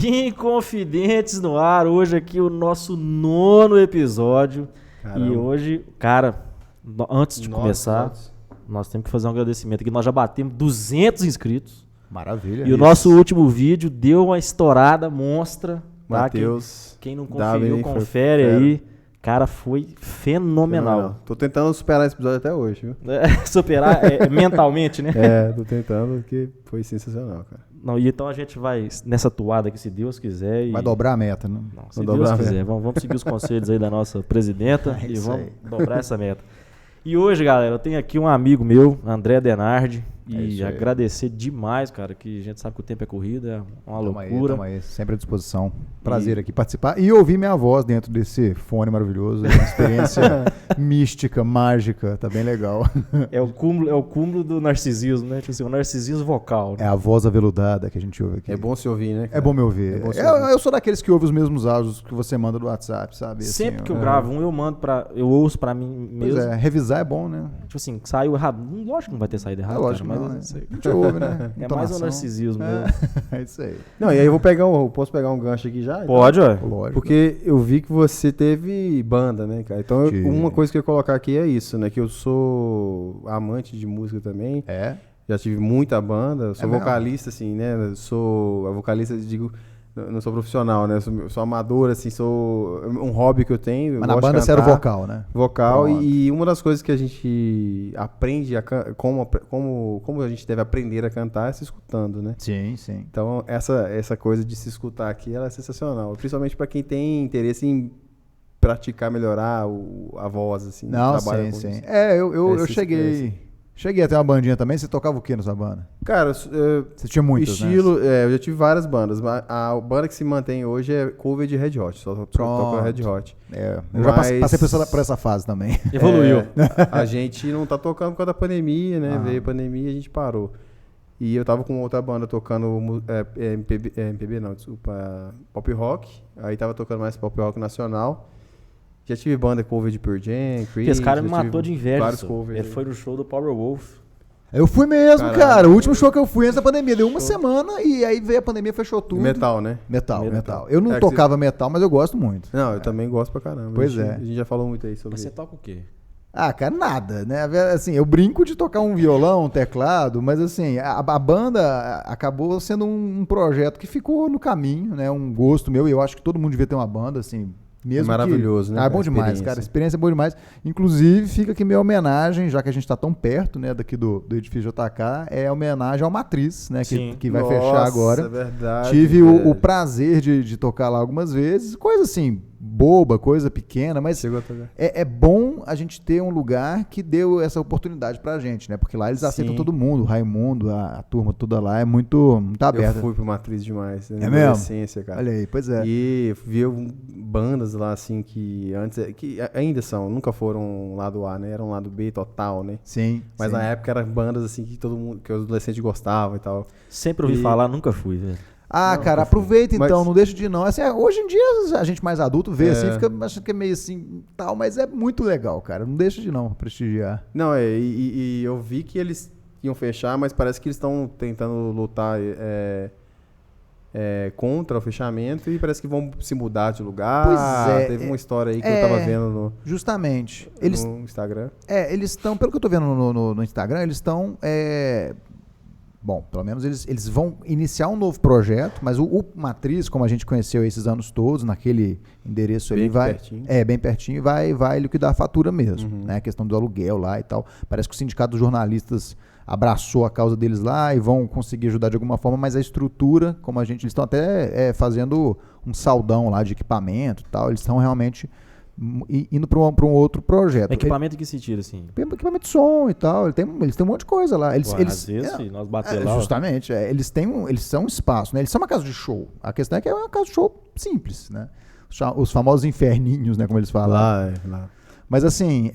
Inconfidentes no ar, hoje aqui o nosso 9º episódio. Caramba. E hoje, cara, antes de começar, nós temos que fazer um agradecimento aqui. Nós já batemos 200 inscritos. Maravilha. E o nosso último vídeo deu uma estourada monstra. Mateus, tá? Quem não conferiu, confere aí. Cara, foi fenomenal. Tô tentando superar esse episódio até hoje, viu? Superar mentalmente, né? Tô tentando, porque foi sensacional, cara. Não, e então a gente vai nessa toada aqui, se Deus quiser. Vai dobrar a meta, né? Não, se Deus quiser. Vamos seguir os conselhos aí da nossa presidenta e vamos dobrar essa meta. E hoje, galera, eu tenho aqui um amigo meu, André Denardi, e agradecer demais, cara, que a gente sabe que o tempo é corrido, é uma loucura. Tamo aí, sempre à disposição. Prazer aqui participar e ouvir minha voz dentro desse fone maravilhoso, é uma experiência mística, mágica, tá bem legal. É o cúmulo do narcisismo, né? Tipo assim, o narcisismo vocal. Né? É a voz aveludada que a gente ouve aqui. É bom se ouvir, né? Cara? É bom me ouvir. Eu sou daqueles que ouvem os mesmos áudios que você manda do WhatsApp, sabe? Sempre assim, que eu gravo eu ouço pra mim mesmo. Pois é, revisar é bom, né? Tipo assim, saiu errado. Lógico que não vai ter saído errado, lógico, cara, mas não sei. A gente ouve, né? É mais um narcisismo mesmo. É isso aí. Não, e aí posso pegar um gancho aqui já? Pode, ué. Lógico. Porque eu vi que você teve banda, né, cara? Então, uma coisa que eu ia colocar aqui é isso, né? Que eu sou amante de música também. Já tive muita banda. Sou vocalista, assim, né? Sou a vocalista, digo... Não sou profissional, né? Sou amador, assim, sou um hobby que eu tenho. Mas na banda você era vocal, né? Vocal. E uma das coisas que a gente aprende, como a gente deve aprender a cantar é se escutando, né? Sim, sim. Então, essa coisa de se escutar aqui, ela é sensacional. Principalmente para quem tem interesse em praticar, melhorar a voz, assim. Não, sim. Eu cheguei a ter uma bandinha também. Você tocava o que na sua banda? Cara, você tinha muitas, estilo, né? Eu já tive várias bandas. Mas a banda que se mantém hoje é cover de Red Hot. Só toca Red Hot. Eu já passei por essa fase também. Evoluiu. A gente não tá tocando por causa da pandemia, né? Veio a pandemia e a gente parou. E eu tava com outra banda tocando MPB não, desculpa, pop rock. Aí tava tocando mais pop rock nacional. Já tive banda cover de Pearl Jam, Creed. Esse cara me matou de inveja. Ele foi no show do Powerwolf. Eu fui mesmo, cara. O último show que eu fui antes da pandemia. Deu uma semana e aí veio a pandemia, fechou tudo. Metal, né? Metal. Eu não tocava metal, mas eu gosto muito. Não, eu também gosto pra caramba. Pois A gente já falou muito aí sobre isso. Mas você toca o quê? Ah, cara, nada, né? Assim, eu brinco de tocar um violão, um teclado, mas assim, a banda acabou sendo um projeto que ficou no caminho, né? Um gosto meu, e eu acho que todo mundo devia ter uma banda, assim... Mesmo maravilhoso, né? É bom demais, cara. A experiência é boa demais. Inclusive, fica aqui minha homenagem, já que a gente está tão perto, né, daqui do edifício JK, é homenagem ao Matriz, né, que vai fechar agora. É verdade. Tive o prazer de tocar lá algumas vezes, coisa assim, boba, coisa pequena, mas é bom a gente ter um lugar que deu essa oportunidade pra gente, né? Porque lá eles aceitam todo mundo, o Raimundo, a turma toda lá é muito aberta. Eu fui pro Matriz demais, né? É mesmo? Essência, cara. Olha aí, pois é. E vi bandas lá, assim, que antes, que ainda são, nunca foram lado A, né? Eram lado B total, né? Sim. Mas na época eram bandas, assim, que todo mundo, que os adolescentes gostavam e tal. Sempre ouvi falar, nunca fui, velho. Cara, aproveita então, não deixa de ir não. Assim, hoje em dia a gente mais adulto vê assim, fica achando que é meio assim, tal, mas é muito legal, cara. Não deixa de não prestigiar. Não, e eu vi que eles iam fechar, mas parece que eles estão tentando lutar contra o fechamento e parece que vão se mudar de lugar. Pois é. Teve uma história aí que eu tava vendo justamente. No Instagram. Eles estão, pelo que eu tô vendo no Instagram, eles estão... Bom, pelo menos eles vão iniciar um novo projeto, mas o Matriz, como a gente conheceu esses anos todos, naquele endereço ali, vai... Pertinho. Bem pertinho, vai liquidar a fatura mesmo, né? A questão do aluguel lá e tal. Parece que o Sindicato dos Jornalistas abraçou a causa deles lá e vão conseguir ajudar de alguma forma, mas a estrutura, como eles estão até fazendo um saldão lá de equipamento e tal, eles estão realmente... indo para um outro projeto. Equipamento que se tira, assim? Equipamento de som e tal. Eles têm um monte de coisa lá. Às vezes, nós batemos lá. Justamente. Eles são um espaço, né? Eles são uma casa de show. A questão é que é uma casa de show simples, né? Os famosos inferninhos, né? Como eles falam. Lá. Mas assim,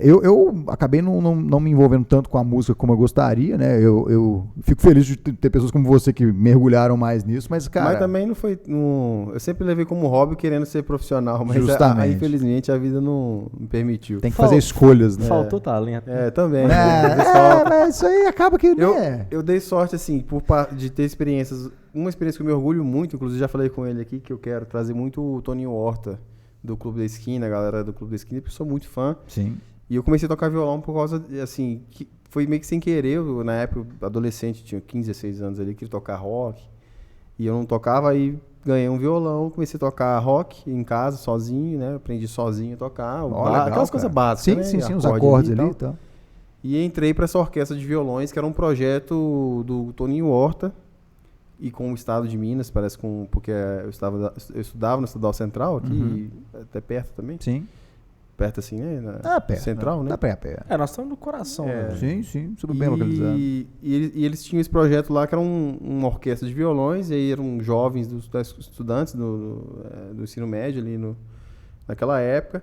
eu acabei não me envolvendo tanto com a música como eu gostaria, né? Eu fico feliz de ter pessoas como você que mergulharam mais nisso, mas, cara... Mas também não foi... eu sempre levei como hobby querendo ser profissional, mas infelizmente a vida não me permitiu. Tem que fazer escolhas, né? Faltou talento. Também. Mas isso aí acaba que... Eu dei sorte, assim, de ter experiências... Uma experiência que eu me orgulho muito, inclusive já falei com ele aqui, que eu quero trazer muito o Toninho Horta, do Clube da Esquina, a galera do Clube da Esquina, porque eu sou muito fã. Sim. E eu comecei a tocar violão por causa, assim, que foi meio que sem querer. Na época, adolescente, tinha 15, 16 anos ali, queria tocar rock. E eu não tocava, aí ganhei um violão, comecei a tocar rock em casa, sozinho, né? Aprendi sozinho a tocar. Aquelas coisas básicas, sim, né? Sim, os acordes ali e tal. E entrei para essa orquestra de violões, que era um projeto do Toninho Horta, e com o estado de Minas, porque eu estudava no Estadual Central, aqui, até perto também. Sim. Perto assim, né? Perto. Central, né? Tá perto. Nós estamos no coração. Né? Sim, super bem localizado. E eles tinham esse projeto lá, que era uma orquestra de violões, e aí eram jovens estudantes do ensino médio ali naquela época.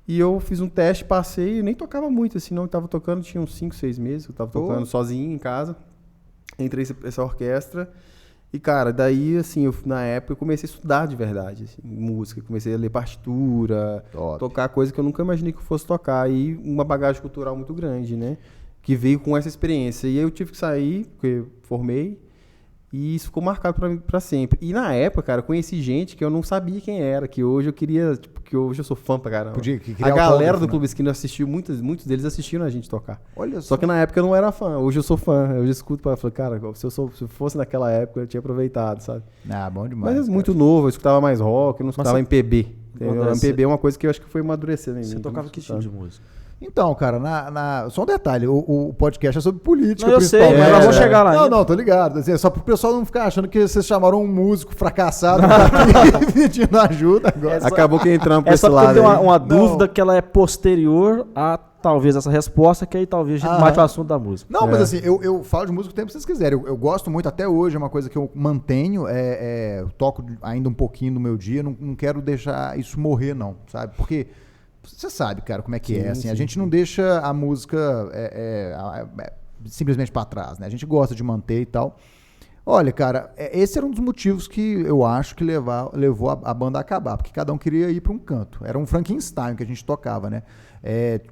E eu fiz um teste, passei, e nem tocava muito assim, não. Eu tava tocando, tinha uns 5, 6 meses, eu tava tocando sozinho em casa. Entrei nessa orquestra. E, cara, daí, assim, na época eu comecei a estudar de verdade, assim, música. Comecei a ler partitura, tocar coisa que eu nunca imaginei que eu fosse tocar. E uma bagagem cultural muito grande, né? Que veio com essa experiência. E aí eu tive que sair, porque formei. E isso ficou marcado pra sempre. E na época, cara, eu conheci gente que eu não sabia quem era. Que hoje eu queria, que hoje eu sou fã pra caramba. A galera do Clube Esquina assistiu, muitos deles assistiram a gente tocar. Olha só que na época eu não era fã. Hoje eu sou fã. Eu escuto pra falar, cara, se eu fosse naquela época, eu tinha aproveitado, sabe? Bom demais. Mas muito novo, eu escutava mais rock, eu não escutava MPB. MPB é uma coisa que eu acho que foi amadurecendo em mim. Você tocava que estilo de música? Então, cara, só um detalhe, o podcast é sobre política, não, eu principalmente. Sei, mas eu vou chegar lá. Não, tô ligado. Assim, é só pro pessoal não ficar achando que vocês chamaram um músico fracassado pedindo ajuda agora. Acabou que entramos pra esse lado. Deu uma dúvida que ela é posterior a talvez essa resposta, que aí talvez a gente mate o assunto da música. Não, mas assim, eu falo de música o tempo que vocês quiserem. Eu gosto muito, até hoje, é uma coisa que eu mantenho, eu toco ainda um pouquinho no meu dia, não quero deixar isso morrer, não, sabe? Porque... Você sabe, cara, como é que assim, a gente não deixa a música simplesmente para trás, né? A gente gosta de manter e tal. Olha, cara, esse era um dos motivos que eu acho que levou a banda a acabar, porque cada um queria ir para um canto. Era um Frankenstein que a gente tocava, né?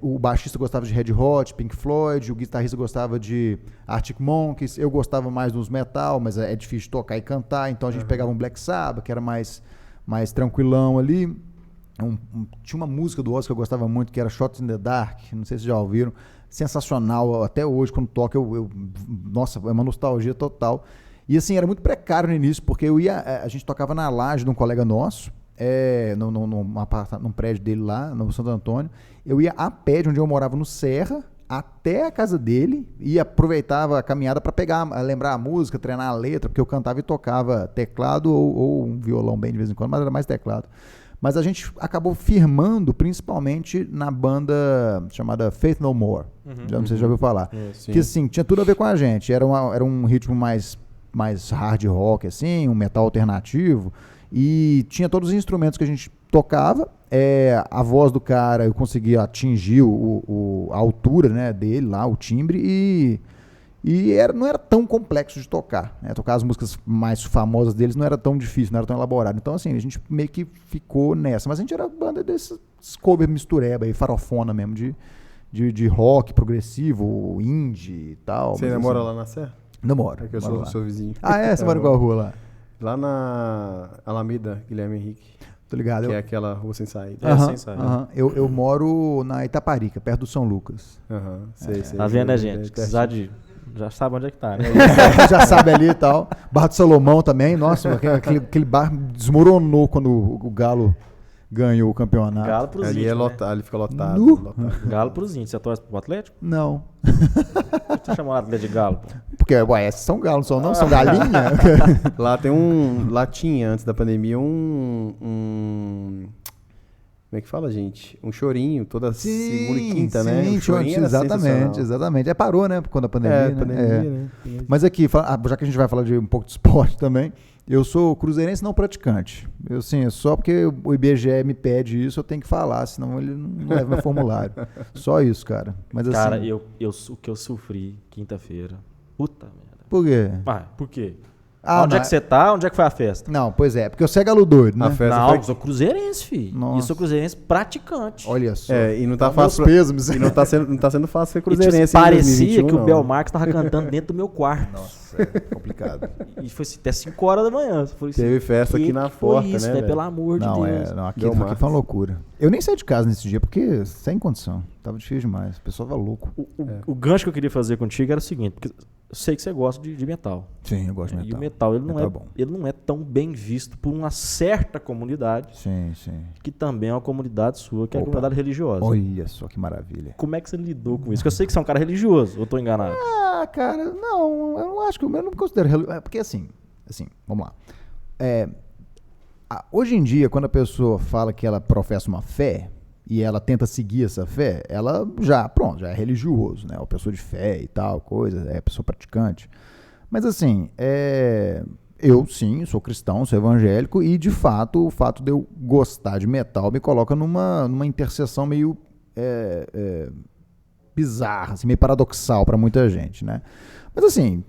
O baixista gostava de Red Hot, Pink Floyd, o guitarrista gostava de Arctic Monkeys, eu gostava mais dos metal, mas é difícil de tocar e cantar, então a gente pegava um Black Sabbath, que era mais tranquilão ali. Tinha uma música do Ozzy que eu gostava muito, que era Shots in the Dark, não sei se já ouviram, sensacional, até hoje quando toca, nossa, é uma nostalgia total. E assim, era muito precário no início, porque a gente tocava na laje de um colega nosso, num prédio dele lá, no Santo Antônio. Eu ia a pé de onde eu morava no Serra, até a casa dele, e aproveitava a caminhada para lembrar a música, treinar a letra, porque eu cantava e tocava teclado ou um violão bem de vez em quando, mas era mais teclado. Mas a gente acabou firmando principalmente na banda chamada Faith No More. Não sei se já ouviu falar. Que assim, tinha tudo a ver com a gente. Era um ritmo mais hard rock, assim, um metal alternativo. E tinha todos os instrumentos que a gente tocava. A voz do cara, eu conseguia atingir a altura, né, dele lá, o timbre, não era tão complexo de tocar, né? Tocar as músicas mais famosas deles não era tão difícil, não era tão elaborado. Então, assim, a gente meio que ficou nessa. Mas a gente era banda desses cover mistureba aí, farofona mesmo, de rock progressivo, indie e tal. Você ainda mora lá na Serra? Não moro. É que eu sou seu vizinho. Você mora em qual rua lá? Lá na Alameda, Guilherme Henrique. Tô ligado. Que é aquela rua sem saída. Sem saída. Eu moro na Itaparica, perto do São Lucas. Sei. Tá vendo, gente? Precisar de... Já sabe onde é que tá, né? Já sabe ali e tal. Barra do Salomão também. Nossa, aquele bar desmoronou quando o Galo ganhou o campeonato. Galo pros ali índios, ali fica lotado. Galo pros índios. Você torce pro Atlético? Não. Por que você chamou o Atlético de Galo? Pô? Porque, esses são galos, não são galinha. Lá tem lá tinha, antes da pandemia, como é que fala, gente? Um chorinho, toda segunda e quinta, né? Sim, exatamente. Parou, né? Quando a pandemia, né? Mas aqui, já que a gente vai falar de um pouco de esporte também, Eu sou cruzeirense não praticante. Eu, assim, só porque o IBGE me pede isso, eu tenho que falar, senão ele não leva meu formulário. Só isso, cara. Mas, cara, assim, o que eu sofri quinta-feira. Puta merda. Por quê? Por quê? Ah, onde é que você tá? Onde é que foi a festa? Não, pois é, porque eu sou galo doido, né? A festa Não, foi... eu sou cruzeirense, filho. Nossa. E eu sou cruzeirense praticante. Olha só. E não tá Meus fácil. pêsames. E não tá sendo fácil ser E, tipo, cruzeirense. parecia que o não. Belmarx tava cantando dentro do meu quarto. Nossa, é complicado. E foi assim, até 5 horas da manhã. Falei assim, Teve festa aqui na porta, foi isso, né, velho? velho? Pelo amor de Não, Deus. aqui Belmarx. foi uma loucura. Eu nem saí de casa nesse dia, porque sem condição. Tava difícil demais. O pessoal tava louco. O gancho que eu queria fazer contigo era o seguinte, porque eu sei que você gosta de metal. Sim, eu gosto de metal. E o metal, ele Metal é bom. ele não é tão bem visto por uma certa comunidade, Sim, sim. que também é uma comunidade sua, que é a Opa. comunidade religiosa. Olha só que maravilha. Como é que você lidou com isso? Porque eu sei que você é um cara religioso, ou eu tô enganado? Ah, cara, não, eu não acho que eu não me considero religioso. Porque assim, vamos lá. Hoje em dia, quando a pessoa fala que ela professa uma fé e ela tenta seguir essa fé, ela já é religioso, né? É uma pessoa de fé e tal, coisa, é pessoa praticante. Mas assim, eu sim, sou cristão, sou evangélico e de fato, o fato de eu gostar de metal me coloca numa interseção meio bizarra, assim, meio paradoxal para muita gente, né? Mas assim,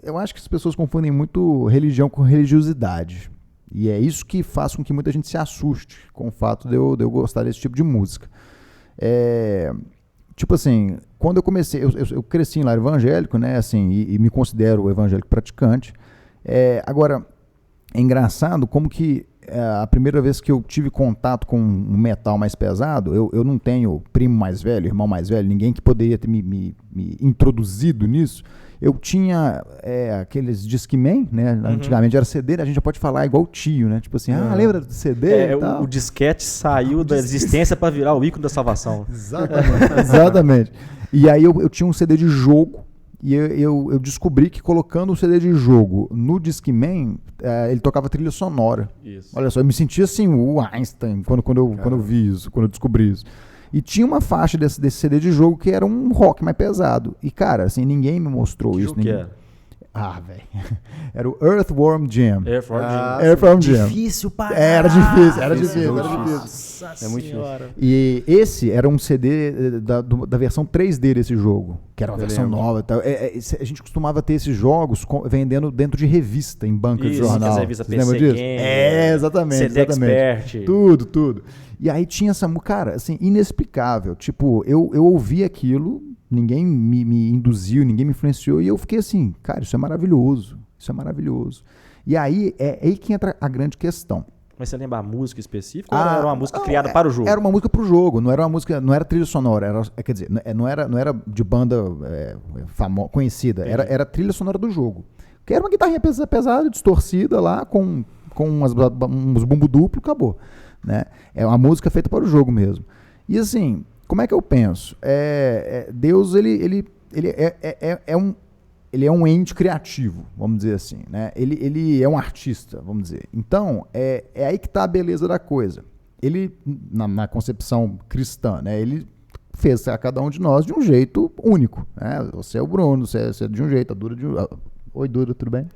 eu acho que as pessoas confundem muito religião com religiosidade. E é isso que faz com que muita gente se assuste com o fato de eu gostar desse tipo de música. Tipo assim, quando eu comecei, eu cresci em lar evangélico, né, assim, e me considero evangélico praticante. Agora, é engraçado como que a primeira vez que eu tive contato com um metal mais pesado, eu não tenho primo mais velho, irmão mais velho, ninguém que poderia ter me introduzido nisso. Eu tinha aqueles Discman, né? Antigamente era CD, né? A gente já pode falar igual o tio, né? Tipo assim, lembra do CD? O disquete saiu da existência para virar o ícone da salvação. Exatamente, exatamente. E aí eu tinha um CD de jogo, e eu descobri que colocando o CD de jogo no Discman, ele tocava trilha sonora. Isso. Olha só, eu me sentia assim, o Einstein, quando eu vi isso, quando eu descobri isso. E tinha uma faixa desse CD de jogo que era um rock mais pesado. E, cara, assim, ninguém me mostrou isso. Que era? Velho. Era o Earthworm Jim. Earthworm Jim. Difícil para Era difícil. Nossa É muito senhora. E esse era um CD da versão 3D desse jogo, que era uma versão nova. Tal. A gente costumava ter esses jogos vendendo dentro de revista, em banca de jornal. Isso, revista Vocês PC lembram disso? Game, Exatamente. CD exatamente. Expert. Tudo. E aí tinha essa, cara, assim, inexplicável. Tipo, eu ouvi aquilo, ninguém me induziu, ninguém me influenciou, e eu fiquei assim, cara, isso é maravilhoso. E aí, é aí que entra a grande questão. Mas você lembra a música específica ou era uma música criada para o jogo? Era uma música pro jogo, não era uma música, não era trilha sonora, quer dizer, não era de banda conhecida, era trilha sonora do jogo. Que era uma guitarrinha pesada, distorcida lá, com uns bumbo duplo, acabou. Né? É uma música feita para o jogo mesmo. E assim, como é que eu penso? Deus, ele é um ente criativo, vamos dizer assim, né? Ele é um artista, vamos dizer. Então, é aí que está a beleza da coisa. Ele, na concepção cristã, né? Ele fez a cada um de nós de um jeito único, né? Você é o Bruno, você é de um jeito, a Dura de um... Oi, Dura, tudo bem?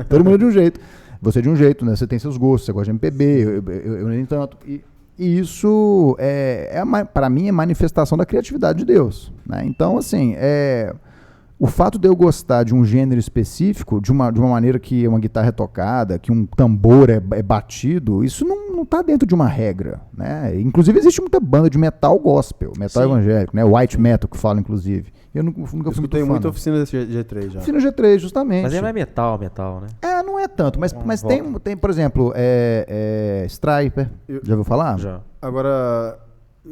Todo mundo de um jeito. Você de um jeito, né? Você tem seus gostos, você gosta de MPB, eu nem tanto. E isso, para mim, é manifestação da criatividade de Deus, né? Então, assim, o fato de eu gostar de um gênero específico, de uma maneira que uma guitarra é tocada, que um tambor é batido, isso não está dentro de uma regra, né? Inclusive, existe muita banda de metal gospel, metal evangélico, né? White metal, que fala, inclusive. Eu nunca fui muito fã. Muita oficina desse G3 já. Oficina G3, justamente. Mas ele não é metal, né? Não é tanto, mas tem, por exemplo, Striper. Já ouviu falar? Já. Agora,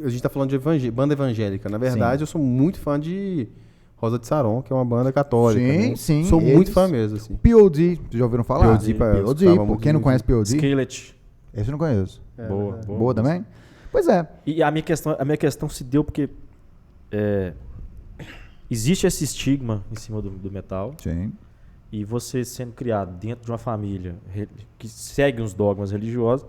a gente tá falando de banda evangélica. Na verdade, eu sou muito fã de Rosa de Saron, que é uma banda católica. Sim. Sou muito fã mesmo, assim. POD, vocês já ouviram falar? POD, quem não conhece POD? Skillet. Esse eu não conheço. Boa também? Pois é. E a minha questão se deu porque existe esse estigma em cima do metal. Sim. E você sendo criado dentro de uma família que segue uns dogmas religiosos,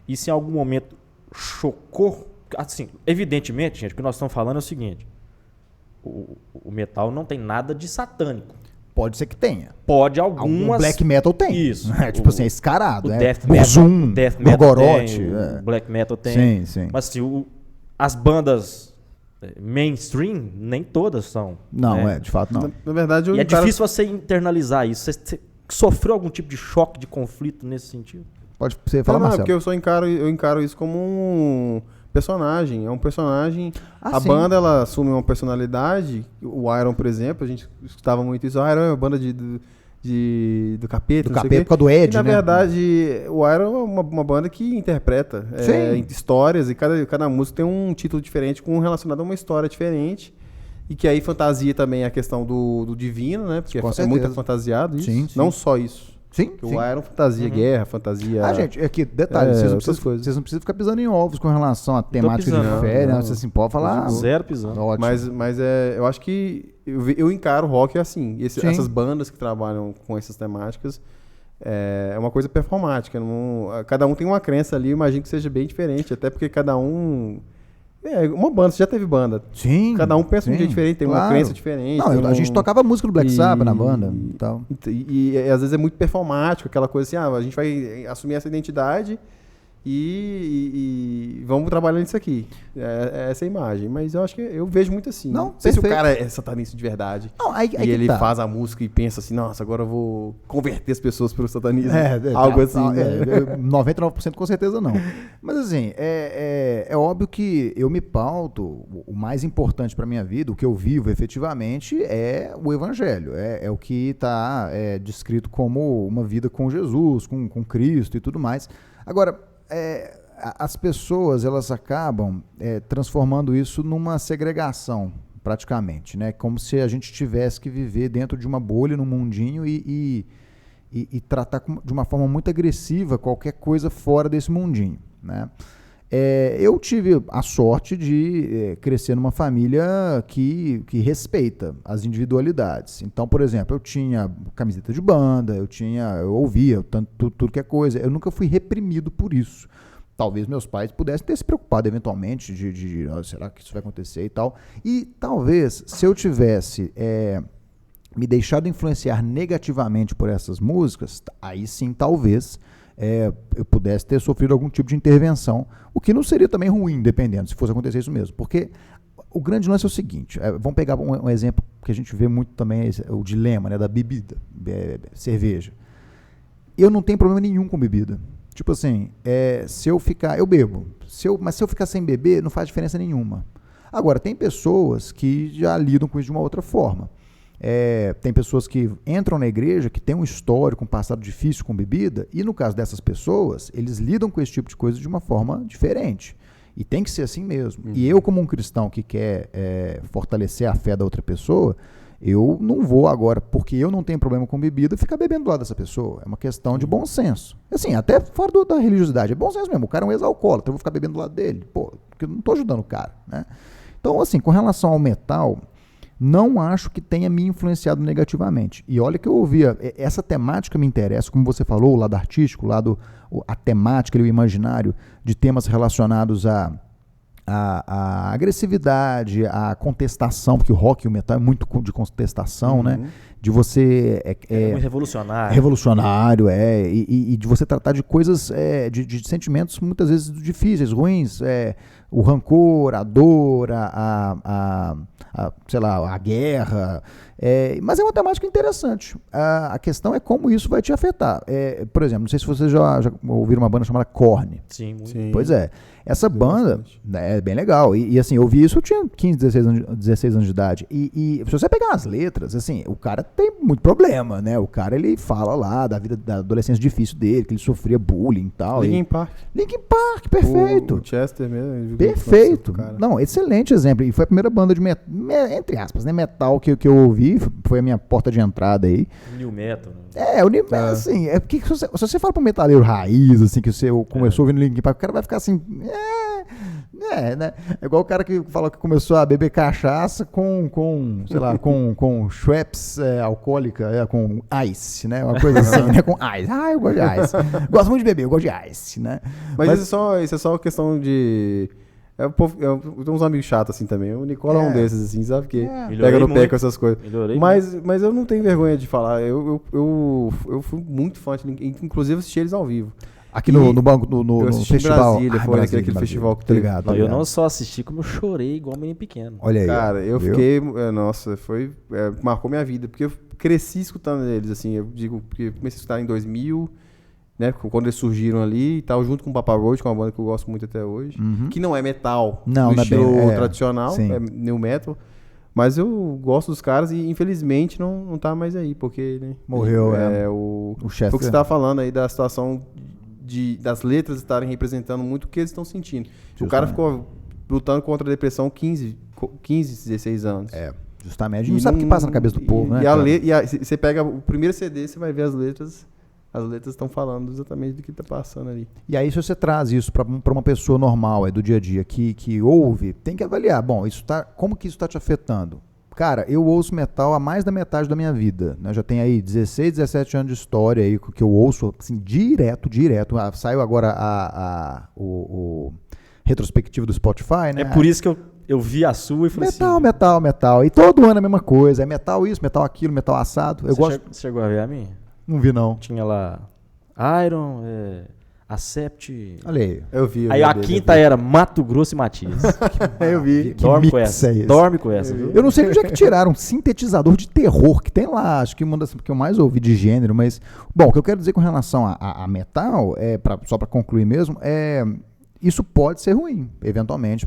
e se em algum momento chocou, assim, evidentemente, gente, o que nós estamos falando é o seguinte: o metal não tem nada de satânico. Pode ser que tenha. Pode algumas... Algum black metal tem. Isso. Tipo assim, é escarado. O é death metal, Burzum, Gorgoroth. O black metal tem. Sim. Mas assim, as bandas mainstream, nem todas são. Não, né? de fato não. Na verdade, E é difícil você internalizar isso. Você sofreu algum tipo de choque, de conflito nesse sentido? Pode você falar, Marcelo. Porque eu encaro isso como um personagem. É um personagem. A sim. banda, ela assume uma personalidade. O Iron, por exemplo, a gente escutava muito isso. O Iron é uma banda do capeta. Do capeta por causa do Ed, e, né? Na verdade, o Iron é uma banda que interpreta histórias. E cada música tem um título diferente, relacionado a uma história diferente. E que aí fantasia também a questão do divino, né? Porque é muito fantasiado isso. Sim. Não só isso. Sim. O Iron fantasia guerra, fantasia... gente, aqui, detalhe, vocês não precisam ficar pisando em ovos com relação à temática de fé, né? Você assim, pode falar... Zero pisando. Ótimo. Mas eu acho que eu encaro o rock assim. Essas bandas que trabalham com essas temáticas é uma coisa performática. Cada um tem uma crença ali, eu imagino que seja bem diferente, até porque cada um... uma banda, você já teve banda. Sim. Cada um pensa de um jeito diferente, tem uma crença diferente. Não, a gente tocava música do Black Sabbath na banda. E às vezes é muito performático, aquela coisa assim, a gente vai assumir essa identidade e vamos trabalhar nisso aqui. Essa imagem. Mas eu acho que eu vejo muito assim. Não sei se o cara é satanista de verdade. Não, aí ele faz a música e pensa assim, nossa, agora eu vou converter as pessoas para o satanismo. Algo assim. 99% com certeza não. Mas assim, é óbvio que eu me pauto, o mais importante para minha vida, o que eu vivo efetivamente é o evangelho. É o que está descrito como uma vida com Jesus, com Cristo e tudo mais. Agora, as pessoas, elas acabam transformando isso numa segregação, praticamente, né? Como se a gente tivesse que viver dentro de uma bolha, num mundinho e tratar de uma forma muito agressiva qualquer coisa fora desse mundinho, né? Eu tive a sorte de crescer numa família que respeita as individualidades. Então, por exemplo, eu tinha camiseta de banda, eu ouvia tudo que é coisa. Eu nunca fui reprimido por isso. Talvez meus pais pudessem ter se preocupado eventualmente de será que isso vai acontecer e tal. E talvez, se eu tivesse me deixado influenciar negativamente por essas músicas, aí sim, talvez... eu pudesse ter sofrido algum tipo de intervenção, o que não seria também ruim, dependendo, se fosse acontecer isso mesmo. Porque o grande lance é o seguinte, vamos pegar um exemplo que a gente vê muito também, o dilema, né, da bebida, cerveja. Eu não tenho problema nenhum com bebida. Tipo assim, se eu ficar, eu bebo, mas se eu ficar sem beber, não faz diferença nenhuma. Agora, tem pessoas que já lidam com isso de uma outra forma. Tem pessoas que entram na igreja, que tem um histórico, um passado difícil com bebida, e no caso dessas pessoas, eles lidam com esse tipo de coisa de uma forma diferente. E tem que ser assim mesmo. E eu, como um cristão que quer fortalecer a fé da outra pessoa, eu não vou agora, porque eu não tenho problema com bebida, ficar bebendo do lado dessa pessoa. É uma questão de bom senso. Assim, até fora da religiosidade, é bom senso mesmo. O cara é um ex-alcoólatra, eu vou ficar bebendo do lado dele. Porque eu não estou ajudando o cara, né? Então, assim, com relação ao metal... não acho que tenha me influenciado negativamente. E olha que eu ouvia, essa temática me interessa, como você falou, o lado artístico, a temática, o imaginário de temas relacionados à agressividade, à contestação, porque o rock e o metal é muito de contestação, né? De você... muito revolucionário. Revolucionário, e de você tratar de coisas, de sentimentos muitas vezes difíceis, ruins, o rancor, a dor, sei lá, a guerra, mas é uma temática interessante. A questão é como isso vai te afetar. Por exemplo, não sei se vocês já ouviram uma banda chamada Korn. Sim, muito. Sim. Pois é. Essa banda é bem legal. E assim, eu ouvi isso, eu tinha 15, 16 anos de idade. E se você pegar as letras, assim, o cara tem muito problema, né? O cara, ele fala lá da vida, da adolescência difícil dele, que ele sofria bullying e tal. Linkin Park. Linkin Park, perfeito. O Chester mesmo. Perfeito. Não, excelente exemplo. E foi a primeira banda de metal, entre aspas, né, metal que eu ouvi, foi a minha porta de entrada aí. New metal. O New Metal, assim, porque se você fala pro metaleiro raiz, assim, que você começou ouvindo Linkin Park, o cara vai ficar assim, né? É igual o cara que fala que começou a beber cachaça sei lá, com Schweppes alcoólica, com ice, né? Uma coisa assim, né? Com ice. Eu gosto de ice. Gosto muito de beber, eu gosto de ice, né? Mas isso é só questão de... Eu tenho uns amigos chatos assim também. O Nicola é um desses, assim, sabe? Que pega no pé com essas coisas. Mas eu não tenho vergonha de falar. Eu fui muito fã, inclusive assisti eles ao vivo. Aqui no banco, no festival. Brasília, foi naquele festival que teve. Não, eu não só assisti, como eu chorei igual um menino pequeno. Olha aí. Cara, eu fiquei. Nossa, marcou minha vida. Porque eu cresci escutando eles, assim. Eu digo, porque eu comecei a escutar em 2000. Né, quando eles surgiram ali e tal, junto com o Papa Roach, que é uma banda que eu gosto muito até hoje, que não é metal, no estilo tradicional, é new metal, mas eu gosto dos caras e infelizmente não tá mais aí, porque né, morreu, o chefe. Foi o que você estava falando aí da situação das letras estarem representando muito o que eles estão sentindo. Justamente. O cara ficou lutando contra a depressão 15, 16 anos. Justamente. A gente não sabe o que passa na cabeça do povo, né? Você pega o primeiro CD, você vai ver as letras estão falando exatamente do que está passando ali. E aí, se você traz isso para uma pessoa normal, do dia a dia, que ouve, tem que avaliar. Bom, como que isso está te afetando? Cara, eu ouço metal há mais da metade da minha vida. Né? Já tenho aí 16, 17 anos de história aí que eu ouço assim, direto. Saiu agora o retrospectivo do Spotify, né? É por isso que eu vi a sua e falei metal. E todo ano é a mesma coisa. É metal isso, metal aquilo, metal assado. Você chegou a ver a minha? Não vi, não. Tinha lá Iron, Acept. Olha aí. Eu vi. Aí a quinta era Mato Grosso e Matias. Eu vi. Dorme com essa. Dorme com essa. Eu não sei onde é que tiraram um sintetizador de terror, que tem lá, acho que uma das que eu mais ouvi de gênero, mas... Bom, o que eu quero dizer com relação a metal, só para concluir mesmo, isso pode ser ruim, eventualmente,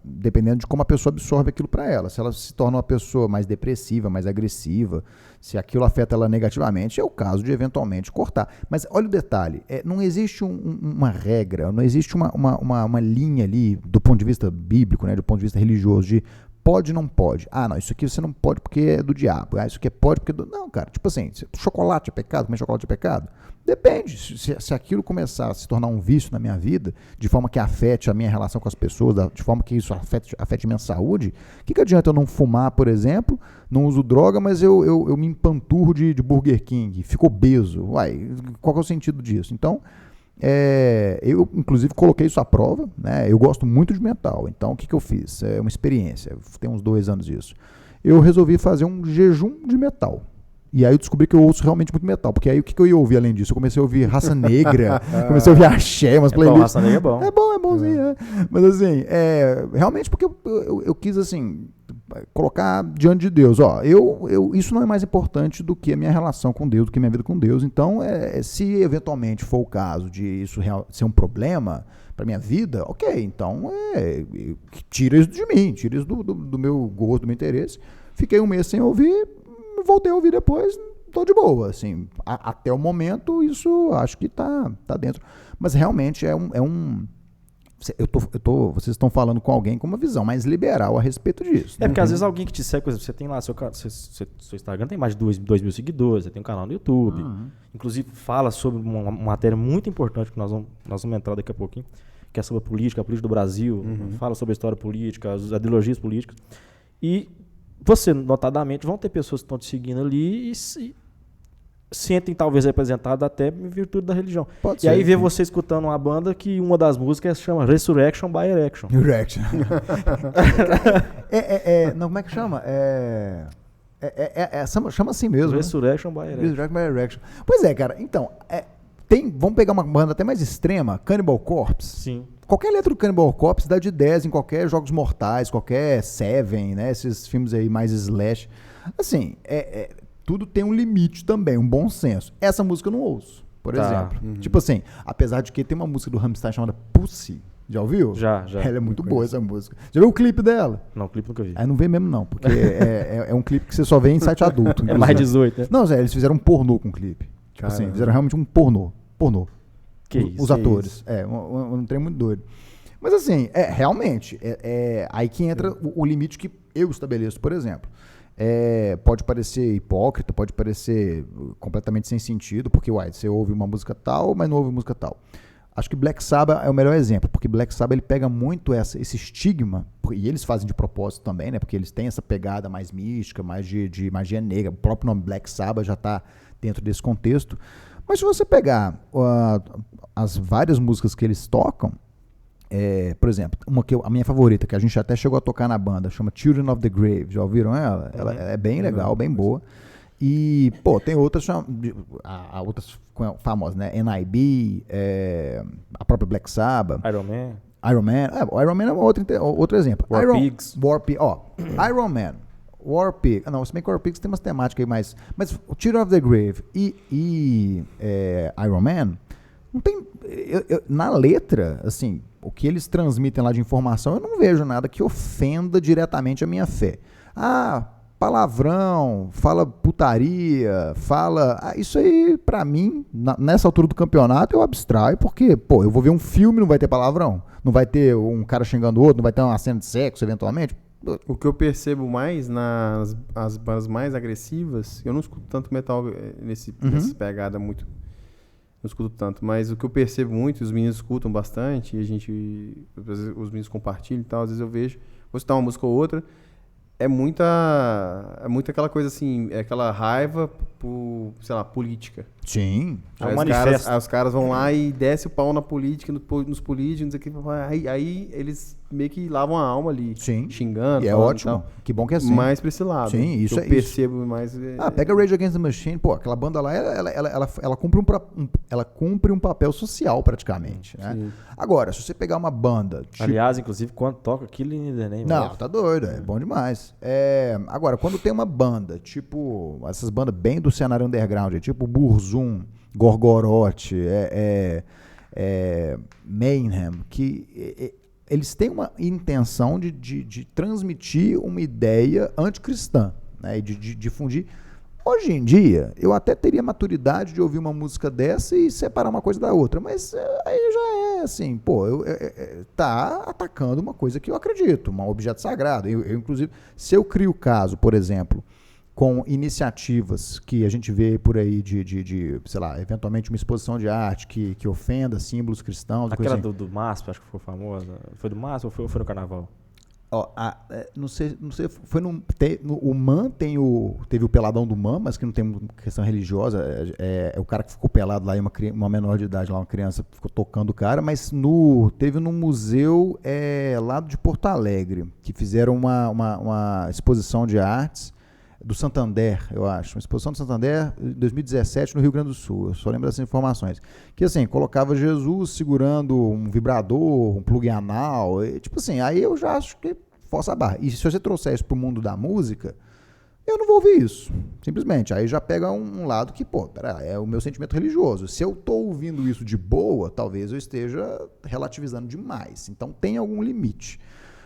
dependendo de como a pessoa absorve aquilo para ela. Se ela se torna uma pessoa mais depressiva, mais agressiva, se aquilo afeta ela negativamente, é o caso de eventualmente cortar. Mas olha o detalhe, não existe uma regra, não existe uma linha ali, do ponto de vista bíblico, né, do ponto de vista religioso, de pode ou não pode. Não, isso aqui você não pode porque é do diabo. Isso aqui pode porque é do... Não, cara, tipo assim, chocolate é pecado, comer chocolate é pecado? Depende. Se aquilo começar a se tornar um vício na minha vida, de forma que afete a minha relação com as pessoas, de forma que isso afete minha saúde, o que adianta eu não fumar, por exemplo, não uso droga, mas eu me empanturro de Burger King, fico obeso? Qual que é o sentido disso? Então, eu inclusive coloquei isso à prova, né? Eu gosto muito de metal, então o que eu fiz? É uma experiência, tem uns 2 anos isso. Eu resolvi fazer um jejum de metal. E aí eu descobri que eu ouço realmente muito metal, porque aí o que eu ia ouvir além disso? Eu comecei a ouvir Raça Negra, comecei a ouvir axé, umas playlists. Raça Negra é bom. É bonzinho, Mas assim, realmente porque eu quis assim, colocar diante de Deus, isso não é mais importante do que a minha relação com Deus, do que a minha vida com Deus. Então, se eventualmente for o caso de isso ser um problema para minha vida, ok, então tira isso de mim, tira isso do meu gosto, do meu interesse. Fiquei 1 mês sem ouvir, voltei a ouvir depois, tô de boa, assim, até o momento isso acho que tá dentro, mas realmente vocês estão falando com alguém com uma visão mais liberal a respeito disso. Porque às vezes alguém que te segue, você tem lá, seu Instagram tem mais de 2 mil seguidores, você tem um canal no YouTube, inclusive fala sobre uma matéria muito importante que nós vamos entrar daqui a pouquinho, que é sobre a política do Brasil, fala sobre a história política, as ideologias políticas, e você, notadamente, vão ter pessoas que estão te seguindo ali e se sentem talvez representadas até em virtude da religião. Pode ser, aí vê você escutando uma banda que uma das músicas se chama Resurrection by Erection. Não, como é que chama? Chama assim mesmo. Resurrection by Erection. Pois é, cara. Então, vamos pegar uma banda até mais extrema, Cannibal Corpse. Sim. Qualquer letra do Cannibal Corpse dá de 10 em qualquer Jogos Mortais, qualquer Seven, né? Esses filmes aí mais slash. Assim, tudo tem um limite também, um bom senso. Essa música eu não ouço, por exemplo. Tipo assim, apesar de que tem uma música do Rammstein chamada Pussy. Já ouviu? Já. Ela é muito boa, essa música. Já viu o clipe dela? Não, o clipe nunca vi. Não vê mesmo não, porque é um clipe que você só vê em site adulto. É mais 18, né? Não, eles fizeram um pornô com o clipe. Tipo assim, fizeram realmente um pornô. Os atores. Um trem muito doido. Mas assim, realmente, aí que entra o limite que eu estabeleço, por exemplo. Pode parecer hipócrita, pode parecer completamente sem sentido, porque você ouve uma música tal, mas não ouve música tal. Acho que Black Sabbath é o melhor exemplo, porque Black Sabbath ele pega muito esse estigma, e eles fazem de propósito também, né? Porque eles têm essa pegada mais mística, mais de magia negra. O próprio nome Black Sabbath já está dentro desse contexto. Mas se você pegar as várias músicas que eles tocam, por exemplo, a minha favorita, que a gente até chegou a tocar na banda, chama Children of the Grave. Já ouviram ela? Ela é bem legal, bem boa. E, pô, tem outras famosas, né? NIB, a própria Black Sabbath. Iron Man. O Iron Man é outro exemplo. War Pigs. Iron Man, War Pigs. Não, se bem que War Pigs tem umas temáticas aí mais... Mas o Children of the Grave e Iron Man, não tem... na letra, assim, o que eles transmitem lá de informação, eu não vejo nada que ofenda diretamente a minha fé. Palavrão, fala putaria, isso aí, pra mim, nessa altura do campeonato, eu abstraio, porque, pô, eu vou ver um filme, não vai ter palavrão, não vai ter um cara xingando o outro, não vai ter uma cena de sexo, eventualmente. O que eu percebo mais nas as bandas mais agressivas, eu não escuto tanto metal nessa pegada muito, não escuto tanto, mas o que eu percebo muito, os meninos escutam bastante, e os meninos compartilham e tal, às vezes eu vejo, vou citar uma música ou outra, é muito aquela coisa assim, aquela raiva por, sei lá, política. Sim. Aí os caras vão lá e descem o pau na política, nos políticos, não sei o que. Aí eles meio que lavam a alma ali. Sim. Xingando. E é ótimo. Que bom que é assim. Mais pra esse lado. Sim, isso eu percebo mais. Pega Rage Against the Machine. Pô, aquela banda lá, ela cumpre um papel social praticamente. Né? Agora, se você pegar uma banda... Tipo... Aliás, inclusive, quando toca Killing in the Name. Não, tá doido. É bom demais. Agora, quando tem uma banda, tipo... Essas bandas bem do cenário underground, tipo Burzum, Gorgoroth, Mayhem, que eles têm uma intenção de transmitir uma ideia anticristã, né, e de difundir. Hoje em dia, eu até teria maturidade de ouvir uma música dessa e separar uma coisa da outra, mas aí já é assim, pô, tá atacando uma coisa que eu acredito, um objeto sagrado. Eu, inclusive, se eu crio o caso, por exemplo, com iniciativas que a gente vê por aí de sei lá, eventualmente uma exposição de arte que ofenda símbolos cristãos. Aquela assim. do MASP, acho que foi famosa. Foi do MASP ou foi no Carnaval? Não sei, foi o MAN teve o peladão do MAN, mas que não tem questão religiosa, é o cara que ficou pelado lá, uma menor de idade lá, uma criança ficou tocando o cara, mas teve no museu lá de Porto Alegre, que fizeram uma exposição de artes do Santander, eu acho, uma exposição do Santander em 2017 no Rio Grande do Sul, eu só lembro dessas informações, que assim, colocava Jesus segurando um vibrador, um plug anal, tipo assim, aí eu já acho que força a barra. E se você trouxer isso pro mundo da música, eu não vou ouvir isso, simplesmente, aí já pega um lado que, pô, é o meu sentimento religioso, se eu tô ouvindo isso de boa, talvez eu esteja relativizando demais, então tem algum limite.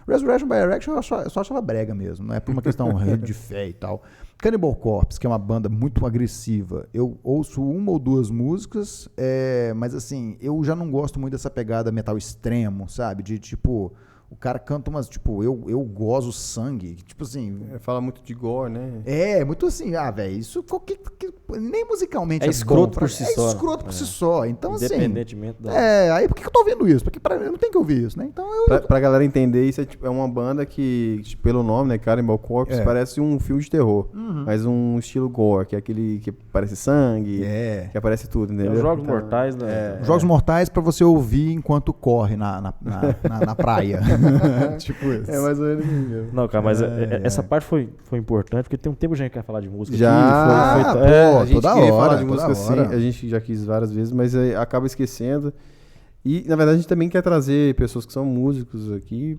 Resurrection by Erection eu só achava brega mesmo, não é por uma questão de fé e tal. Cannibal Corpse, que é uma banda muito agressiva, eu ouço uma ou duas músicas, mas assim, eu já não gosto muito dessa pegada metal extremo, sabe? De tipo, o cara canta umas, tipo, eu gozo sangue, tipo assim... Fala muito de gore, né? Muito assim, velho, isso nem musicalmente é escroto bom, por si só. É escroto por si só, então independentemente assim... aí por que eu tô ouvindo isso? Porque eu não tenho que ouvir isso, né? Então pra galera entender, isso é uma banda que, pelo nome, né, Cannibal Corpse, parece um filme de terror, mas um estilo gore, que é aquele que parece sangue, que aparece tudo, entendeu? Os Jogos Mortais, né? Jogos Mortais pra você ouvir enquanto corre na praia. Tipo isso. É mais ou menos isso. Não, cara, mas essa parte foi importante, porque tem um tempo que a gente quer falar de música já, aqui. A gente queria falar de música assim, a gente já quis várias vezes, mas acaba esquecendo. E, na verdade, a gente também quer trazer pessoas que são músicos aqui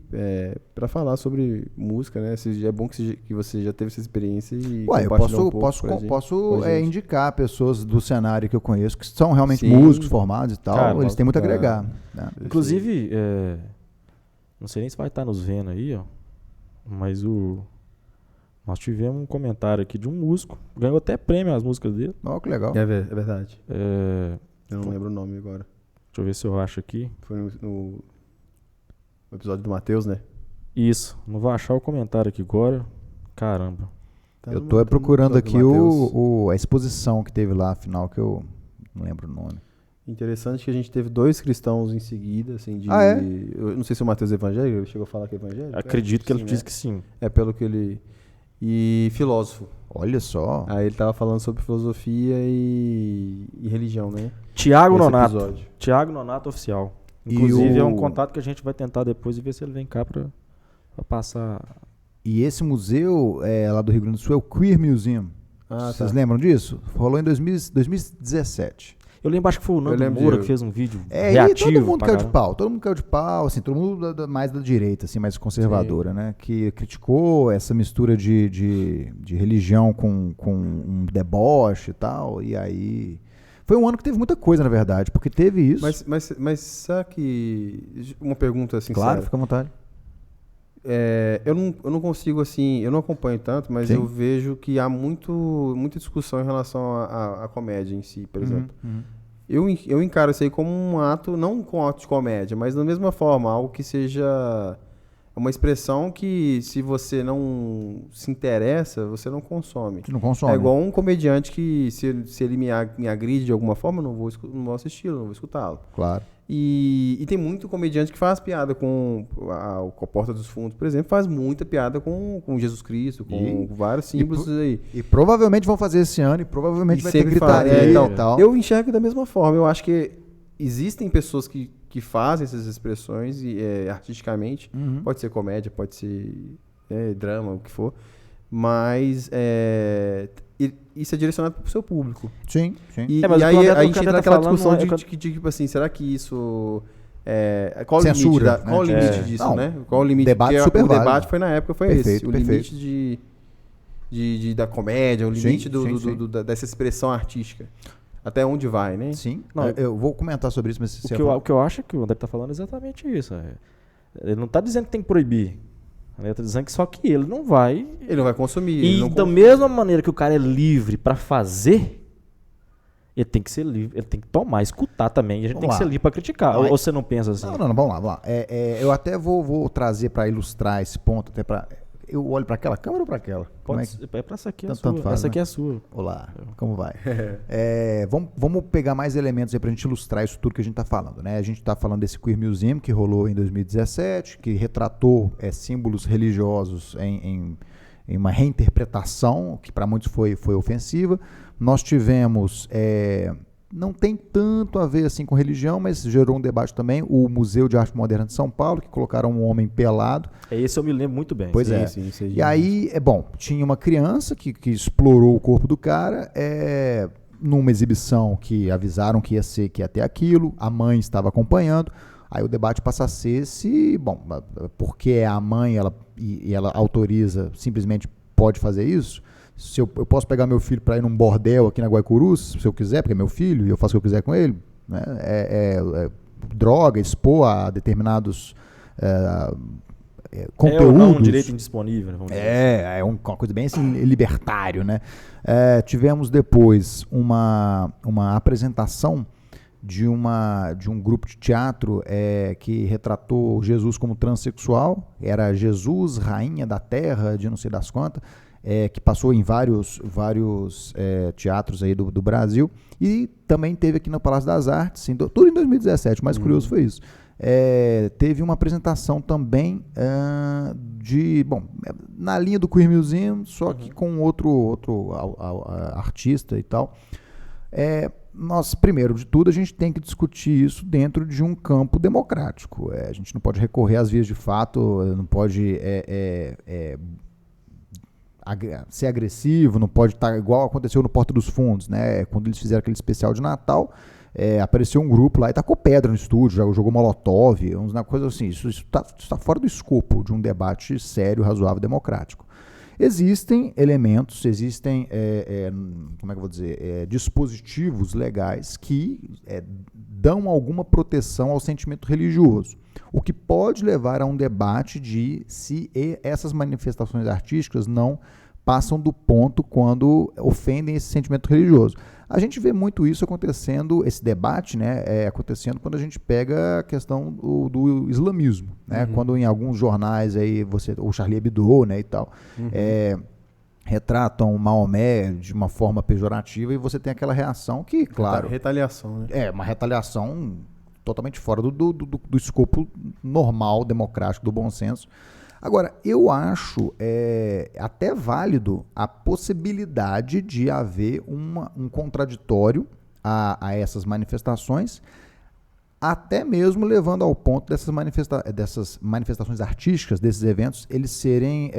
para falar sobre música, né? É bom que você já teve essa experiência e eu posso indicar pessoas do cenário que eu conheço que são realmente músicos formados e tal. Cara, eles têm muito a agregar. Né? Inclusive, não sei nem se vai estar nos vendo aí, ó, mas nós tivemos um comentário aqui de um músico, ganhou até prêmio as músicas dele. Que legal. É verdade. Eu não lembro o nome agora. Deixa eu ver se eu acho aqui. Foi no episódio do Matheus, né? Isso. Não vou achar o comentário aqui agora. Caramba. Eu tô procurando aqui a exposição que teve lá, afinal, que eu não lembro o nome. Interessante que a gente teve 2 cristãos em seguida, assim, eu não sei se o Matheus é evangélico, ele chegou a falar que é evangélico. Acredito que ele disse que sim. Pelo que ele... E filósofo. Olha só. Aí ele tava falando sobre filosofia e religião, né? Tiago Nonato. Tiago Nonato oficial. Inclusive é um contato que a gente vai tentar depois e ver se ele vem cá para passar. E esse museu lá do Rio Grande do Sul é o Queer Museum. Vocês lembram disso? Rolou em 2017. Eu lembro, acho que foi o Nando Moura que fez um vídeo reativo. E todo mundo caiu de pau. Todo mundo caiu de pau, assim, todo mundo mais da direita, assim, mais conservadora, né? Que criticou essa mistura de religião com um deboche e tal. E aí... Foi um ano que teve muita coisa, na verdade, porque teve isso. Mas será que... Uma pergunta sincera. Claro, fica à vontade. Eu não consigo, assim... Eu não acompanho tanto, mas eu vejo que há muita discussão em relação à comédia em si, por exemplo. Eu encaro isso aí como um ato, não com ato de comédia, mas da mesma forma, algo que seja uma expressão que, se você não se interessa, você não consome. Não consome. É igual um comediante que, se ele me agride de alguma forma, eu não vou assisti-lo, não vou escutá-lo. Claro. E tem muito comediante que faz piada com a Porta dos Fundos, por exemplo, faz muita piada com Jesus Cristo, com vários símbolos aí. E provavelmente vão fazer esse ano, e provavelmente vai ter gritaria e tal. Eu enxergo da mesma forma. Eu acho que existem pessoas que fazem essas expressões artisticamente. Pode ser comédia, pode ser drama, o que for. Mas isso é direcionado para o seu público. Sim. E aí a gente entra naquela discussão de tipo assim, será que isso... qual Censura, o limite disso, né? Qual o limite? Debate super válido. O debate foi na época, esse. O Perfeito. limite da comédia, o limite dessa expressão artística. Até onde vai, né? Sim. Não, eu vou comentar sobre isso, mas o que eu acho é que o André está falando exatamente isso. Ele não está dizendo que tem que proibir. Ele está dizendo que só que ele não vai... Ele não vai consumir. E da mesma maneira que o cara é livre para fazer, ele tem que ser livre, ele tem que escutar também. E a gente tem que ser livre para criticar. Ou você não pensa assim? Não, vamos lá. Eu até vou trazer para ilustrar esse ponto, até para... Eu olho para aquela câmera ou para aquela? É para essa aqui, tanto faz, essa aqui é a sua. Olá, como vai? Vamos pegar mais elementos aí para a gente ilustrar isso tudo que a gente está falando, né? A gente está falando desse Queer Museum que rolou em 2017, que retratou símbolos religiosos em uma reinterpretação, que para muitos foi ofensiva. Nós tivemos... não tem tanto a ver assim com religião, mas gerou um debate também, o Museu de Arte Moderna de São Paulo, que colocaram um homem pelado. Esse eu me lembro muito bem. Pois e aí, tinha uma criança que explorou o corpo do cara, numa exibição que avisaram que ia ter aquilo, a mãe estava acompanhando, aí o debate passa a ser porque é a mãe e ela autoriza, simplesmente pode fazer isso. Se eu posso pegar meu filho para ir num bordel aqui na Guaicurus, se eu quiser, porque é meu filho e eu faço o que eu quiser com ele, né? Droga, expor a determinados conteúdos. É um direito indisponível. Né? É uma coisa bem assim, libertário, né? Tivemos depois uma apresentação de um grupo de teatro que retratou Jesus como transexual. Era Jesus, rainha da terra, de não sei das quantas. Que passou em vários teatros aí do Brasil, e também teve aqui no Palácio das Artes, tudo em 2017, o mais curioso foi isso. Teve uma apresentação também na linha do Queer Museum, só que com outro artista e tal. Nós, primeiro de tudo, a gente tem que discutir isso dentro de um campo democrático. A gente não pode recorrer às vias de fato, não pode... ser agressivo, não pode estar igual aconteceu no Porta dos Fundos, né? Quando eles fizeram aquele especial de Natal, apareceu um grupo lá e tacou pedra no estúdio, jogou molotov, uma coisa assim. Isso está fora do escopo de um debate sério, razoável, democrático. Existem elementos, como é que eu vou dizer, dispositivos legais que dão alguma proteção ao sentimento religioso, o que pode levar a um debate de se essas manifestações artísticas não passam do ponto quando ofendem esse sentimento religioso. A gente vê muito isso acontecendo, esse debate, né, acontecendo quando a gente pega a questão do islamismo, né, quando em alguns jornais aí o Charlie Hebdo, né, e tal, retratam Maomé de uma forma pejorativa e você tem aquela reação que, claro... Retaliação, né? Uma retaliação totalmente fora do escopo normal, democrático, do bom senso. Agora, eu acho até válido a possibilidade de haver um contraditório a essas manifestações, até mesmo levando ao ponto dessas manifestações artísticas, desses eventos, eles serem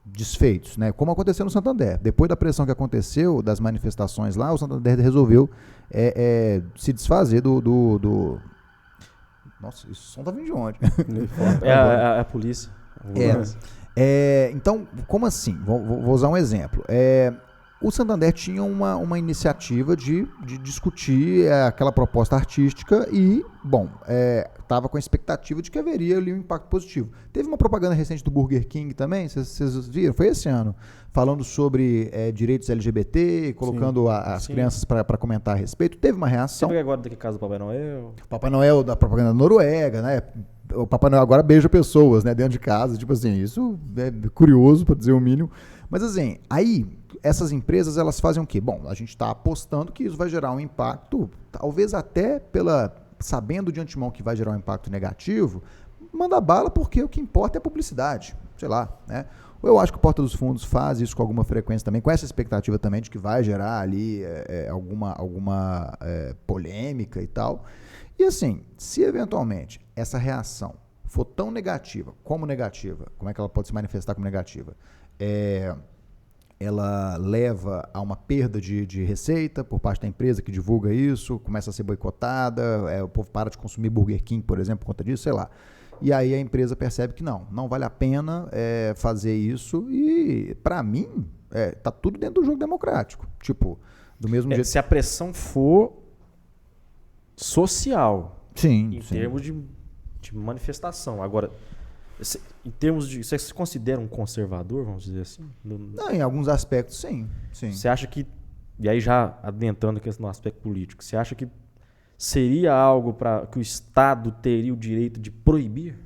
desfeitos, né? Como aconteceu no Santander. Depois da pressão que aconteceu das manifestações lá, o Santander resolveu se desfazer do... Nossa, isso som tá vindo de onde? É a polícia. Então, como assim? Vou usar um exemplo. O Santander tinha uma iniciativa de discutir aquela proposta artística e, estava com a expectativa de que haveria ali um impacto positivo. Teve uma propaganda recente do Burger King também, vocês viram? Foi esse ano, falando sobre direitos LGBT, colocando as crianças para comentar a respeito. Teve uma reação. Você viu agora daquele caso do Papai Noel? Papai Noel da propaganda da Noruega, né? O Papai Noel agora beija pessoas, né, dentro de casa, tipo assim, isso é curioso, para dizer o mínimo. Mas assim, aí essas empresas, elas fazem o quê? Bom, a gente está apostando que isso vai gerar um impacto, talvez até sabendo de antemão que vai gerar um impacto negativo, manda bala porque o que importa é a publicidade, sei lá, né? Eu acho que o Porta dos Fundos faz isso com alguma frequência também, com essa expectativa também de que vai gerar ali alguma polêmica e tal. E assim, se eventualmente essa reação for tão negativa, como é que ela pode se manifestar como negativa? Ela leva a uma perda de receita por parte da empresa que divulga isso, começa a ser boicotada, o povo para de consumir Burger King, por exemplo, por conta disso, sei lá. E aí a empresa percebe que não vale a pena fazer isso e, para mim, tá tudo dentro do jogo democrático. Tipo, do mesmo jeito... Se a pressão for social, em termos de manifestação. Agora, em termos de... Você se considera um conservador, vamos dizer assim? Não, em alguns aspectos, sim. Você acha que... E aí já adentrando no aspecto político, você acha que seria algo que o Estado teria o direito de proibir?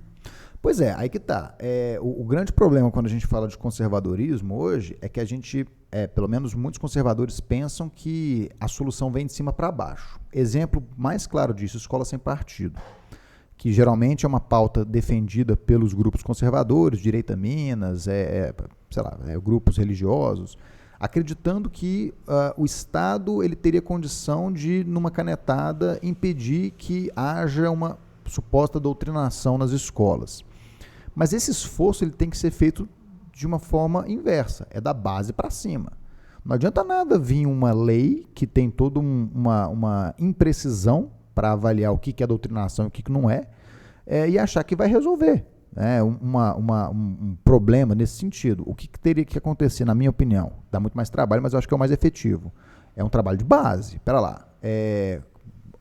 Pois é, aí que tá. O grande problema quando a gente fala de conservadorismo hoje é que a gente, pelo menos muitos conservadores pensam que a solução vem de cima para baixo. Exemplo mais claro disso, escola sem partido, que geralmente é uma pauta defendida pelos grupos conservadores, Direita Minas, grupos religiosos, acreditando que o Estado ele teria condição de, numa canetada, impedir que haja uma suposta doutrinação nas escolas. Mas esse esforço ele tem que ser feito de uma forma inversa, da base para cima. Não adianta nada vir uma lei que tem toda uma imprecisão para avaliar o que é doutrinação e o que não é, e achar que vai resolver um problema nesse sentido. O que teria que acontecer, na minha opinião? Dá muito mais trabalho, mas eu acho que é o mais efetivo. É um trabalho de base. Pera lá.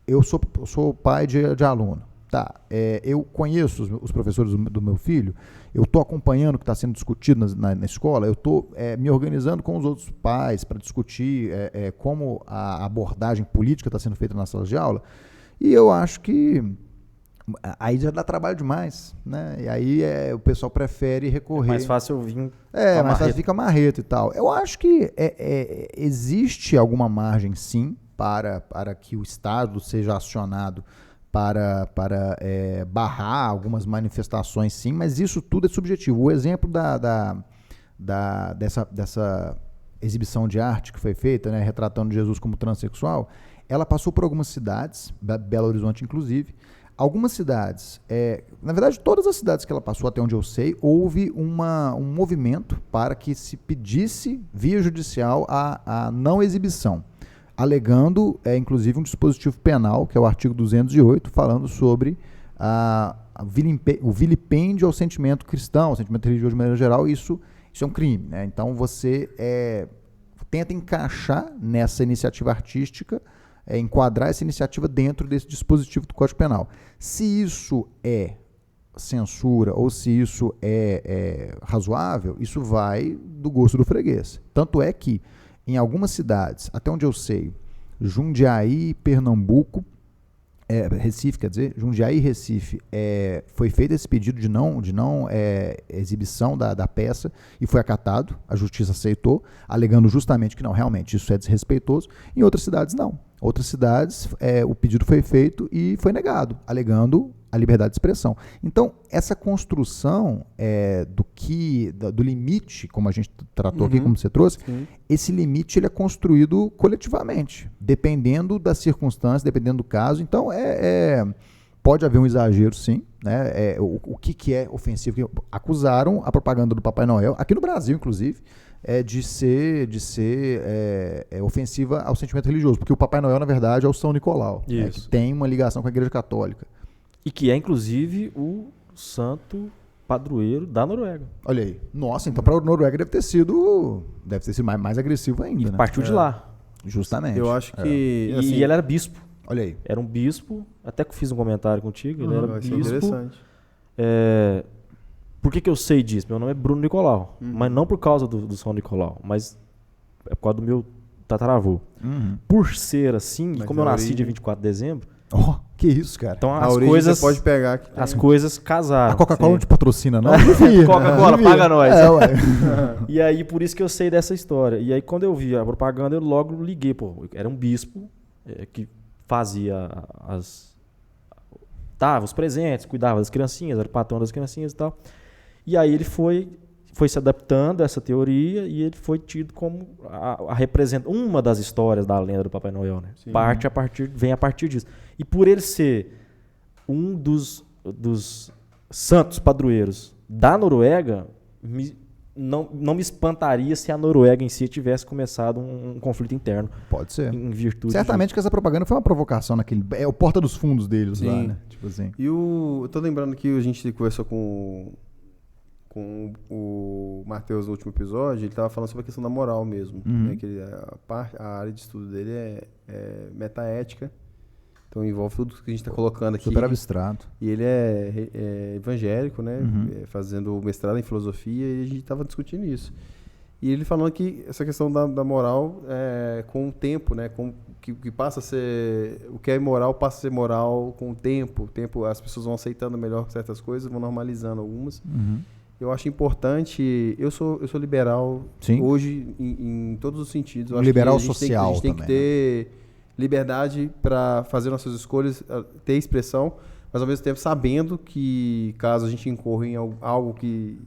Eu sou pai de aluno. Tá, eu conheço os professores do meu filho, eu estou acompanhando o que está sendo discutido na escola, eu estou me organizando com os outros pais para discutir como a abordagem política está sendo feita nas salas de aula, e eu acho que aí já dá trabalho demais, né? E aí o pessoal prefere recorrer... É mais fácil eu vir... mais fácil fica marreta e tal. Eu acho que existe alguma margem, sim, para que o Estado seja acionado para barrar algumas manifestações, sim, mas isso tudo é subjetivo. O exemplo dessa exibição de arte que foi feita, né, retratando Jesus como transexual, ela passou por algumas cidades, Belo Horizonte inclusive. Algumas cidades, na verdade todas as cidades que ela passou, até onde eu sei, houve um movimento para que se pedisse via judicial a não exibição, alegando, inclusive, um dispositivo penal, que é o artigo 208, falando sobre o vilipêndio ao sentimento cristão, ao sentimento religioso de maneira geral, isso é um crime, né? Então, você tenta encaixar nessa iniciativa artística, enquadrar essa iniciativa dentro desse dispositivo do Código Penal. Se isso é censura ou se isso é razoável, isso vai do gosto do freguês. Tanto é que em algumas cidades, até onde eu sei, Jundiaí, Pernambuco, Recife, quer dizer, Jundiaí e Recife, foi feito esse pedido de não exibição da peça e foi acatado, a justiça aceitou, alegando justamente que não, realmente isso é desrespeitoso. Em outras cidades, não. Outras cidades, o pedido foi feito e foi negado, alegando a liberdade de expressão. Então, essa construção do limite, como a gente tratou aqui, como você trouxe, esse limite ele é construído coletivamente, dependendo das circunstâncias, dependendo do caso. Então, pode haver um exagero, sim. Né? O que é ofensivo? Acusaram a propaganda do Papai Noel, aqui no Brasil, inclusive, de ser ofensiva ao sentimento religioso, porque o Papai Noel, na verdade, é o São Nicolau, né, que tem uma ligação com a Igreja Católica. E que é, inclusive, o santo padroeiro da Noruega. Olha aí. Nossa, então para a Noruega deve ter sido mais agressivo ainda, e né? Partiu de lá. Justamente. Eu acho que... Assim, e ele era bispo. Olha aí. Era um bispo, até que eu fiz um comentário contigo, ele era bispo. Interessante. Por que eu sei disso? Meu nome é Bruno Nicolau, mas não por causa do São Nicolau, mas é por causa do meu tataravô. Por ser assim, como eu nasci dia 24 de dezembro... Que isso, cara. Então as coisas... Você pode pegar... As coisas casaram. A Coca-Cola não te patrocina, não? Coca-Cola, paga nós. E aí, por isso que eu sei dessa história. E aí, quando eu vi a propaganda, eu logo liguei. Era um bispo que fazia dava os presentes, cuidava das criancinhas, era o patrão das criancinhas e tal. E aí ele foi se adaptando a essa teoria e ele foi tido como uma das histórias da lenda do Papai Noel, né? Vem a partir disso. E por ele ser um dos santos padroeiros da Noruega, não me espantaria se a Noruega em si tivesse começado um conflito interno. Pode ser. Em virtude certamente que essa propaganda foi uma provocação naquele... É o porta dos fundos deles lá, né? Tipo assim. E eu tô lembrando que a gente conversou com o Matheus no último episódio, ele estava falando sobre a questão da moral mesmo. Né, que a área de estudo dele é metaética. Então envolve tudo que a gente está colocando aqui. Super abstrato. E ele é evangélico, né? Fazendo mestrado em filosofia, e a gente estava discutindo isso. E ele falando que essa questão da moral, com o tempo, né? Que passa a ser... O que é imoral passa a ser moral com o tempo. O tempo, as pessoas vão aceitando melhor certas coisas, vão normalizando algumas. Eu acho importante... Eu sou liberal. Sim. Hoje, em todos os sentidos. Eu acho liberal que social a gente tem que ter liberdade para fazer nossas escolhas, ter expressão, mas ao mesmo tempo sabendo que caso a gente incorra em algo que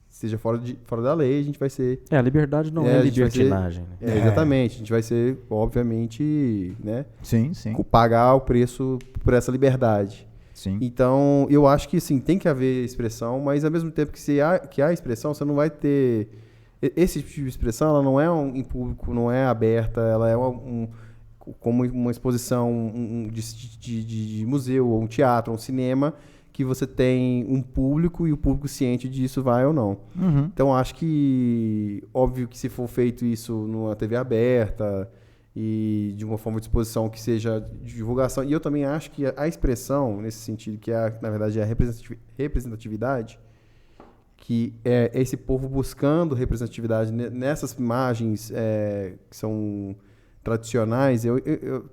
seja fora da lei, a gente vai ser... A liberdade não é libertinagem. Exatamente. A gente vai ser, obviamente, né? Sim. Pagar o preço por essa liberdade. Sim. Então, eu acho que, sim, tem que haver expressão, mas ao mesmo tempo que há expressão, você não vai ter... Esse tipo de expressão, ela não é em público, não é aberta, ela é como uma exposição de museu, ou um teatro, ou um cinema, que você tem um público e o público ciente disso vai ou não. Então, acho que, óbvio que se for feito isso numa TV aberta e de uma forma de exposição que seja de divulgação, e eu também acho que a expressão, nesse sentido, que na verdade é a representatividade, que é esse povo buscando representatividade nessas imagens que são tradicionais, eu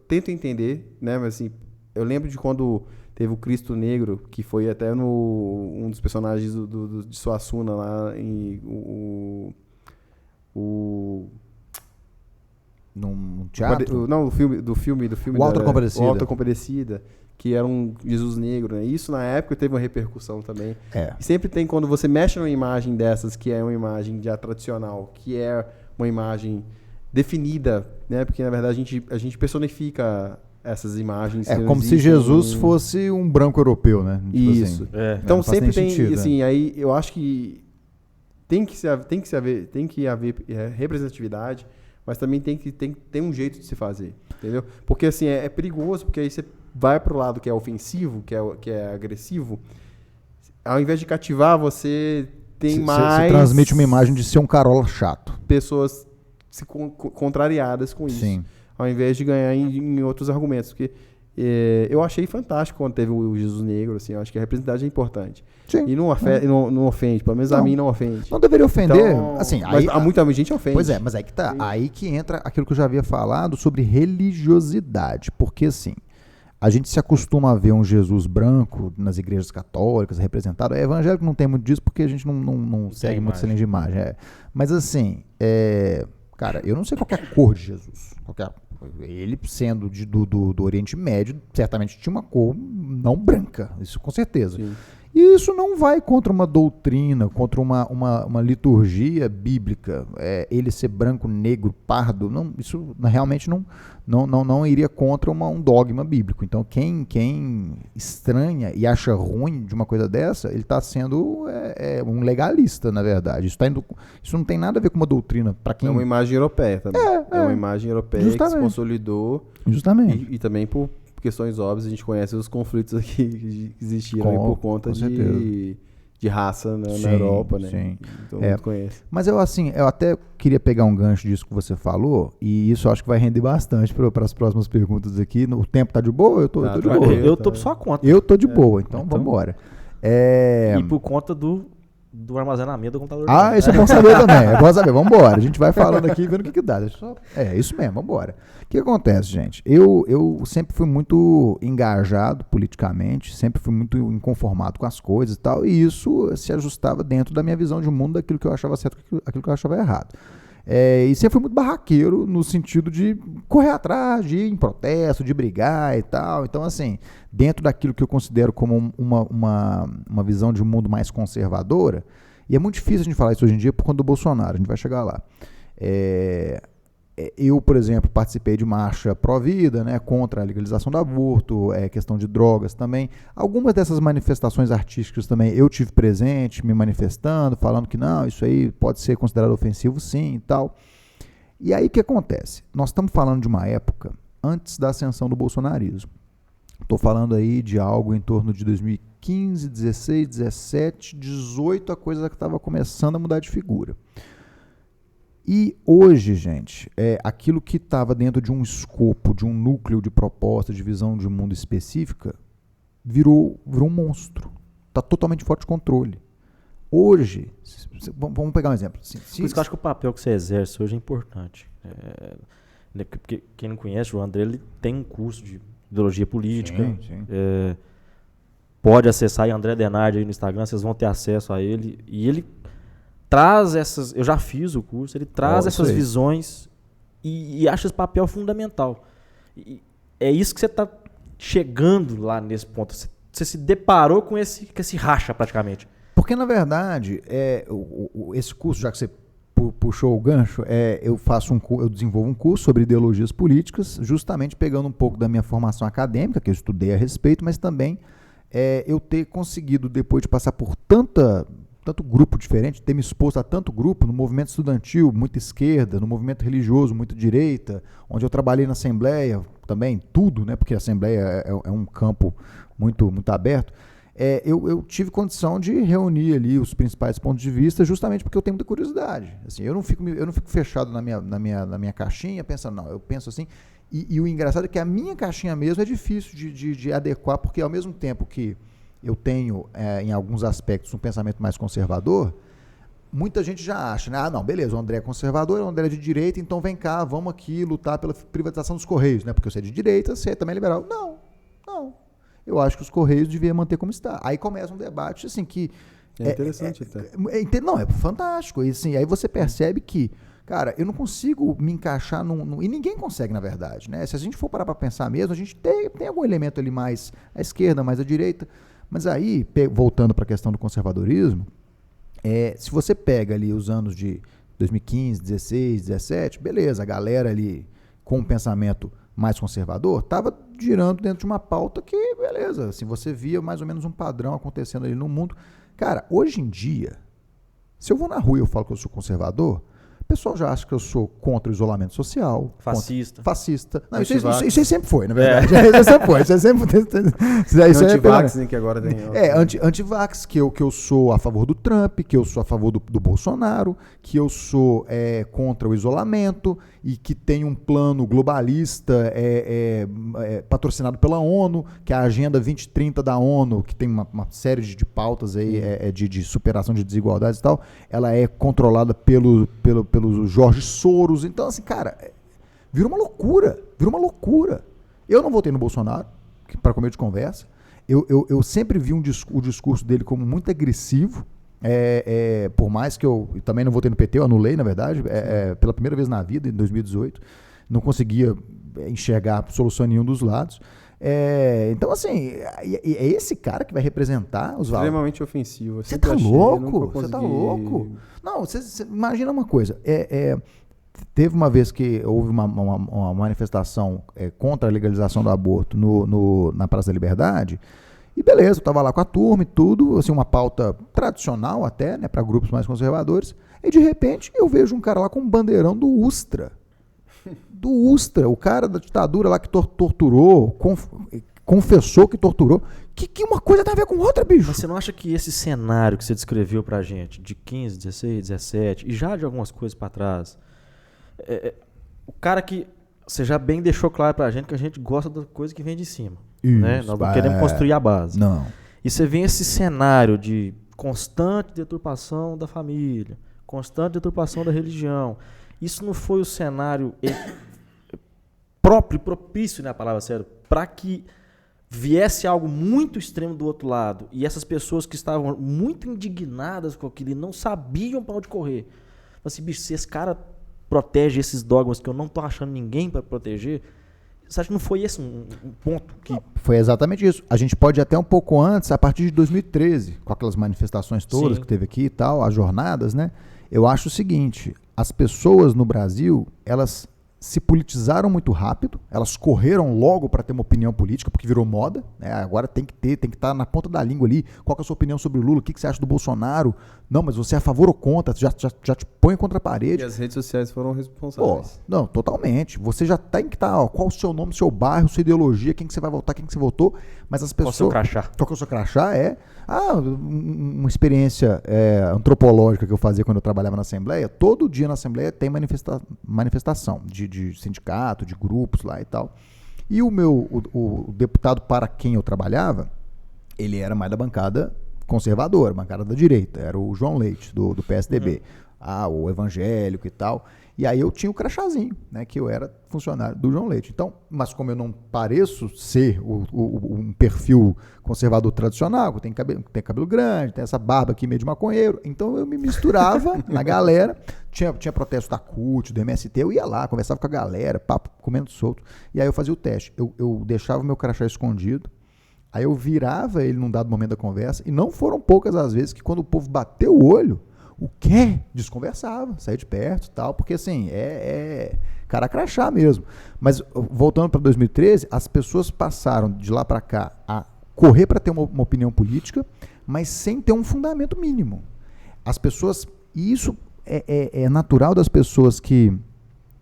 tento entender, né? Mas assim, eu lembro de quando teve o Cristo Negro, que foi até um dos personagens de Suassuna lá em num teatro? Do filme o Alta Compadecida. O Alta Compadecida, que era um Jesus negro, né? Isso na época teve uma repercussão também. E sempre tem, quando você mexe numa imagem dessas, que é uma imagem já tradicional, que é uma imagem definida, né? Porque na verdade a gente personifica essas imagens. Como se Jesus fosse um branco europeu, né? Tipo isso. Assim. Então sempre tem sentido, assim, aí eu acho que tem que haver representatividade, mas também tem que ter um jeito de se fazer, entendeu? Porque assim é perigoso, porque aí você vai pro lado que é ofensivo, que é agressivo, ao invés de cativar, você tem mais... Você transmite uma imagem de ser um carola chato. Pessoas contrariadas com isso. Sim. Ao invés de ganhar em outros argumentos. Porque eu achei fantástico quando teve o Jesus Negro, assim, eu acho que a representatividade é importante. Sim. E não ofende, pelo menos a mim não ofende. Não deveria ofender. Então, assim, mas muita gente ofende. Pois é, mas aí que tá. Sim. Aí que entra aquilo que eu já havia falado sobre religiosidade. Porque assim, a gente se acostuma a ver um Jesus branco nas igrejas católicas representado. Evangélico não tem muito disso porque a gente não segue muito essa linha de imagem. Mas assim, cara, eu não sei qual é a cor de Jesus. Ele, sendo do Oriente Médio, certamente tinha uma cor não branca, isso com certeza. Sim. E isso não vai contra uma doutrina, contra uma liturgia bíblica. Ele ser branco, negro, pardo, não, isso realmente não iria contra um dogma bíblico. Então, quem estranha e acha ruim de uma coisa dessa, ele está sendo um legalista, na verdade. Isso não tem nada a ver com uma doutrina. É uma imagem europeia também. É uma imagem europeia justamente. Que se consolidou. Justamente. E também por questões óbvias, a gente conhece os conflitos aqui que existiram por conta de raça na Europa, né? Sim. Todo mundo conhece. Mas eu até queria pegar um gancho disso que você falou, e isso eu acho que vai render bastante para as próximas perguntas aqui. O tempo tá de boa? Eu tô de boa. Eu tô por sua conta. Eu tô de boa, então vamos embora. E por conta do armazenamento do computador. Isso é bom saber também. É bom saber. Vamos embora. A gente vai falando aqui e vendo o que dá. Isso mesmo, vamos embora. O que acontece, gente? Eu sempre fui muito engajado politicamente, sempre fui muito inconformado com as coisas e tal, e isso se ajustava dentro da minha visão de mundo, daquilo que eu achava certo e aquilo que eu achava errado. E sempre fui muito barraqueiro no sentido de correr atrás, de ir em protesto, de brigar e tal. Então, assim, dentro daquilo que eu considero como uma visão de um mundo mais conservadora, e é muito difícil a gente falar isso hoje em dia por conta do Bolsonaro, a gente vai chegar lá. Eu, por exemplo, participei de marcha pró-vida, né, contra a legalização do aborto, questão de drogas também. Algumas dessas manifestações artísticas também eu tive presente, me manifestando, falando que não, isso aí pode ser considerado ofensivo sim e tal. E aí o que acontece? Nós estamos falando de uma época antes da ascensão do bolsonarismo. Estou falando aí de algo em torno de 2015, 16, 17, 18, a coisa que estava começando a mudar de figura. E hoje, gente, aquilo que estava dentro de um escopo, de um núcleo de proposta, de visão de mundo específica, virou um monstro. Está totalmente fora de controle. Hoje, vamos pegar um exemplo. Por isso que eu acho que o papel que você exerce hoje é importante. Porque quem não conhece o André, ele tem um curso de ideologia política. Sim. Pode acessar aí André Denardi aí no Instagram, vocês vão ter acesso a ele. E ele traz essas... Eu já fiz o curso, ele traz essas visões e acha esse papel fundamental. E é isso que você está chegando lá nesse ponto. Você se deparou com esse racha praticamente. Porque, na verdade, esse curso, já que você puxou o gancho, eu desenvolvo um curso sobre ideologias políticas, justamente pegando um pouco da minha formação acadêmica, que eu estudei a respeito, mas também eu ter conseguido, depois de passar por tanto grupo diferente, ter me exposto a tanto grupo, no movimento estudantil, muita esquerda, no movimento religioso, muita direita, onde eu trabalhei na Assembleia também, tudo, né, porque a Assembleia é um campo muito, muito aberto, eu tive condição de reunir ali os principais pontos de vista, justamente porque eu tenho muita curiosidade. Assim, eu não fico fechado na minha caixinha, pensando, não, eu penso assim, e o engraçado é que a minha caixinha mesmo é difícil de adequar, porque ao mesmo tempo que eu tenho, em alguns aspectos, um pensamento mais conservador, muita gente já acha, né? Não, beleza, o André é conservador, o André é de direita, então vem cá, vamos aqui lutar pela privatização dos Correios, né? Porque você é de direita, você também é liberal. Não. Eu acho que os Correios deviam manter como está. Aí começa um debate, assim, que... É interessante até. Não, é fantástico. E, assim, aí você percebe que, cara, eu não consigo me encaixar e ninguém consegue, na verdade, né? Se a gente for parar para pensar mesmo, a gente tem algum elemento ali mais à esquerda, mais à direita. Mas aí, voltando para a questão do conservadorismo, se você pega ali os anos de 2015, 16, 17, beleza, a galera ali com um pensamento mais conservador estava girando dentro de uma pauta que, beleza, assim, você via mais ou menos um padrão acontecendo ali no mundo. Cara, hoje em dia, se eu vou na rua e eu falo que eu sou conservador, o pessoal já acha que eu sou contra o isolamento social. Fascista. Não, isso aí sempre foi, na verdade. Isso sempre foi. Antivax, que agora tem... Antivax, que eu sou a favor do Trump, que eu sou a favor do Bolsonaro, que eu sou contra o isolamento e que tem um plano globalista patrocinado pela ONU, que é a Agenda 2030 da ONU, que tem uma série de pautas aí, de superação de desigualdades e tal, ela é controlada pelo Jorge Soros. Então, assim, cara, vira uma loucura. Eu não votei no Bolsonaro, para começo de conversa. Eu sempre vi o discurso dele como muito agressivo, por mais que eu também não votei no PT, eu anulei, na verdade, pela primeira vez na vida, em 2018. não conseguia enxergar solução em nenhum dos lados. Então, assim, é esse cara que vai representar os valores. Extremamente ofensivo. Você tá louco? Você tá louco? Não, você imagina uma coisa. Teve uma vez que houve uma manifestação contra a legalização do aborto na Praça da Liberdade. E beleza, eu tava lá com a turma e tudo, assim, uma pauta tradicional até, né, para grupos mais conservadores. E de repente eu vejo um cara lá com um bandeirão do Ustra. Do Ustra, o cara da ditadura lá que torturou, confessou que torturou. Que uma coisa tem a ver com outra, bicho? Mas você não acha que esse cenário que você descreveu pra gente, de 15, 16, 17, e já de algumas coisas pra trás, o cara que você já bem deixou claro pra gente que a gente gosta da coisa que vem de cima. Isso, né? Nós não queremos construir a base. Não. E você vê esse cenário de constante deturpação da família, constante deturpação da religião. Isso não foi o cenário próprio, propício, né, a palavra séria, para que viesse algo muito extremo do outro lado e essas pessoas que estavam muito indignadas com aquilo e não sabiam para onde correr. Assim, bicho, se esse cara protege esses dogmas que eu não tô achando ninguém para proteger, você acha que não foi esse um ponto que... Não, foi exatamente isso. A gente pode ir até um pouco antes, a partir de 2013, com aquelas manifestações todas Sim. que teve aqui e tal, as jornadas, né? Eu acho o seguinte, as pessoas no Brasil, elas se politizaram muito rápido, elas correram logo para ter uma opinião política, porque virou moda, né? Agora tem que estar na ponta da língua ali, qual que é a sua opinião sobre o Lula, o que você acha do Bolsonaro, não, mas você é a favor ou contra, já te põe contra a parede. E as redes sociais foram responsáveis. Não, totalmente, você já tem que estar, qual o seu nome, seu bairro, sua ideologia, quem que você vai votar, quem que você votou, mas as pessoas... Qual o seu crachá? Qual que é o seu crachá? Uma experiência antropológica que eu fazia quando eu trabalhava na Assembleia, todo dia na Assembleia tem manifestação de sindicato, de grupos lá e tal. E o deputado para quem eu trabalhava, ele era mais da bancada conservadora, bancada da direita, era o João Leite, do PSDB. O evangélico e tal. E aí eu tinha o crachazinho, né, que eu era funcionário do João Leite. Então, mas como eu não pareço ser um perfil conservador tradicional, eu tenho cabelo grande, tem essa barba aqui meio de maconheiro, então eu me misturava na galera, tinha protesto da CUT, do MST, eu ia lá, conversava com a galera, papo comendo solto, e aí eu fazia o teste, eu deixava o meu crachá escondido, aí eu virava ele num dado momento da conversa, e não foram poucas as vezes que quando o povo bateu o olho, o quê? Desconversava, saía de perto e tal, porque assim, cara crachá mesmo. Mas voltando para 2013, as pessoas passaram de lá para cá a correr para ter uma opinião política, mas sem ter um fundamento mínimo. As pessoas, e isso é natural das pessoas que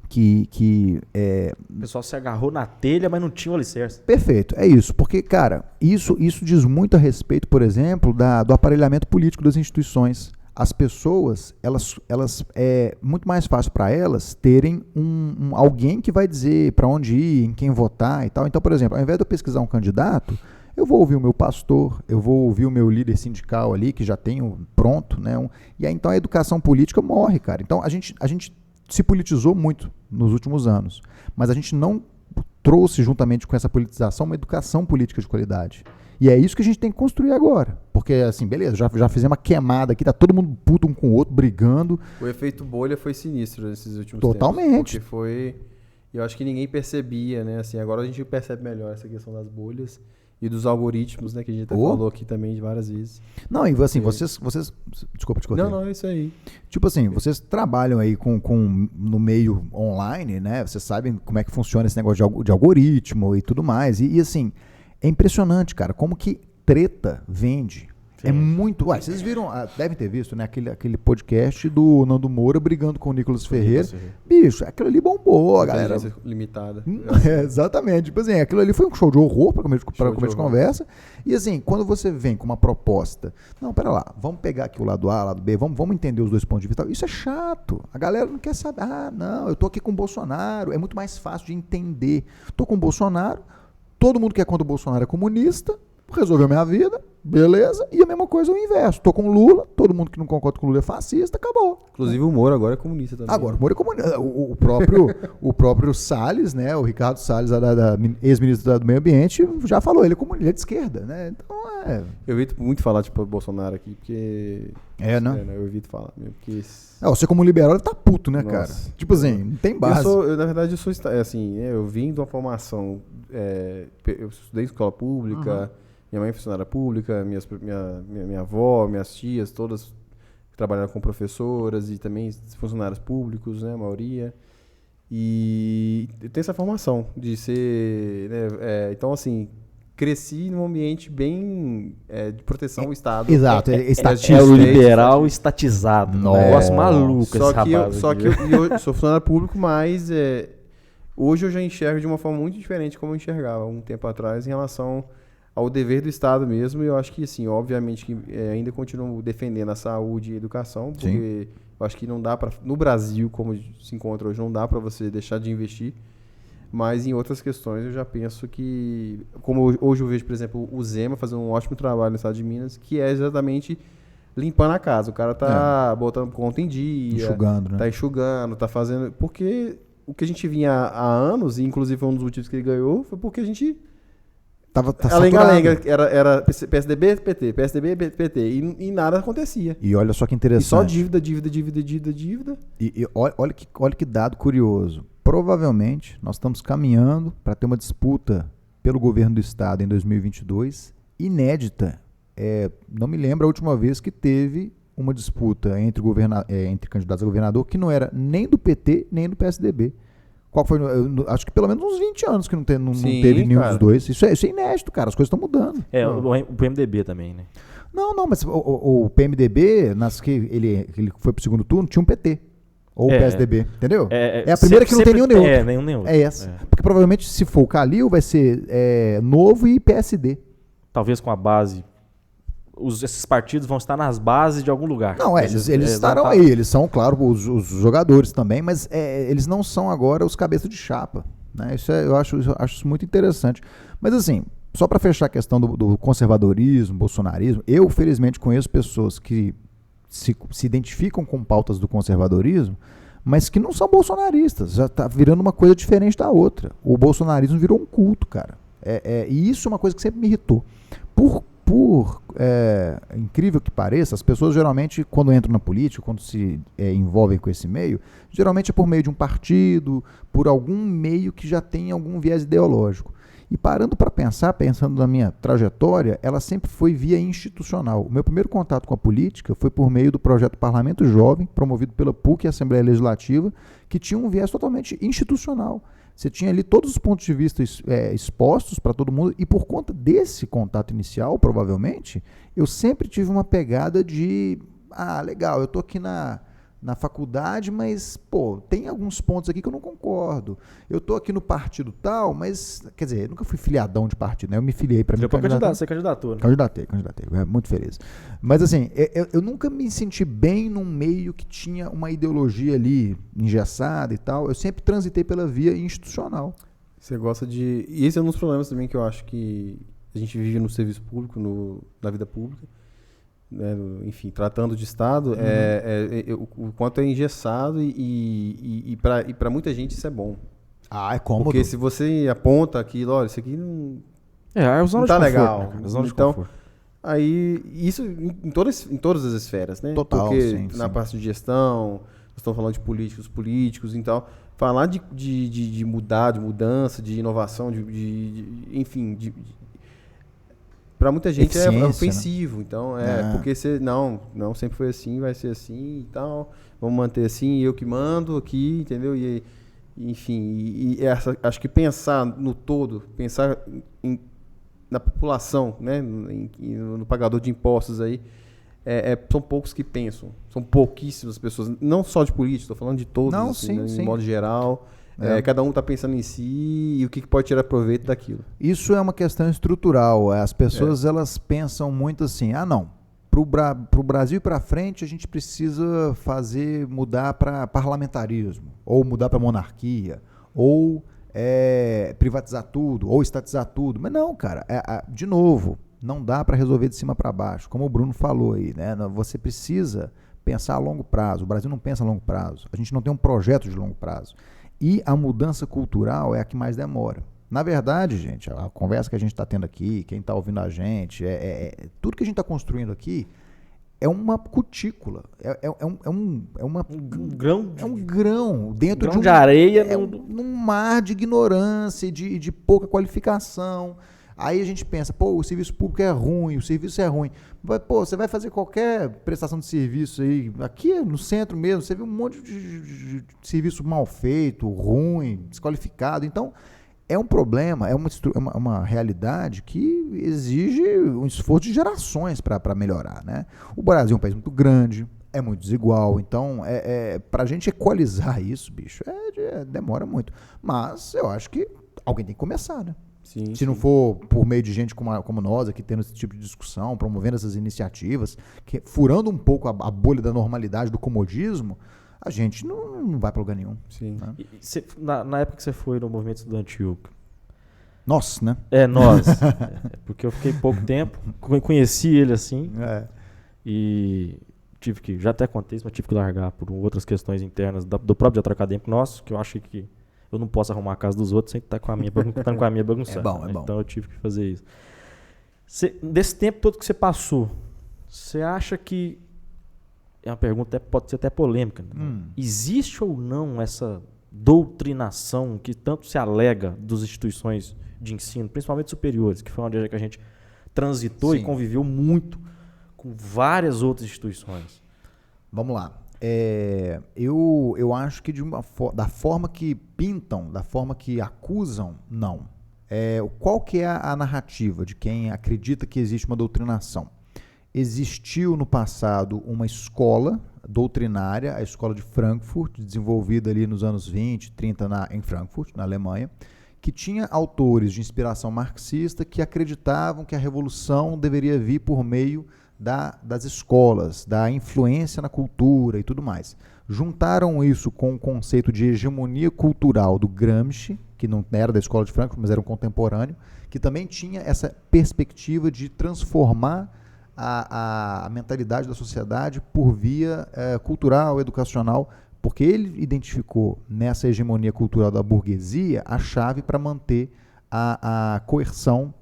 o pessoal se agarrou na telha, mas não tinha o alicerce. Perfeito, é isso. Porque, cara, isso diz muito a respeito, por exemplo, do aparelhamento político das instituições. As pessoas, elas é muito mais fácil para elas terem alguém que vai dizer para onde ir, em quem votar e tal. Então, por exemplo, ao invés de eu pesquisar um candidato, eu vou ouvir o meu pastor, eu vou ouvir o meu líder sindical ali, que já tenho pronto, né? E aí, então, a educação política morre, cara. Então, a gente se politizou muito nos últimos anos, mas a gente não trouxe, juntamente com essa politização, uma educação política de qualidade. E é isso que a gente tem que construir agora. Porque, assim, beleza, já fizemos uma queimada aqui, tá todo mundo puto um com o outro, brigando. O efeito bolha foi sinistro nesses últimos Totalmente. tempos. Porque foi... Eu acho que ninguém percebia, né? Assim, agora a gente percebe melhor essa questão das bolhas e dos algoritmos, né? Que a gente até falou aqui também de várias vezes. Não, e assim, vocês... Desculpa te cortar. Não, é isso aí. Tipo assim, vocês trabalham aí no meio online, né? Vocês sabem como é que funciona esse negócio de algoritmo e tudo mais. E assim... É impressionante, cara, como que treta vende. Sim. É muito... vocês viram, devem ter visto, né, aquele podcast do Nando Moura brigando com o Nicolas Ferreira. Bicho, aquilo ali bombou, a galera... limitada. Exatamente. Tipo assim, aquilo ali foi um show de horror para começo de conversa. E assim, quando você vem com uma proposta... Não, pera lá, vamos pegar aqui o lado A, o lado B, vamos entender os dois pontos de vista. Isso é chato. A galera não quer saber. Não, eu tô aqui com o Bolsonaro. É muito mais fácil de entender. Tô com o Bolsonaro... Todo mundo que é contra o Bolsonaro é comunista, resolveu minha vida, beleza, e a mesma coisa é o inverso. Tô com o Lula, todo mundo que não concorda com o Lula é fascista, acabou. Inclusive o Moro agora é comunista também. Agora o Moro é comunista. O próprio Salles, né, o Ricardo Salles, ex-ministro do Meio Ambiente, já falou, ele é de esquerda, né? Então Eu evito muito falar, tipo, Bolsonaro aqui, porque... Né? Eu evito falar mesmo, porque... Você como liberal tá puto, né, cara? Tipo assim, não tem base. Na verdade, eu sou, assim, eu vim de uma formação... eu estudei em escola pública, minha mãe é funcionária pública, minha avó, minhas tias, todas trabalharam com professoras e também funcionários públicos, né, a maioria. E eu tenho essa formação de ser... né, então, assim... Cresci num ambiente bem de proteção ao Estado. Exato, é o liberal estatizado. Negócio maluco esse rapaz. Só que eu sou funcionário público, mas hoje eu já enxergo de uma forma muito diferente como eu enxergava um tempo atrás em relação ao dever do Estado mesmo. E eu acho que, assim, obviamente, que ainda continuo defendendo a saúde e a educação, porque eu acho que não dá para... No Brasil, como se encontra hoje, não dá para você deixar de investir. Mas em outras questões eu já penso que, como hoje eu vejo, por exemplo, o Zema fazendo um ótimo trabalho no estado de Minas, que é exatamente limpando a casa. O cara tá botando conta em dia, enxugando, né? Tá enxugando, tá fazendo... Porque o que a gente vinha há anos, e inclusive foi um dos motivos que ele ganhou, foi porque a gente... Tá Alenga, era PSDB, PT, PSDB, PT, e nada acontecia. E olha só que interessante. E só dívida. E olha que dado curioso. Provavelmente, nós estamos caminhando para ter uma disputa pelo governo do Estado em 2022, inédita. Não me lembro a última vez que teve uma disputa entre candidatos a governador que não era nem do PT, nem do PSDB. Qual foi? Acho que pelo menos uns 20 anos que não teve nenhum dos dois. Isso é inédito, cara. As coisas estão mudando. O PMDB também, né? Não, mas o PMDB, que ele foi pro segundo turno, tinha um PT. Ou o PSDB, entendeu? É a primeira que não tem nenhum nem outro. Nenhum nem outro. É essa. Porque provavelmente, se for o Calil, vai ser Novo e PSD. Talvez com a base... esses partidos vão estar nas bases de algum lugar. Não, eles estarão aí. Eles são, claro, os jogadores também, mas eles não são agora os cabeças de chapa. Né? Eu acho isso muito interessante. Mas assim, só para fechar a questão do conservadorismo, bolsonarismo, eu, felizmente, conheço pessoas que se identificam com pautas do conservadorismo, mas que não são bolsonaristas. Já está virando uma coisa diferente da outra. O bolsonarismo virou um culto, cara. E isso é uma coisa que sempre me irritou. Incrível que pareça, as pessoas geralmente, quando entram na política, quando se envolvem com esse meio, geralmente é por meio de um partido, por algum meio que já tem algum viés ideológico. E parando para pensando na minha trajetória, ela sempre foi via institucional. O meu primeiro contato com a política foi por meio do projeto Parlamento Jovem, promovido pela PUC e Assembleia Legislativa, que tinha um viés totalmente institucional. Você tinha ali todos os pontos de vista expostos para todo mundo, e por conta desse contato inicial, provavelmente, eu sempre tive uma pegada de, legal, eu estou aqui na faculdade, mas, tem alguns pontos aqui que eu não concordo. Eu estou aqui no partido tal, mas, quer dizer, eu nunca fui filiadão de partido, né? Eu me filiei para mim. Você candidatou, né? Candidatei, muito feliz. Mas, assim, eu nunca me senti bem num meio que tinha uma ideologia ali engessada e tal. Eu sempre transitei pela via institucional. Você gosta de... E esse é um dos problemas também que eu acho que a gente vive no serviço público, na vida pública. Enfim, tratando de Estado, o quanto é engessado e para muita gente isso é bom. É cômodo. Porque se você aponta aquilo, olha, isso aqui não tá legal. Né? Zona de então, conforto. Aí, isso em todas as esferas, né? Total, porque sim. Na parte de gestão, nós estamos falando de políticos, então, falar de mudar, de mudança, de inovação, enfim, para muita gente é ofensivo, né? Então porque você não sempre foi assim, vai ser assim e tal, vamos manter assim, eu que mando aqui, entendeu? E enfim, acho que pensar no todo, pensar na população, né, no pagador de impostos aí, são poucos que pensam, são pouquíssimas pessoas, não só de políticos, estou falando de todos, não, assim, sim. Em modo geral. Cada um está pensando em si e o que pode tirar proveito daquilo. Isso é uma questão estrutural. As pessoas elas pensam muito assim, não, para o Brasil para frente a gente precisa mudar para parlamentarismo, ou mudar para monarquia, ou privatizar tudo, ou estatizar tudo. Mas não, cara, de novo, não dá para resolver de cima para baixo, como o Bruno falou aí, né? Você precisa pensar a longo prazo. O Brasil não pensa a longo prazo. A gente não tem um projeto de longo prazo. E a mudança cultural é a que mais demora. Na verdade, gente, a conversa que a gente está tendo aqui, quem está ouvindo a gente, tudo que a gente está construindo aqui é uma cutícula, é um grão, dentro de areia, num mar de ignorância, de pouca qualificação. Aí a gente pensa, o serviço público é ruim, o serviço é ruim. Você vai fazer qualquer prestação de serviço aí, aqui no centro mesmo, você vê um monte de serviço mal feito, ruim, desqualificado. Então, é um problema, é uma realidade que exige um esforço de gerações para melhorar, né? O Brasil é um país muito grande, é muito desigual, então para a gente equalizar isso, bicho, demora muito. Mas eu acho que alguém tem que começar, né? Sim, Se não for por meio de gente como nós aqui tendo esse tipo de discussão, promovendo essas iniciativas, furando um pouco a bolha da normalidade, do comodismo, a gente não vai para lugar nenhum. Sim. Né? Na época que você foi no movimento estudantil... Nós, né? Nós. Porque eu fiquei pouco tempo, conheci ele assim, e tive que, já até contei isso, mas tive que largar por outras questões internas do próprio teatro acadêmico nosso, que eu achei que eu não posso arrumar a casa dos outros sem estar com a minha bagunçada. É bom. Então eu tive que fazer isso. Desse tempo todo que você passou, você acha que... É uma pergunta, pode ser até polêmica. Né? Existe ou não essa doutrinação que tanto se alega das instituições de ensino, principalmente superiores, que foi onde a gente transitou e conviveu muito com várias outras instituições? Vamos lá. Eu acho que da forma que pintam, da forma que acusam, não. Qual que é a narrativa de quem acredita que existe uma doutrinação? Existiu no passado uma escola doutrinária, a escola de Frankfurt, desenvolvida ali nos anos 20, 30 em Frankfurt, na Alemanha, que tinha autores de inspiração marxista que acreditavam que a revolução deveria vir por meio das escolas, da influência na cultura e tudo mais. Juntaram isso com o conceito de hegemonia cultural do Gramsci, que não era da escola de Frankfurt, mas era um contemporâneo, que também tinha essa perspectiva de transformar a mentalidade da sociedade por via cultural, educacional, porque ele identificou nessa hegemonia cultural da burguesia a chave para manter a coerção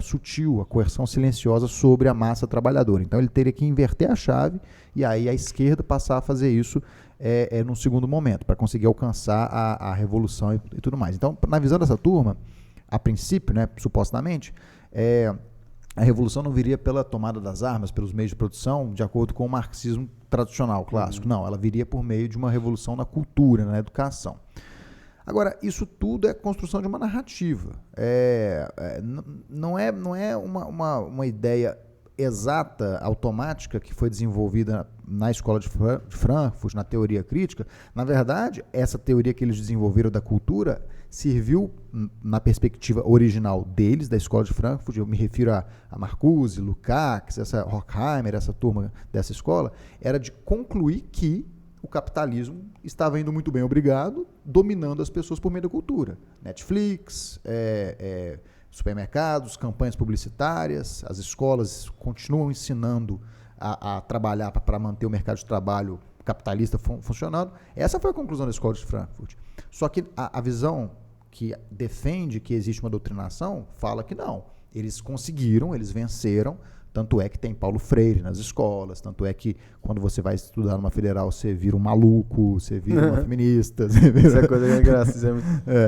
sutil, a coerção silenciosa sobre a massa trabalhadora. Então ele teria que inverter a chave e aí a esquerda passar a fazer isso num segundo momento, para conseguir alcançar a revolução e tudo mais. Então, na visão dessa turma, a princípio, né, supostamente, a revolução não viria pela tomada das armas, pelos meios de produção, de acordo com o marxismo tradicional, clássico. Não, ela viria por meio de uma revolução na cultura, na educação. Agora, isso tudo é construção de uma narrativa. Não é uma ideia exata, automática, que foi desenvolvida na escola de Frankfurt, na teoria crítica. Na verdade, essa teoria que eles desenvolveram da cultura serviu, na perspectiva original deles, da escola de Frankfurt, eu me refiro a Marcuse, Lukács, essa Horkheimer, essa turma dessa escola, era de concluir que o capitalismo estava indo muito bem, obrigado, dominando as pessoas por meio da cultura. Netflix, supermercados, campanhas publicitárias, as escolas continuam ensinando a trabalhar para manter o mercado de trabalho capitalista funcionando. Essa foi a conclusão da escola de Frankfurt. Só que a visão que defende que existe uma doutrinação fala que não. Eles conseguiram, eles venceram. Tanto é que tem Paulo Freire nas escolas, tanto é que quando você vai estudar numa federal, você vira um maluco, você vira uma feminista. Essa coisa é engraçada,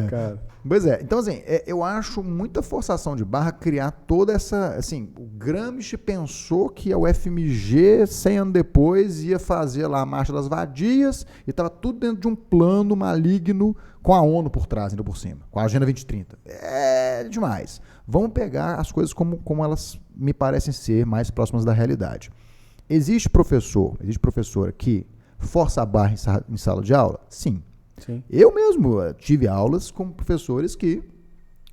cara. Pois é, então assim, eu acho muita forçação de barra criar toda essa, assim, o Gramsci pensou que a UFMG, 100 anos depois, ia fazer lá a Marcha das Vadias e estava tudo dentro de um plano maligno com a ONU por trás, ainda por cima, com a Agenda 2030. É demais. Vamos pegar as coisas como elas me parecem ser mais próximas da realidade. Existe professora que força a barra em sala de aula? Sim. Eu mesmo tive aulas com professores que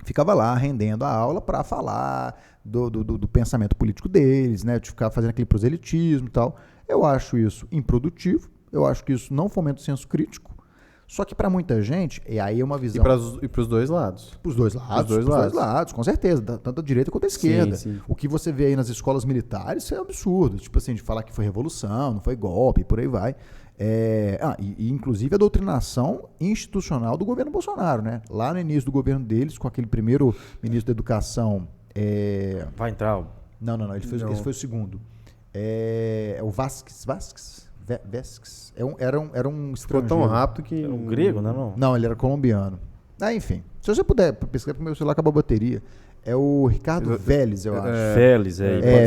ficava lá rendendo a aula para falar do pensamento político deles, né, de ficar fazendo aquele proselitismo e tal. Eu acho isso improdutivo, eu acho que isso não fomenta o senso crítico. Só que para muita gente, e aí é uma visão... E para os dois lados. Para os dois lados, com certeza, tanto a direita quanto a esquerda. Sim. O que você vê aí nas escolas militares é absurdo, tipo assim, de falar que foi revolução, não foi golpe, por aí vai. Inclusive a doutrinação institucional do governo Bolsonaro, né? Lá no início do governo deles, com aquele primeiro ministro da Educação... Vai entrar? Não. Esse foi o segundo. O Vasquez. Era um estrangeiro. Ficou tão rápido que... Era um grego, né? Não, ele era colombiano. Enfim. Se você puder pesquisar, porque meu celular acabou a bateria. É o Ricardo Vélez, eu acho. Vélez,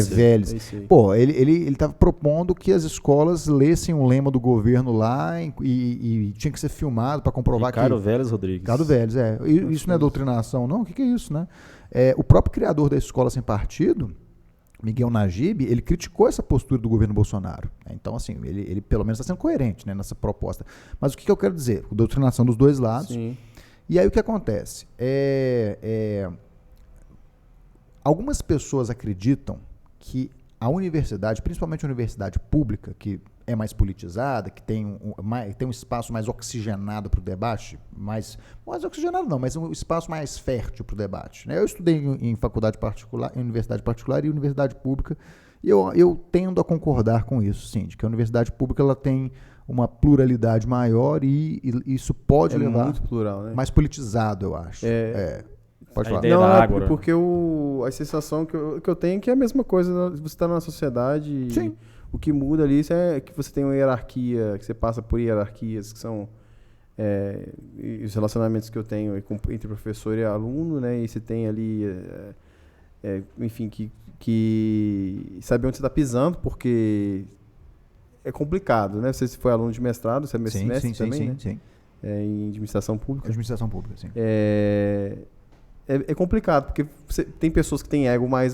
Vélez. Pô, ele estava propondo que as escolas lessem um lema do governo lá e tinha que ser filmado para comprovar Ricardo Vélez Rodrigues. Ricardo Vélez, Isso não é doutrinação, não? O que é isso, né? O próprio criador da Escola Sem Partido, Miguel Najib, ele criticou essa postura do governo Bolsonaro. Então, assim, ele pelo menos está sendo coerente, né, nessa proposta. Mas o que eu quero dizer? Doutrinação dos dois lados. Sim. E aí o que acontece? Algumas pessoas acreditam que a universidade, principalmente a universidade pública, que é mais politizada, que tem um espaço mais oxigenado para o debate, mais oxigenado não, mas um espaço mais fértil para o debate. Né? Eu estudei em faculdade particular, em universidade particular e universidade pública, e eu tendo a concordar com isso, sim, de que a universidade pública ela tem uma pluralidade maior e isso pode levar muito plural, né? Mais politizado, eu acho. Pode falar. Não, porque a sensação que eu tenho é que é a mesma coisa, você está numa sociedade, sim. O que muda ali é que você tem uma hierarquia, que você passa por hierarquias que são os relacionamentos que eu tenho entre professor e aluno, né? E você tem ali, enfim, que saber onde você está pisando, porque é complicado, né? Você foi aluno de mestrado, você é mestre também, né? Sim. Em administração pública. Administração pública, sim. É complicado, porque tem pessoas que têm ego maior,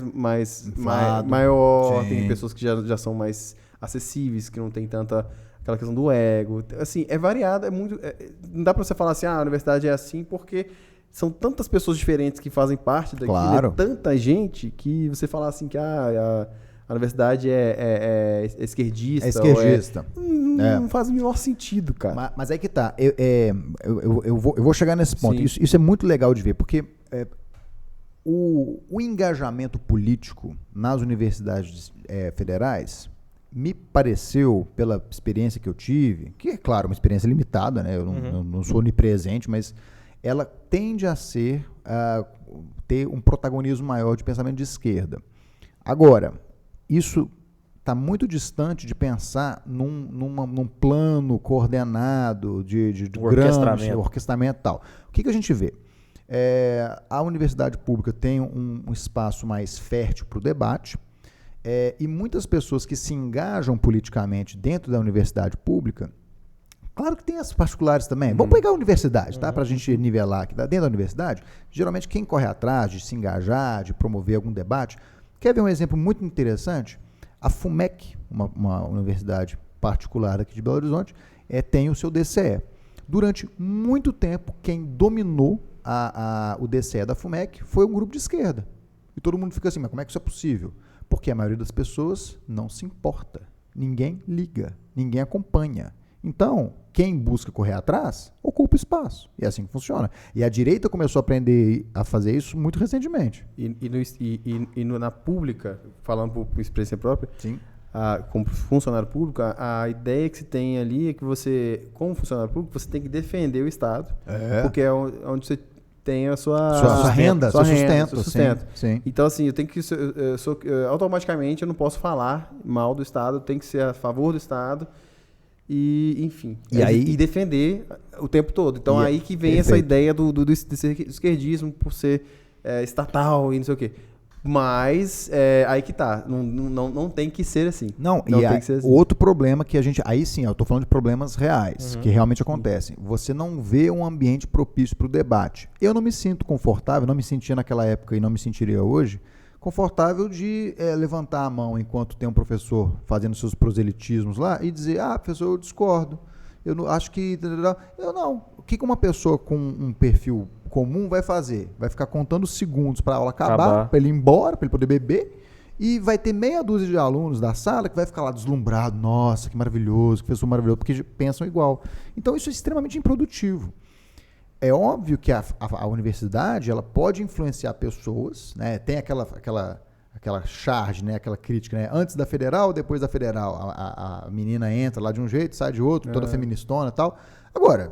sim. Tem pessoas que já são mais acessíveis, que não tem tanta aquela questão do ego. Assim, é variado, não dá pra você falar assim, a universidade é assim, porque são tantas pessoas diferentes que fazem parte daquilo, claro. Tanta gente, que você falar assim que a universidade é esquerdista. É esquerdista. Não faz o menor sentido, cara. Mas aí que tá. Eu vou chegar nesse ponto. Isso é muito legal de ver, porque o engajamento político nas universidades federais me pareceu, pela experiência que eu tive, que é claro, uma experiência limitada, né? Eu não sou onipresente, mas ela tende a ter um protagonismo maior de pensamento de esquerda. Agora, isso está muito distante de pensar num plano coordenado de orquestramento e tal. O que a gente vê? A universidade pública tem um espaço mais fértil para o debate, e muitas pessoas que se engajam politicamente dentro da universidade pública, claro que tem as particulares também. Vamos pegar a universidade, tá? Para a gente nivelar aqui. Dentro da universidade, geralmente quem corre atrás de se engajar, de promover algum debate. Quer ver um exemplo muito interessante? A FUMEC, uma universidade particular aqui de Belo Horizonte, tem o seu DCE. Durante muito tempo, quem dominou o DCE da FUMEC foi um grupo de esquerda. E todo mundo fica assim, mas como é que isso é possível? Porque a maioria das pessoas não se importa. Ninguém liga, ninguém acompanha. Então, quem busca correr atrás, ocupa espaço. E é assim que funciona. E a direita começou a aprender a fazer isso muito recentemente. Na pública, falando por experiência própria, sim. Como funcionário público, a ideia que se tem ali é que você, como funcionário público, você tem que defender o Estado. Porque é onde você tem a sua renda, seu sustento. Sim. Então, assim, eu tenho que automaticamente eu não posso falar mal do Estado, eu tenho que ser a favor do Estado. E, enfim, e defender o tempo todo. Então, aí que vem essa ideia do esquerdismo por ser estatal e não sei o quê. Mas, aí que tá. Não tem que ser assim. Não tem que ser assim. Outro problema que a gente... Aí sim, eu tô falando de problemas reais, que realmente acontecem. Você não vê um ambiente propício para o debate. Eu não me sinto confortável, não me sentia naquela época e não me sentiria hoje, confortável de levantar a mão enquanto tem um professor fazendo seus proselitismos lá e dizer, professor, eu discordo. Eu não, acho que... Eu não. O que uma pessoa com um perfil comum vai fazer? Vai ficar contando segundos para a aula acabar, para ele ir embora, para ele poder beber, e vai ter meia dúzia de alunos da sala que vai ficar lá deslumbrado, nossa, que maravilhoso, que professor maravilhoso, porque pensam igual. Então isso é extremamente improdutivo. É óbvio que a universidade ela pode influenciar pessoas, né? Tem aquela aquela charge, né? Aquela crítica, né? Antes da federal, depois da federal. A menina entra lá de um jeito, sai de outro, toda feministona e tal. Agora,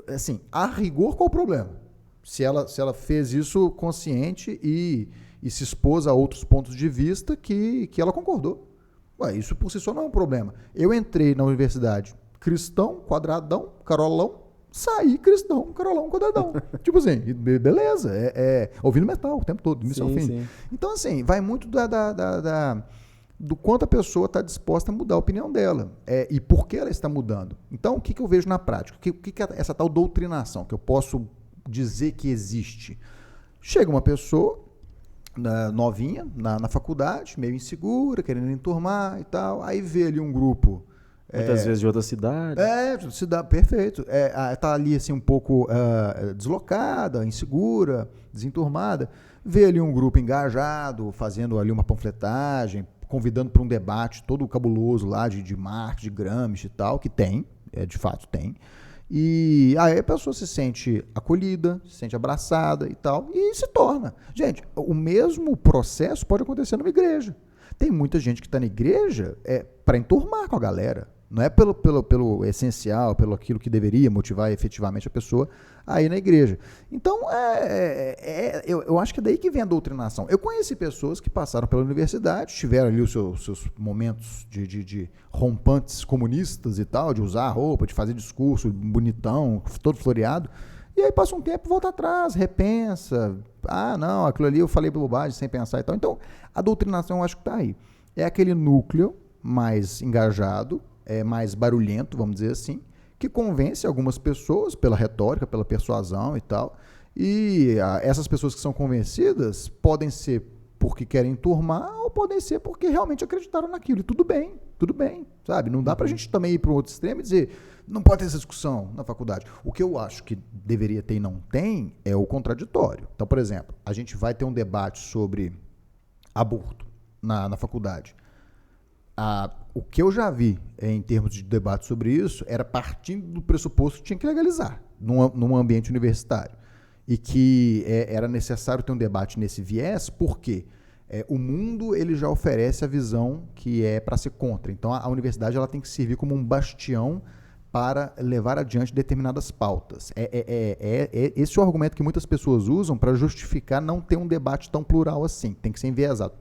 assim, a rigor, qual o problema? Se ela fez isso consciente e se expôs a outros pontos de vista que ela concordou. Ué, isso por si só não é um problema. Eu entrei na universidade cristão, quadradão, carolão, saí cristão, carolão, quadradão. Tipo assim, beleza, ouvindo metal o tempo todo, do início ao fim. Sim. Então, assim, vai muito do quanto a pessoa está disposta a mudar a opinião dela e por que ela está mudando. Então, o que eu vejo na prática? O que é essa tal doutrinação que eu posso dizer que existe? Chega uma pessoa novinha na faculdade, meio insegura, querendo enturmar e tal, aí vê ali um grupo muitas vezes de outra cidade. Perfeito. Tá ali assim um pouco deslocada, insegura, desenturmada. Vê ali um grupo engajado, fazendo ali uma panfletagem, convidando para um debate todo cabuloso lá de Marx, de Gramsci e tal, que tem, de fato tem. E aí a pessoa se sente acolhida, se sente abraçada e tal, e se torna. Gente, o mesmo processo pode acontecer numa igreja. Tem muita gente que está na igreja para enturmar com a galera. Não é pelo essencial, pelo aquilo que deveria motivar efetivamente a pessoa a ir na igreja. Então, eu acho que é daí que vem a doutrinação. Eu conheci pessoas que passaram pela universidade, tiveram ali os seus momentos de rompantes comunistas e tal, de usar roupa, de fazer discurso bonitão, todo floreado, e aí passa um tempo, volta atrás, repensa. Não, aquilo ali eu falei bobagem sem pensar e tal. Então, a doutrinação eu acho que está aí. É aquele núcleo mais engajado, mais barulhento, vamos dizer assim, que convence algumas pessoas pela retórica, pela persuasão e tal. E essas pessoas que são convencidas podem ser porque querem enturmar ou podem ser porque realmente acreditaram naquilo. E tudo bem, sabe? Não dá pra gente também ir para um outro extremo e dizer não pode ter essa discussão na faculdade. O que eu acho que deveria ter e não tem é o contraditório. Então, por exemplo, a gente vai ter um debate sobre aborto na faculdade. O que eu já vi em termos de debate sobre isso era partindo do pressuposto que tinha que legalizar num ambiente universitário e que era necessário ter um debate nesse viés porque o mundo ele já oferece a visão que é para ser contra. Então a universidade ela tem que servir como um bastião para levar adiante determinadas pautas. Esse é o argumento que muitas pessoas usam para justificar não ter um debate tão plural assim. Tem que ser enviesado,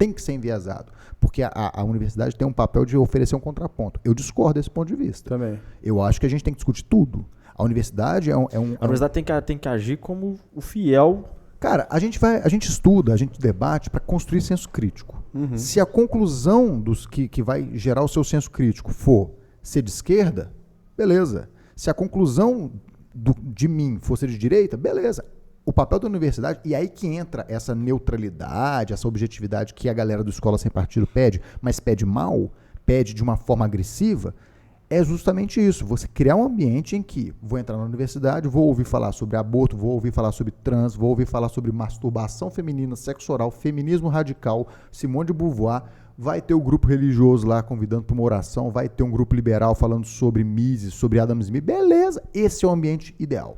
porque a universidade tem um papel de oferecer um contraponto. Eu discordo desse ponto de vista. Também. Eu acho que a gente tem que discutir tudo. A universidade A universidade tem que agir como o fiel. Cara, a gente estuda, a gente debate para construir senso crítico. Uhum. Se a conclusão que vai gerar o seu senso crítico for ser de esquerda, beleza. Se a conclusão de mim fosse de direita, beleza. O papel da universidade, e aí que entra essa neutralidade, essa objetividade que a galera do Escola Sem Partido pede, mas pede mal, pede de uma forma agressiva, é justamente isso. Você criar um ambiente em que vou entrar na universidade, vou ouvir falar sobre aborto, vou ouvir falar sobre trans, vou ouvir falar sobre masturbação feminina, sexo oral, feminismo radical, Simone de Beauvoir. Vai ter o grupo religioso lá convidando para uma oração, vai ter um grupo liberal falando sobre Mises, sobre Adam Smith. Beleza, esse é o ambiente ideal.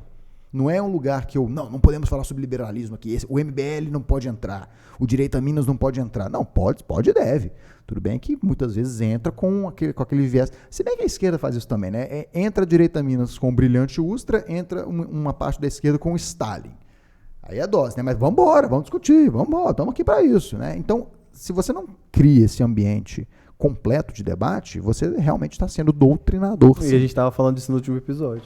Não é um lugar que não podemos falar sobre liberalismo aqui, o MBL não pode entrar, o Direito a Minas não pode entrar. Não, pode e deve. Tudo bem que muitas vezes entra com aquele viés. Se bem que a esquerda faz isso também, né? Entra a Direito a Minas com o brilhante Ustra, entra uma parte da esquerda com o Stalin. Aí é dose, né? Mas vamos embora, vamos discutir, vamos embora, estamos aqui para isso, né? Então, se você não cria esse ambiente completo de debate, você realmente está sendo doutrinador. E a gente estava falando disso no último episódio.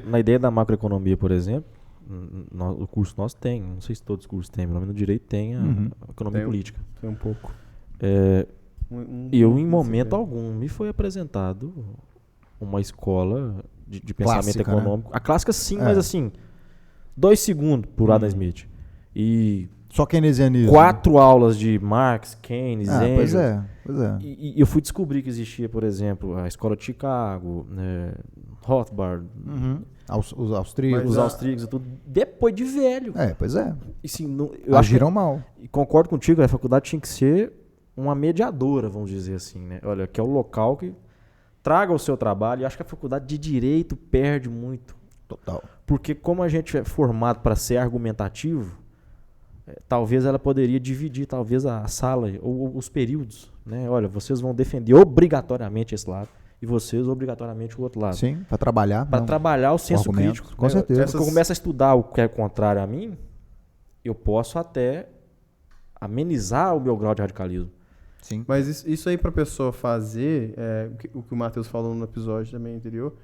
Na ideia da macroeconomia, por exemplo, o curso nosso tem, não sei se todos os cursos têm, pelo menos no direito tem a economia política. Tem um pouco. Eu, em momento algum, me foi apresentado uma escola de pensamento clássica, econômico. Né? A clássica sim, mas assim, 2 segundos por Adam Smith. E só keynesianismo. 4 aulas de Marx, Keynes, Engels. Pois é. E eu fui descobrir que existia, por exemplo, a escola de Chicago, Rothbard, os austríacos. Os austríacos e tudo, depois de velho. Pois é. E, sim, agiram mal. E concordo contigo, a faculdade tinha que ser uma mediadora, vamos dizer assim, né? Olha, que é o local que traga o seu trabalho. E acho que a faculdade de Direito perde muito. Total. Porque como a gente é formado para ser argumentativo, talvez ela poderia dividir talvez a sala ou os períodos, né? Olha, vocês vão defender obrigatoriamente esse lado e vocês obrigatoriamente o outro lado. Sim, para trabalhar. Para trabalhar o senso crítico. Com certeza. Quando eu começo a estudar o que é contrário a mim, eu posso até amenizar o meu grau de radicalismo. Sim. Mas isso aí para a pessoa fazer, o que o Matheus falou no episódio também anterior,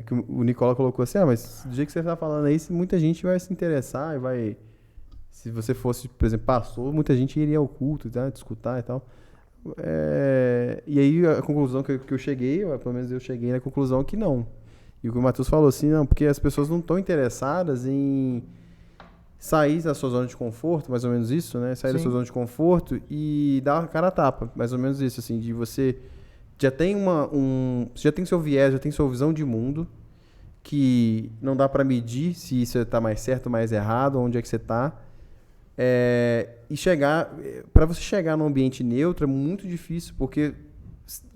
que o Nicola colocou assim, mas do jeito que você está falando aí, muita gente vai se interessar e vai... Se você fosse, por exemplo, pastor, muita gente iria ao culto, tá, escutar e tal. E aí a conclusão que eu cheguei, pelo menos eu cheguei na conclusão que não. E o que o Matheus falou assim, não, porque as pessoas não estão interessadas em sair da sua zona de conforto, mais ou menos isso, né? Sair da sua zona de conforto e dar a cara a tapa, mais ou menos isso, assim, de você já tem já tem seu viés, já tem sua visão de mundo, que não dá para medir se isso está mais certo ou mais errado, onde é que você está. E para você chegar num ambiente neutro é muito difícil, porque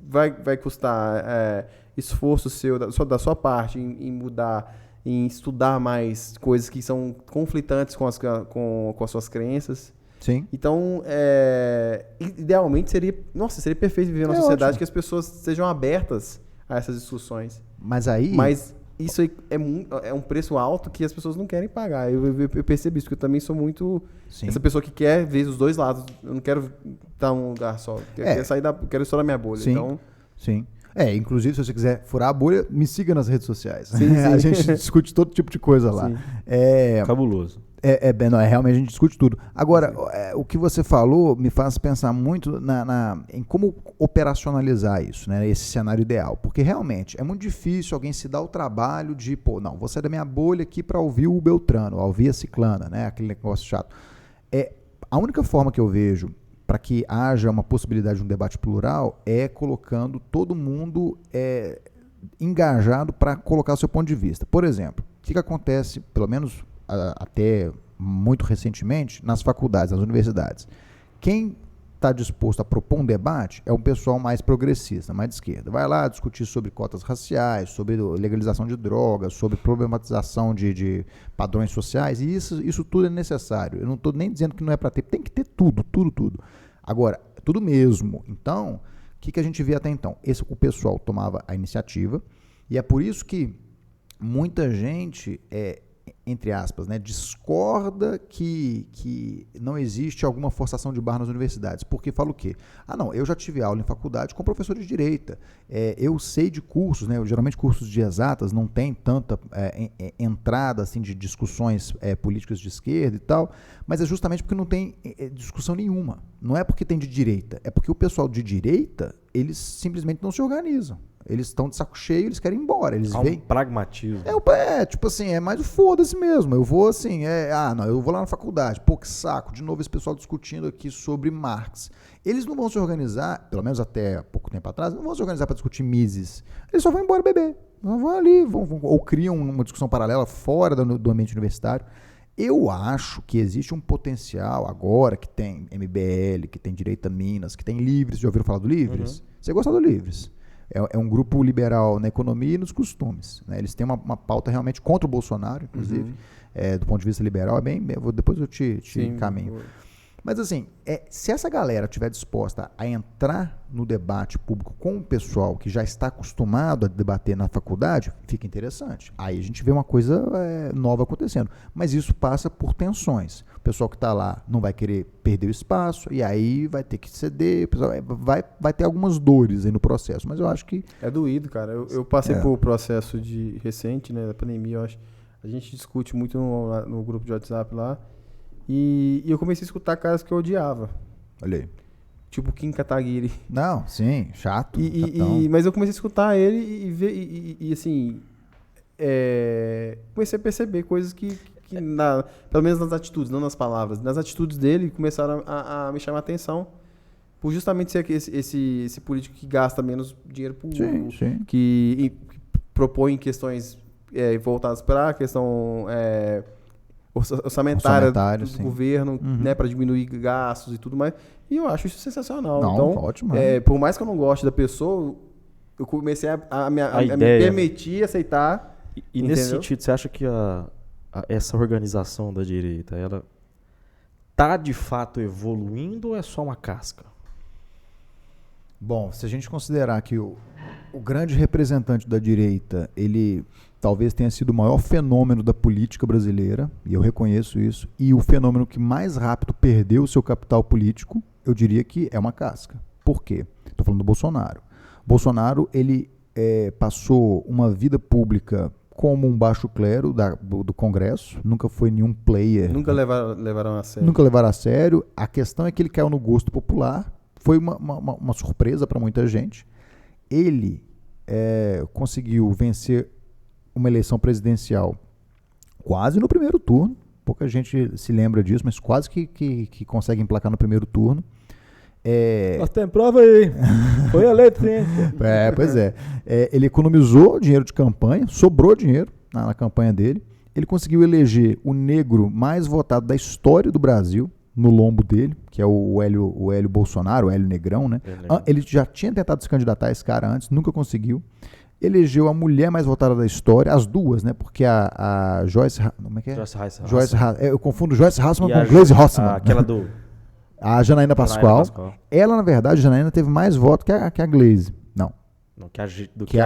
vai custar esforço seu, da sua parte, em mudar, em estudar mais coisas que são conflitantes com as suas crenças. Sim. Então, idealmente seria perfeito viver numa sociedade que as pessoas sejam abertas a essas discussões. Mas isso aí é um preço alto que as pessoas não querem pagar. Eu percebi isso, porque eu também sou muito essa pessoa que quer ver os dois lados. Eu não quero estar num lugar só. Eu quero estourar minha bolha. Sim. Então... Sim. Inclusive, se você quiser furar a bolha, me siga nas redes sociais. Sim. A gente discute todo tipo de coisa lá. Cabuloso. Realmente a gente discute tudo. Agora, o que você falou me faz pensar muito em como operacionalizar isso, né, esse cenário ideal. Porque realmente é muito difícil alguém se dar o trabalho de, vou sair da minha bolha aqui para ouvir o Beltrano, ouvir a Ciclana, né, aquele negócio chato. A única forma que eu vejo para que haja uma possibilidade de um debate plural é colocando todo mundo engajado para colocar o seu ponto de vista. Por exemplo, o que acontece, pelo menos até muito recentemente, nas faculdades, nas universidades? Quem está disposto a propor um debate é um pessoal mais progressista, mais de esquerda. Vai lá discutir sobre cotas raciais, sobre legalização de drogas, sobre problematização de padrões sociais, e isso tudo é necessário. Eu não estou nem dizendo que não é para ter, tem que ter tudo. Agora, tudo mesmo. Então, o que a gente vê até então? O pessoal tomava a iniciativa, e é por isso que muita gente, entre aspas, né, discorda que não existe alguma forçação de barra nas universidades. Porque fala o quê? Não, eu já tive aula em faculdade com professores de direita. Eu sei de cursos, né, geralmente cursos de exatas não tem tanta entrada assim, de discussões políticas de esquerda e tal, mas é justamente porque não tem discussão nenhuma. Não é porque tem de direita, é porque o pessoal de direita, eles simplesmente não se organizam. Eles estão de saco cheio, eles querem ir embora. Eles veem um pragmatismo. Tipo assim, é mais o foda-se mesmo. Eu vou assim, eu vou lá na faculdade. Pô, que saco. De novo esse pessoal discutindo aqui sobre Marx. Eles não vão se organizar, pelo menos até pouco tempo atrás, não vão se organizar para discutir Mises. Eles só vão embora beber. Vão ali, ou criam uma discussão paralela fora do ambiente universitário. Eu acho que existe um potencial agora que tem MBL, que tem Direita Minas, que tem Livres. Já ouviram falar do Livres? Você gosta do Livres? É um grupo liberal na economia e nos costumes, né? Eles têm uma pauta realmente contra o Bolsonaro, inclusive, do ponto de vista liberal, depois eu te encaminho. Mas assim, se essa galera estiver disposta a entrar no debate público com o pessoal que já está acostumado a debater na faculdade, fica interessante. Aí a gente vê uma coisa nova acontecendo. Mas isso passa por tensões. O pessoal que está lá não vai querer perder o espaço, e aí vai ter que ceder, o pessoal vai ter algumas dores aí no processo, mas eu acho que... É doído, cara. Eu passei por processo recente, né, da pandemia, eu acho. A gente discute muito no grupo de WhatsApp lá, e eu comecei a escutar caras que eu odiava. Olha aí. Tipo Kim Kataguiri. Não, sim, chato. Mas eu comecei a escutar ele e ver, e assim, comecei a perceber coisas que pelo menos nas atitudes, não nas palavras, nas atitudes dele começaram a me chamar a atenção, por justamente ser esse político que gasta menos dinheiro público, que propõe questões voltadas para a questão orçamentária do governo, né, para diminuir gastos e tudo mais. E eu acho isso sensacional. Não, então, ótimo, por mais que eu não goste da pessoa, eu comecei a me permitir, aceitar. E nesse sentido, você acha que essa organização da direita, ela tá de fato evoluindo ou é só uma casca? Bom, se a gente considerar que o grande representante da direita, ele talvez tenha sido o maior fenômeno da política brasileira, e eu reconheço isso, e o fenômeno que mais rápido perdeu o seu capital político, eu diria que é uma casca. Por quê? Estou falando do Bolsonaro. Bolsonaro, ele passou uma vida pública como um baixo clero do Congresso, nunca foi nenhum player. Nunca levaram a sério. Nunca levaram a sério. A questão é que ele caiu no gosto popular, foi uma surpresa para muita gente. Ele conseguiu vencer uma eleição presidencial quase no primeiro turno, pouca gente se lembra disso, mas quase que consegue emplacar no primeiro turno. Nós temos prova aí, foi eleito sim. Pois é. Ele economizou dinheiro de campanha, sobrou dinheiro na campanha dele, ele conseguiu eleger o negro mais votado da história do Brasil, no lombo dele, que é o Hélio Bolsonaro, o Hélio Negrão, né? Ele já tinha tentado se candidatar a esse cara antes, nunca conseguiu. Elegeu a mulher mais votada da história, as duas, né? Porque a Joyce... Como é que é? Joyce Hasselman. Eu confundo Joyce Hasselman com Gleisi Hoffmann. Aquela do... A Janaína Pascoal. Ela, na verdade, a Janaína teve mais votos que a Gleisi. Não. Que a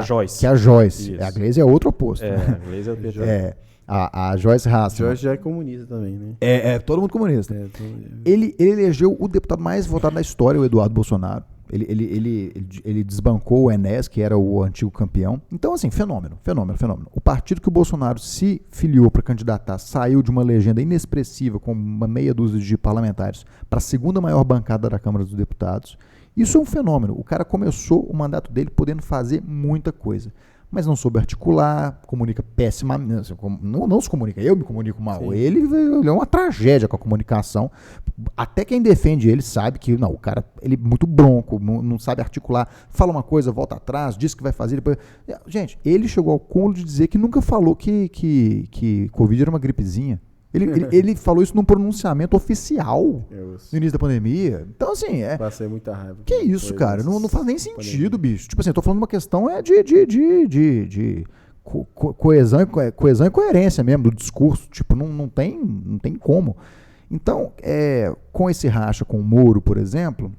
Joyce. Que a Joyce. A Gleisi é outro oposto. A Gleisi é o PT. A Joyce Hasselman. Joyce já é comunista também, né? Todo mundo comunista. Ele elegeu o deputado mais votado da história, o Eduardo Bolsonaro. Ele desbancou o Enéas, que era o antigo campeão. Então, assim, fenômeno. O partido que o Bolsonaro se filiou para candidatar saiu de uma legenda inexpressiva, com uma meia dúzia de parlamentares, para a segunda maior bancada da Câmara dos Deputados. Isso é um fenômeno. O cara começou o mandato dele podendo fazer muita coisa, mas não soube articular, comunica pessimamente, não se comunica, eu me comunico mal. Ele é uma tragédia com a comunicação. Até quem defende ele sabe que não, o cara ele é muito bronco, não sabe articular, fala uma coisa, volta atrás, diz que vai fazer, depois... Gente, ele chegou ao cúmulo de dizer que nunca falou que Covid era uma gripezinha. Ele falou isso num pronunciamento oficial no início da pandemia. Então, assim... Passei muita raiva. Que isso, cara? Não faz nem sentido, bicho. Tipo assim, eu tô falando uma questão de coesão e coerência mesmo do discurso. Tipo, não tem como. Então, com esse racha com o Moro, por exemplo,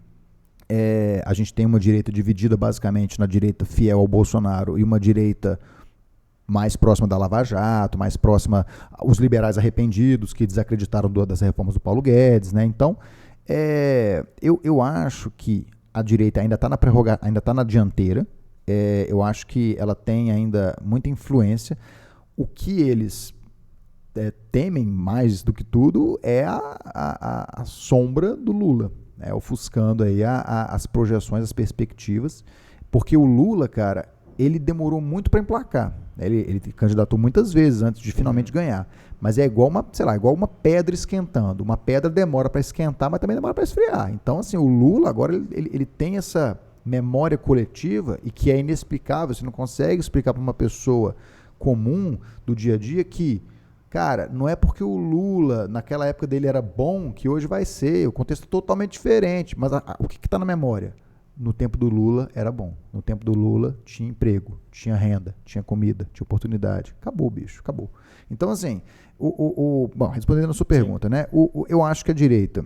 a gente tem uma direita dividida basicamente na direita fiel ao Bolsonaro e uma direita mais próxima da Lava Jato, mais próxima aos liberais arrependidos que desacreditaram das reformas do Paulo Guedes, né? Então, eu acho que a direita ainda está ainda está na dianteira. Eu acho que ela tem ainda muita influência. O que eles temem mais do que tudo é a sombra do Lula, né? Ofuscando aí as projeções, as perspectivas, porque o Lula, cara, ele demorou muito para emplacar. Ele candidatou muitas vezes antes de finalmente ganhar. Mas é igual uma pedra esquentando. Uma pedra demora para esquentar, mas também demora para esfriar. Então, assim, o Lula agora ele tem essa memória coletiva e que é inexplicável. Você não consegue explicar para uma pessoa comum do dia a dia que, cara, não é porque o Lula naquela época dele era bom que hoje vai ser. O contexto é totalmente diferente. Mas o que está na memória? No tempo do Lula era bom. No tempo do Lula tinha emprego, tinha renda, tinha comida, tinha oportunidade. Acabou, bicho, acabou. Então, assim, bom, respondendo a sua pergunta, né? Eu acho que a direita,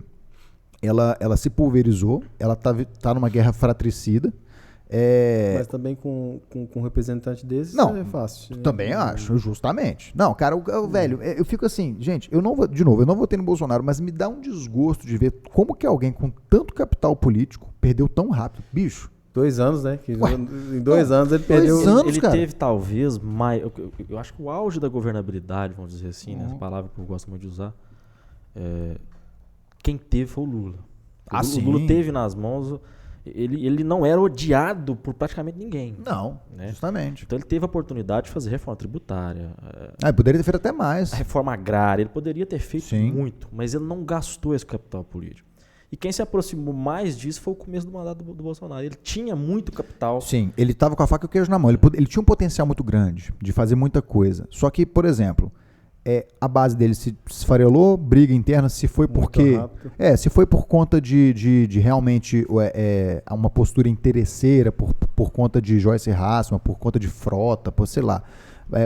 ela se pulverizou, ela tá numa guerra fratricida. Mas também com um representante desses não, é fácil. Também acho, justamente. Não, cara, velho, eu fico assim, gente, eu não votei no Bolsonaro, mas me dá um desgosto de ver como que alguém com tanto capital político perdeu tão rápido. Bicho. 2 anos, né? Em 2 anos ele perdeu. 2 anos, ele cara. teve talvez mais. Eu acho que o auge da governabilidade, vamos dizer assim, né? Essa palavra que eu gosto muito de usar. Quem teve foi o Lula. O Lula teve nas mãos. Ele não era odiado por praticamente ninguém. Não, né? Justamente. Então ele teve a oportunidade de fazer reforma tributária. Ele poderia ter feito até mais. A reforma agrária, ele poderia ter feito muito, mas ele não gastou esse capital político. E quem se aproximou mais disso foi o começo do mandato do Bolsonaro. Ele tinha muito capital. Sim, ele estava com a faca e o queijo na mão. Ele tinha um potencial muito grande de fazer muita coisa. Só que, por exemplo, a base dele se esfarelou, briga interna, se foi porque... se foi por conta de realmente uma postura interesseira, por conta de Joyce Hasselman, por conta de Frota, sei lá.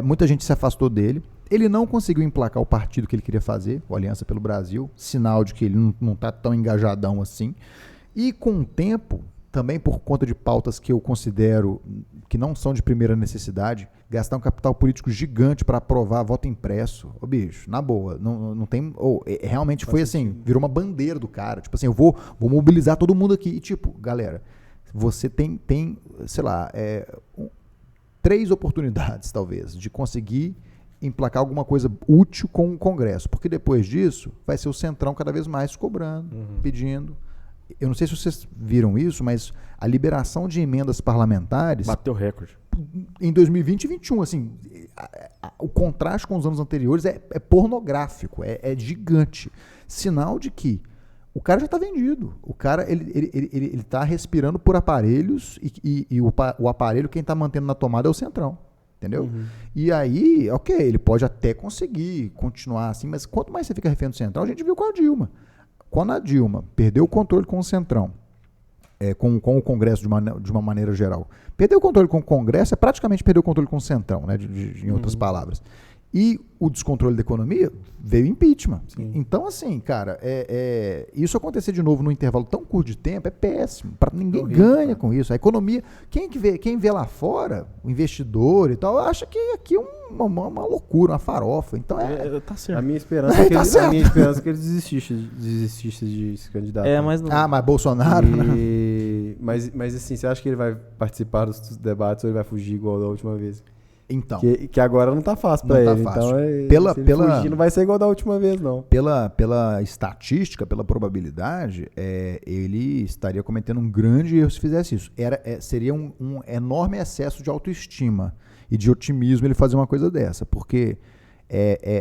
Muita gente se afastou dele. Ele não conseguiu emplacar o partido que ele queria fazer, o Aliança pelo Brasil, sinal de que ele não está tão engajadão assim. E com o tempo, também por conta de pautas que eu considero que não são de primeira necessidade, gastar um capital político gigante para aprovar voto impresso. Ô, bicho, na boa, não tem... realmente foi assim, virou uma bandeira do cara. Tipo assim, eu vou mobilizar todo mundo aqui. E tipo, galera, você tem sei lá, 3 oportunidades, talvez, de conseguir emplacar alguma coisa útil com o Congresso. Porque depois disso, vai ser o Centrão cada vez mais cobrando, pedindo. Eu não sei se vocês viram isso, mas a liberação de emendas parlamentares... Bateu recorde. Em 2020 e 2021, assim, o contraste com os anos anteriores é pornográfico, é gigante. Sinal de que o cara já está vendido. O cara, ele está respirando por aparelhos e o aparelho, quem está mantendo na tomada é o Centrão. Entendeu? E aí, ok, ele pode até conseguir continuar assim, mas quanto mais você fica refém do Centrão, a gente viu com a Dilma. Quando a Dilma perdeu o controle com o Centrão, com o Congresso de uma maneira geral, perdeu o controle com o Congresso é praticamente perder o controle com o Centrão, né, em outras palavras. E o descontrole da economia veio impeachment. Sim. Então, assim, cara, isso acontecer de novo num intervalo tão curto de tempo é péssimo. Ninguém ganha com isso. A economia, quem vê lá fora, o investidor e tal, acha que aqui é uma loucura, uma farofa. Então tá certo. A minha esperança é que ele desistisse de se candidatar. Mas Bolsonaro... Mas assim, você acha que ele vai participar dos debates ou ele vai fugir igual da última vez? Então, que agora não tá fácil para ele. Fácil. Então, se ele fugir, não vai ser igual da última vez, não. Pela estatística, pela probabilidade, ele estaria cometendo um grande erro se fizesse isso. Seria um enorme excesso de autoestima e de otimismo ele fazer uma coisa dessa, porque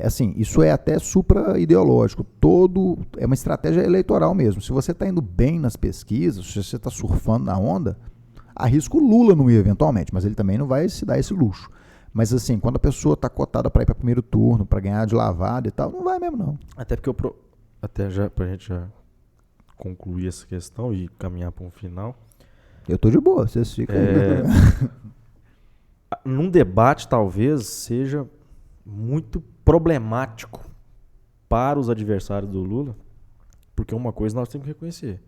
assim, isso é até supra-ideológico. É uma estratégia eleitoral mesmo. Se você está indo bem nas pesquisas, se você está surfando na onda, arrisca o Lula não ir eventualmente, mas ele também não vai se dar esse luxo. Mas assim, quando a pessoa está cotada para ir para primeiro turno, para ganhar de lavada e tal, não vai mesmo não. Até porque pra gente já concluir essa questão e caminhar para um final. Eu tô de boa, vocês ficam aí. Num debate talvez seja muito problemático para os adversários do Lula, porque uma coisa nós temos que reconhecer.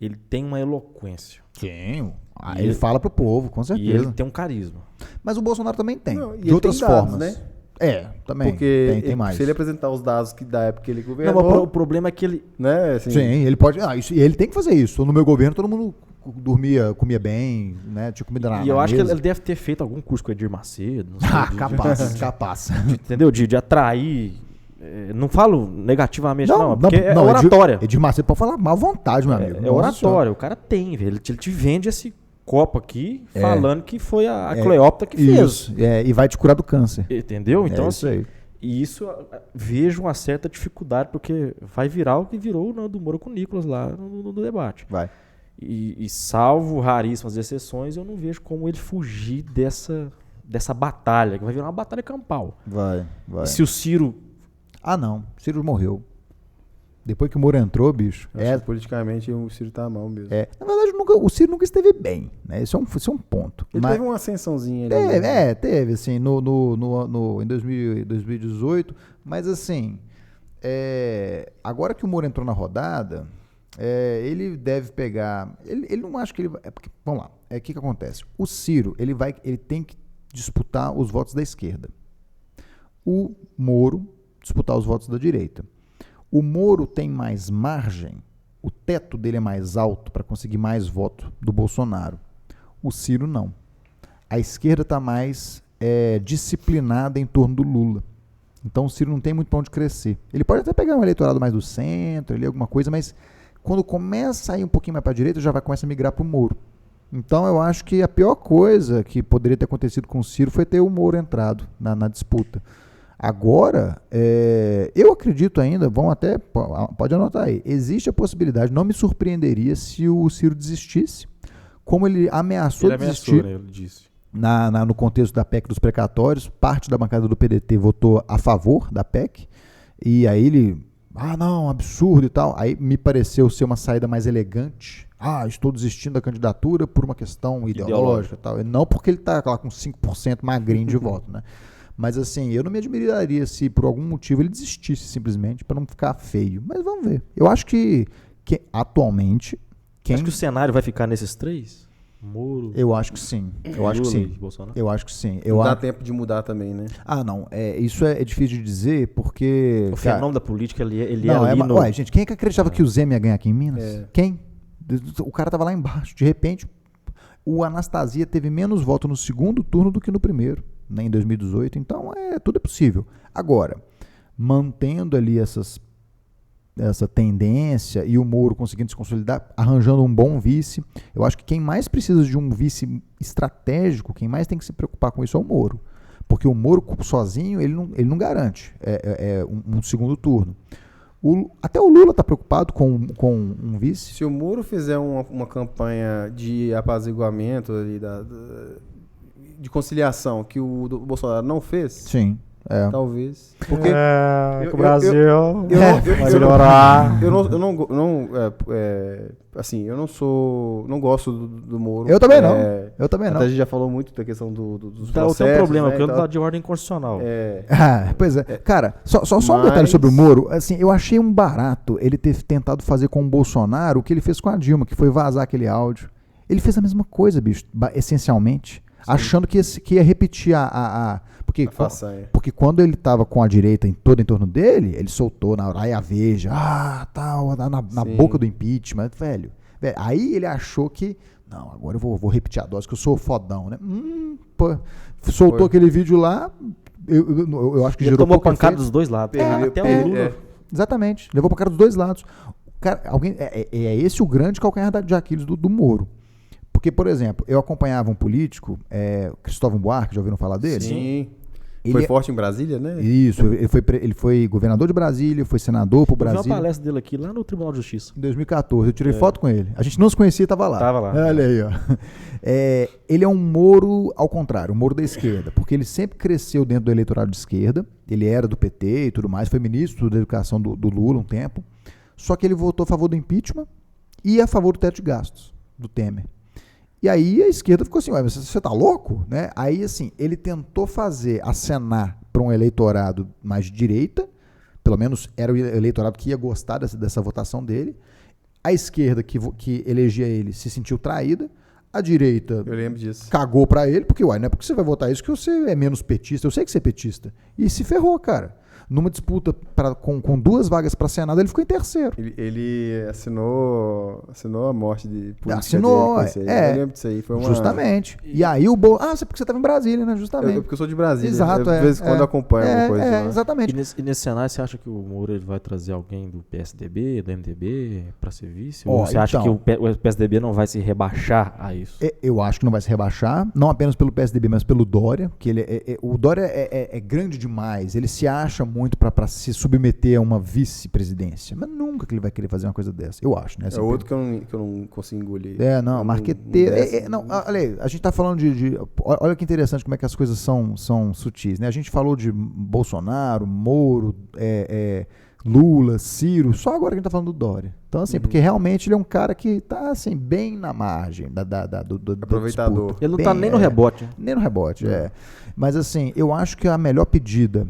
Ele tem uma eloquência. Tem. Ele fala pro povo, com certeza. E ele tem um carisma. Mas o Bolsonaro também tem. De outras formas. Né? Também. Porque tem mais. Se ele apresentar os dados da época que ele governou... Não, o problema é que ele... Né, assim, sim, ele pode... ele tem que fazer isso. No meu governo, todo mundo comia bem, né? Tinha comida na mesa. E eu acho que ele deve ter feito algum curso com o Edir Macedo. Não sei, capaz. Entendeu? De atrair... Não falo negativamente, não, porque é oratória. Edir Macedo pode falar mal à vontade, meu amigo. É oratória, o cara tem, velho. Ele te vende esse copo aqui falando que foi a Cleópatra que fez. Isso, e vai te curar do câncer. Entendeu? Então, isso aí. E isso vejo uma certa dificuldade, porque vai virar o que virou o Nando Moura com o Nicolas lá no debate. Vai. E salvo raríssimas exceções, eu não vejo como ele fugir dessa batalha, que vai virar uma batalha campal. Vai. E se o Ciro... não. O Ciro morreu. Depois que o Moro entrou, bicho... politicamente o Ciro tá mal mesmo. Na verdade, o Ciro nunca esteve bem, né? Isso é um ponto. Ele teve uma ascensãozinha ali. Teve, assim, em 2018. Mas, assim, agora que o Moro entrou na rodada, ele deve pegar... Ele não acha que ele vai... Porque, vamos lá, o que acontece? O Ciro, ele tem que disputar os votos da esquerda. O Moro... disputar os votos da direita. O Moro tem mais margem, o teto dele é mais alto para conseguir mais voto do Bolsonaro. O Ciro não. A esquerda está mais disciplinada em torno do Lula. Então o Ciro não tem muito para onde crescer. Ele pode até pegar um eleitorado mais do centro, alguma coisa, mas quando começa a ir um pouquinho mais para a direita, já vai começar a migrar para o Moro. Então eu acho que a pior coisa que poderia ter acontecido com o Ciro foi ter o Moro entrado na disputa. Agora, eu acredito ainda, pode anotar aí, existe a possibilidade, não me surpreenderia se o Ciro desistisse, como ele ameaçou desistir, né, ele disse. No contexto da PEC dos precatórios. Parte da bancada do PDT votou a favor da PEC, e aí ele, não, absurdo e tal, aí me pareceu ser uma saída mais elegante, estou desistindo da candidatura por uma questão ideológica e tal, e não porque ele está lá com 5% magrinho de voto, né? Mas assim, eu não me admiraria se por algum motivo ele desistisse simplesmente para não ficar feio. Mas vamos ver. Eu acho que atualmente... Acho que o cenário vai ficar nesses 3? Moro. Eu acho que sim. Eu acho que sim. Eu acho que sim. Não dá tempo de mudar também, né? Não. Isso é difícil de dizer porque... O fenômeno da política, ele não, é ali no... Ué, gente, quem é que acreditava que o Zema ia ganhar aqui em Minas? Quem? O cara tava lá embaixo. De repente, o Anastasia teve menos voto no segundo turno do que no primeiro, né, em 2018. Então, tudo é possível. Agora, mantendo ali essa tendência e o Moro conseguindo se consolidar, arranjando um bom vice, eu acho que quem mais precisa de um vice estratégico, quem mais tem que se preocupar com isso é o Moro. Porque o Moro sozinho, ele não garante um segundo turno. Até o Lula está preocupado com um vice. Se o Moro fizer uma campanha de apaziguamento, de conciliação, que o Bolsonaro não fez... Sim. Talvez. Porque o Brasil vai melhorar. Eu não gosto do Moro. Eu também não. Até a gente já falou muito da questão dos processos. Tem um problema, que eu não tá de ordem constitucional. Pois é. Cara, só um detalhe sobre o Moro. Assim, eu achei um barato ele ter tentado fazer com o Bolsonaro o que ele fez com a Dilma, que foi vazar aquele áudio. Ele fez a mesma coisa, bicho, essencialmente. Sim. Achando que ia repetir porque quando ele estava com a direita toda em torno dele, ele soltou na Raia Veja, na boca do impeachment, velho. Aí ele achou que, não, agora eu vou repetir a dose, que eu sou fodão, né? Soltou aquele vídeo lá, eu acho que ele gerou tomou pancada dos dois lados. Até o Lula. Exatamente, levou pancada dos dois lados. Cara, é esse o grande calcanhar de Aquiles do Moro. Porque, por exemplo, eu acompanhava um político, Cristóvão Buarque, já ouviram falar dele? Sim. Foi forte em Brasília, né? Isso, ele foi governador de Brasília, foi senador pro Brasil. Eu vi uma palestra dele aqui, lá no Tribunal de Justiça. Em 2014, eu tirei foto com ele. A gente não se conhecia, tava lá. Olha aí, ó. Ele é um Moro ao contrário, um Moro da esquerda, porque ele sempre cresceu dentro do eleitorado de esquerda, ele era do PT e tudo mais, foi ministro da educação do Lula um tempo, só que ele votou a favor do impeachment e a favor do teto de gastos, do Temer. E aí a esquerda ficou assim, mas você tá louco? Né? Aí, assim, ele tentou acenar para um eleitorado mais de direita, pelo menos era o eleitorado que ia gostar dessa votação dele. A esquerda que elegia ele se sentiu traída. A direita eu lembro disso. Cagou para ele, porque não é porque você vai votar isso que você é menos petista. Eu sei que você é petista. E se ferrou, cara. Numa disputa com 2 vagas para Senado, ele ficou em terceiro. Ele assinou a morte de política. Assinou, eu lembro disso aí. Justamente. E aí porque você estava em Brasília, né? Justamente. Porque eu sou de Brasília. Exato, de vez em quando acompanho alguma coisa. Exatamente. E nesse cenário, você acha que o Moro ele vai trazer alguém do PSDB, do MDB, para ser vice? Ou você acha que o PSDB não vai se rebaixar a isso? Eu acho que não vai se rebaixar, não apenas pelo PSDB, mas pelo Dória, que o Dória é grande demais, ele se acha muito para se submeter a uma vice-presidência, mas nunca que ele vai querer fazer uma coisa dessa, eu acho, né? É outro que eu não consigo engolir. Marqueteiro. Olha aí, a gente tá falando olha que interessante como é que as coisas são sutis, né? A gente falou de Bolsonaro, Moro, Lula, Ciro, só agora que a gente tá falando do Dória. Então, assim, porque realmente ele é um cara que tá, assim, bem na margem do aproveitador. Ele não tá nem no rebote. Nem no rebote, Mas, assim, eu acho que a melhor pedida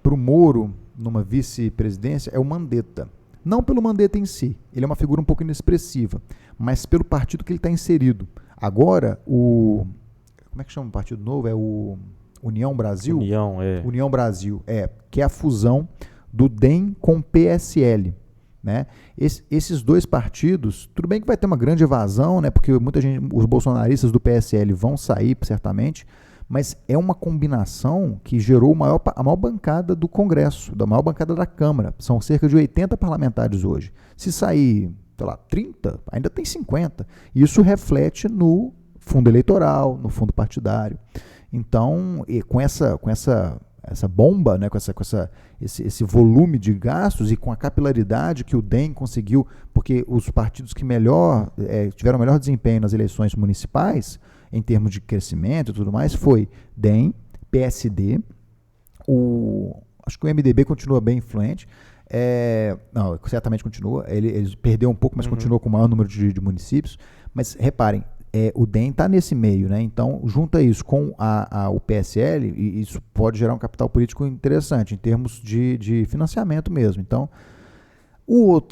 pro Moro, numa vice-presidência, é o Mandetta. Não pelo Mandetta em si, ele é uma figura um pouco inexpressiva, mas pelo partido que ele está inserido. Agora, como é que chama o partido novo? É o União Brasil? União Brasil, que é a fusão do DEM com o PSL. Né? Esses 2 partidos, tudo bem que vai ter uma grande evasão, né? Porque muita gente, os bolsonaristas do PSL vão sair, certamente, mas é uma combinação que gerou a maior bancada do Congresso, da maior bancada da Câmara. São cerca de 80 parlamentares hoje. Se sair, 30, ainda tem 50. Isso reflete no fundo eleitoral, no fundo partidário. Então, com essa bomba, né, com esse volume de gastos e com a capilaridade que o DEM conseguiu, porque os partidos que tiveram melhor desempenho nas eleições municipais, em termos de crescimento e tudo mais, foi DEM, PSD, acho que o MDB continua bem influente, certamente continua, ele perdeu um pouco, mas continua com o maior número de municípios, mas reparem, o DEM está nesse meio, né? Então, junta isso com o PSL, e isso pode gerar um capital político interessante, em termos de financiamento mesmo. Então,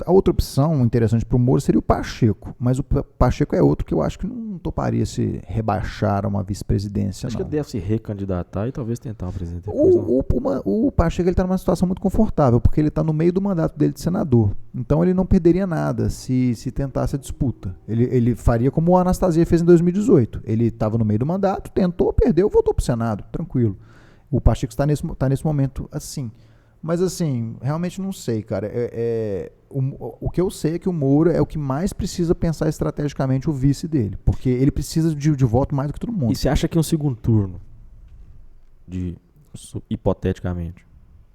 a outra opção interessante para o Moro seria o Pacheco, mas o Pacheco é outro que eu acho que não toparia se rebaixar a uma vice-presidência. Acho que ele deve se recandidatar e talvez tentar uma presidente. O Pacheco está numa situação muito confortável, porque ele está no meio do mandato dele de senador. Então ele não perderia nada se tentasse a disputa. Ele faria como o Anastasia fez em 2018. Ele estava no meio do mandato, tentou, perdeu, voltou para o Senado, tranquilo. O Pacheco está nesse momento assim. Mas assim, realmente não sei, cara. O que eu sei é que o Moro é o que mais precisa pensar estrategicamente o vice dele. Porque ele precisa de voto mais do que todo mundo. E você acha que um segundo turno, hipoteticamente,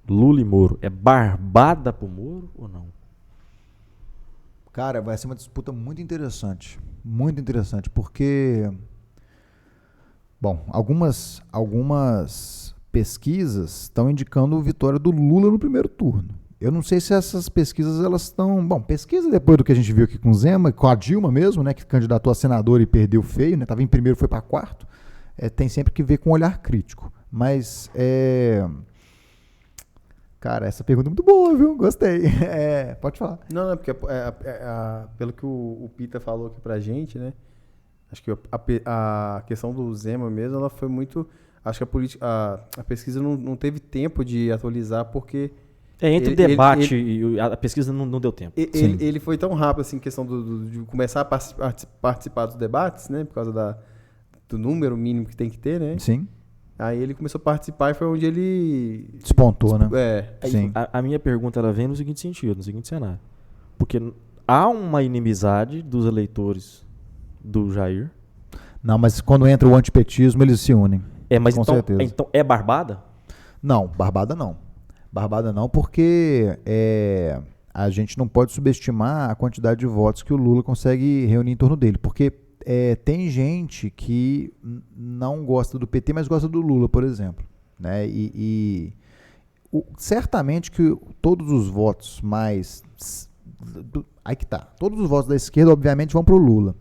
Lula e Moro, é barbada pro Moro ou não? Cara, vai ser uma disputa muito interessante. Muito interessante, porque... Bom, algumas pesquisas estão indicando vitória do Lula no primeiro turno. Eu não sei se essas pesquisas elas estão... Bom, pesquisa depois do que a gente viu aqui com o Zema, com a Dilma mesmo, né, que candidatou a senador e perdeu feio, né, estava em primeiro, foi para quarto. Tem sempre que ver com um olhar crítico. Mas, cara, essa pergunta é muito boa, viu? Gostei. Pode falar. Não, porque pelo que o Pita falou aqui pra gente, né, acho que a questão do Zema mesmo, ela foi muito... Acho que a pesquisa não teve tempo de atualizar, porque... Entre o debate e a pesquisa não deu tempo. Ele foi tão rápido, assim, questão de começar a participar dos debates, né? Por causa do número mínimo que tem que ter, né? Sim. Aí ele começou a participar e foi onde ele... Despontou, né? Sim. A minha pergunta, ela vem no seguinte sentido, no seguinte cenário. Porque há uma inimizade dos eleitores do Jair. Não, mas quando entra o antipetismo, eles se unem. Mas então é barbada? Não, barbada não. Barbada não, porque a gente não pode subestimar a quantidade de votos que o Lula consegue reunir em torno dele. Porque tem gente que não gosta do PT, mas gosta do Lula, por exemplo. Né? Certamente que todos os votos mais... Aí que tá. Todos os votos da esquerda, obviamente, vão para o Lula.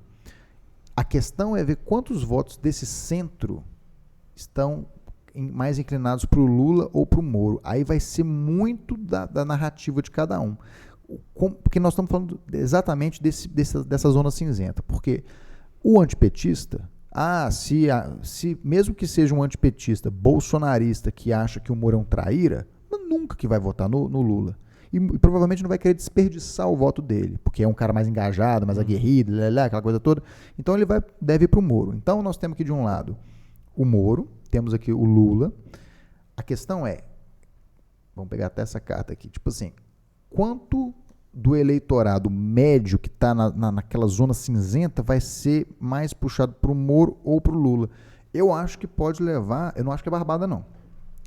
A questão é ver quantos votos desse centro estão mais inclinados para o Lula ou para o Moro. Aí vai ser muito da narrativa de cada um. Porque nós estamos falando exatamente dessa zona cinzenta. Porque o antipetista, se mesmo que seja um antipetista bolsonarista que acha que o Moro é um traíra, nunca que vai votar no Lula. E provavelmente não vai querer desperdiçar o voto dele, porque é um cara mais engajado, mais aguerrido, aquela coisa toda. Então ele deve ir para o Moro. Então nós temos aqui de um lado o Moro, temos aqui o Lula. A questão é, vamos pegar até essa carta aqui, tipo assim, quanto do eleitorado médio que está naquela zona cinzenta vai ser mais puxado para o Moro ou para o Lula? Eu acho que pode levar, eu não acho que é barbada não,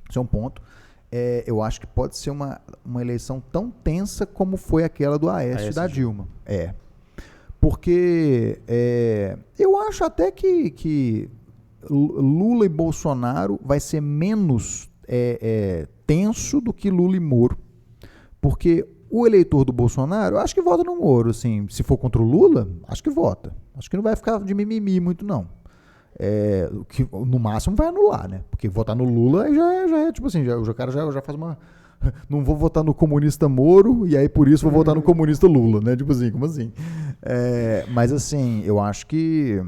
isso é um ponto. Eu acho que pode ser uma eleição tão tensa como foi aquela do Aécio e da Dilma. Porque eu acho até que Lula e Bolsonaro vai ser menos tenso do que Lula e Moro. Porque o eleitor do Bolsonaro, eu acho que vota no Moro. Assim, se for contra o Lula, acho que vota. Acho que não vai ficar de mimimi muito, não. Que no máximo vai anular, né? Porque votar no Lula já é tipo assim, o cara já faz uma... Não vou votar no comunista Moro e aí por isso vou votar no comunista Lula, né? Tipo assim, como assim? Mas assim, eu acho que,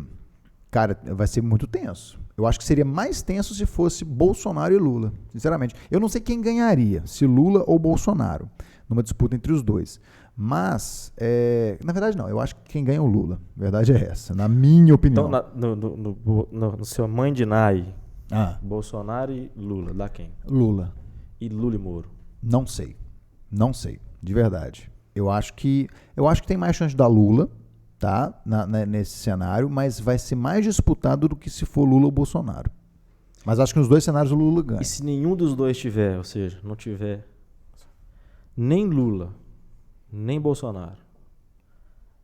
cara, vai ser muito tenso. Eu acho que seria mais tenso se fosse Bolsonaro e Lula, sinceramente. Eu não sei quem ganharia, se Lula ou Bolsonaro, numa disputa entre os dois. Mas, na verdade não, eu acho que quem ganha é o Lula. A verdade é essa, na minha opinião. Então, no seu mãe de Nai, Bolsonaro e Lula, dá quem? Lula. E Lula e Moro? Não sei, de verdade. Eu acho que tem mais chance da Lula, tá, nesse cenário, mas vai ser mais disputado do que se for Lula ou Bolsonaro. Mas acho que nos dois cenários o Lula ganha. E se nenhum dos dois tiver, ou seja, não tiver nem Lula, nem Bolsonaro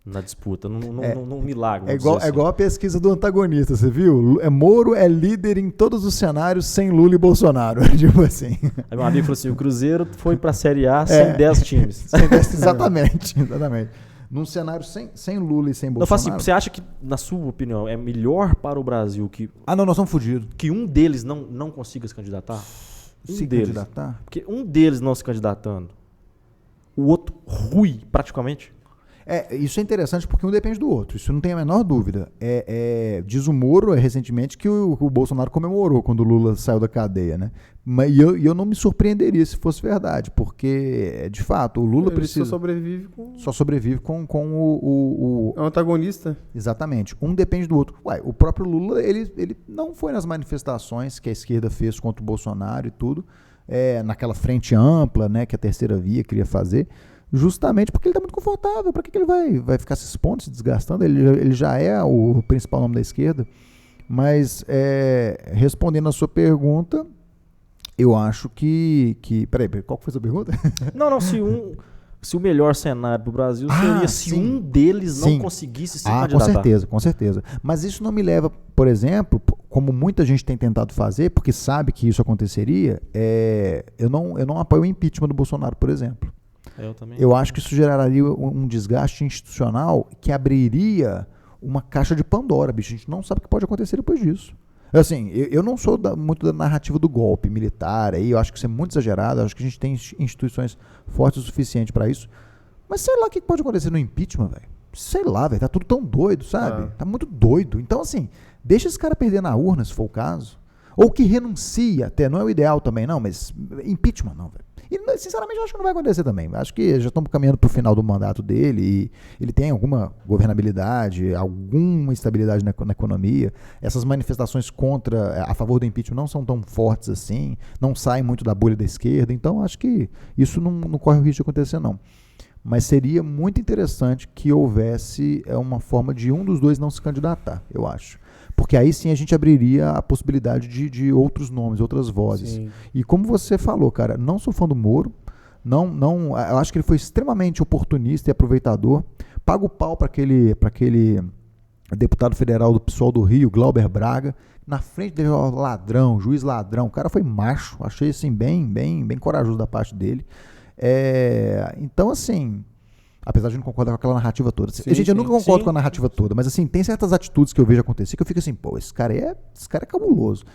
na disputa, num milagre. É igual a pesquisa do antagonista, você viu? Moro é líder em todos os cenários sem Lula e Bolsonaro. Tipo assim. Aí meu amigo falou assim: o Cruzeiro foi pra Série A sem 10 times. Exatamente. Num cenário sem Lula e sem Não, Bolsonaro... assim, você acha que, na sua opinião, é melhor para o Brasil que... não, nós estamos fodidos. Que um deles não consiga se candidatar? Candidatar? Porque um deles não se candidatando, o outro rui, praticamente. Isso é interessante porque um depende do outro, isso não tem a menor dúvida. Diz o Moro recentemente que o Bolsonaro comemorou quando o Lula saiu da cadeia, né? Mas eu não me surpreenderia se fosse verdade, porque, de fato, o Lula precisa... Só sobrevive com o... É um antagonista. Exatamente. Um depende do outro. O próprio Lula, ele não foi nas manifestações que a esquerda fez contra o Bolsonaro e tudo, naquela frente ampla, né, que a terceira via queria fazer, justamente porque ele está muito confortável. Para que ele vai ficar se expondo, se desgastando? Ele já é o principal nome da esquerda. Mas, respondendo a sua pergunta, eu acho que... Peraí, qual foi a sua pergunta? Não, se o melhor cenário para o Brasil seria se um deles não conseguisse se candidatar. Com certeza. Mas isso não me leva, por exemplo, como muita gente tem tentado fazer, porque sabe que isso aconteceria, eu não apoio o impeachment do Bolsonaro, por exemplo. Eu acho que isso geraria um desgaste institucional que abriria uma caixa de Pandora, bicho. A gente não sabe o que pode acontecer depois disso. Assim, eu não sou muito da narrativa do golpe militar, eu acho que isso é muito exagerado, acho que a gente tem instituições fortes o suficiente para isso. Mas sei lá o que pode acontecer no impeachment, velho. Sei lá, velho, tá tudo tão doido, sabe? Tá muito doido. Então, assim, deixa esse cara perder na urna, se for o caso. Ou que renuncie até, não é o ideal também, não, mas impeachment não, velho. E, sinceramente, eu acho que não vai acontecer também. Acho que já estamos caminhando para o final do mandato dele e ele tem alguma governabilidade, alguma estabilidade na economia. Essas manifestações a favor do impeachment não são tão fortes assim, não saem muito da bolha da esquerda. Então, acho que isso não corre o risco de acontecer, não. Mas seria muito interessante que houvesse uma forma de um dos dois não se candidatar, eu acho. Porque aí sim a gente abriria a possibilidade de outros nomes, outras vozes. Sim. E como você falou, cara, não sou fã do Moro, eu acho que ele foi extremamente oportunista e aproveitador. Paga o pau para aquele deputado federal do PSOL do Rio, Glauber Braga, na frente dele, ladrão, juiz ladrão. O cara foi macho, achei assim bem corajoso da parte dele. Então, assim... Apesar de não concordar com aquela narrativa toda. Eu nunca concordo com a narrativa toda, mas assim, tem certas atitudes que eu vejo acontecer que eu fico assim, pô, esse cara é cabuloso.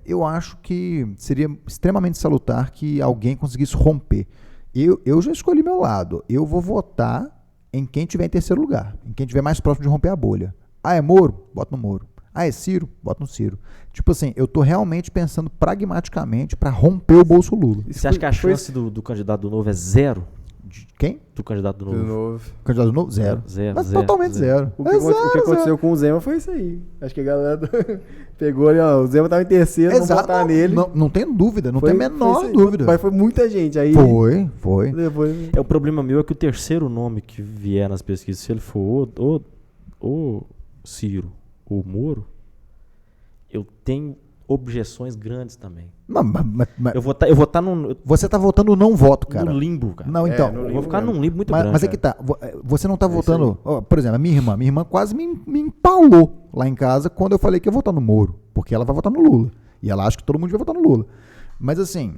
Eu acho que seria extremamente salutar que alguém conseguisse romper. Eu já escolhi meu lado. Eu vou votar em quem tiver em terceiro lugar, em quem tiver mais próximo de romper a bolha. É Moro? Boto no Moro. É Ciro? Boto no Ciro. Tipo assim, eu tô realmente pensando pragmaticamente para romper o bolso Lula. Você acha que a chance do candidato do Novo é zero? De quem? Do candidato do Novo. Candidato do Novo? Zero. Mas totalmente zero. O que aconteceu com o Zema foi isso aí. Acho que a galera pegou ali, o Zema tava em terceiro, vamos votar nele. Não tem dúvida, não tem a menor dúvida. Mas foi muita gente aí. Foi. Depois... O problema meu é que o terceiro nome que vier nas pesquisas, se ele for o Ciro ou o Moro, eu tenho objeções grandes também. Mas eu vou estar num... Você tá votando não voto, cara. No limbo, cara. Não, então. Eu vou ficar num limbo muito grande. Mas é que tá. Você não tá votando... por exemplo, a minha irmã quase me empalou lá em casa quando eu falei que ia votar no Moro. Porque ela vai votar no Lula. E ela acha que todo mundo vai votar no Lula. Mas assim,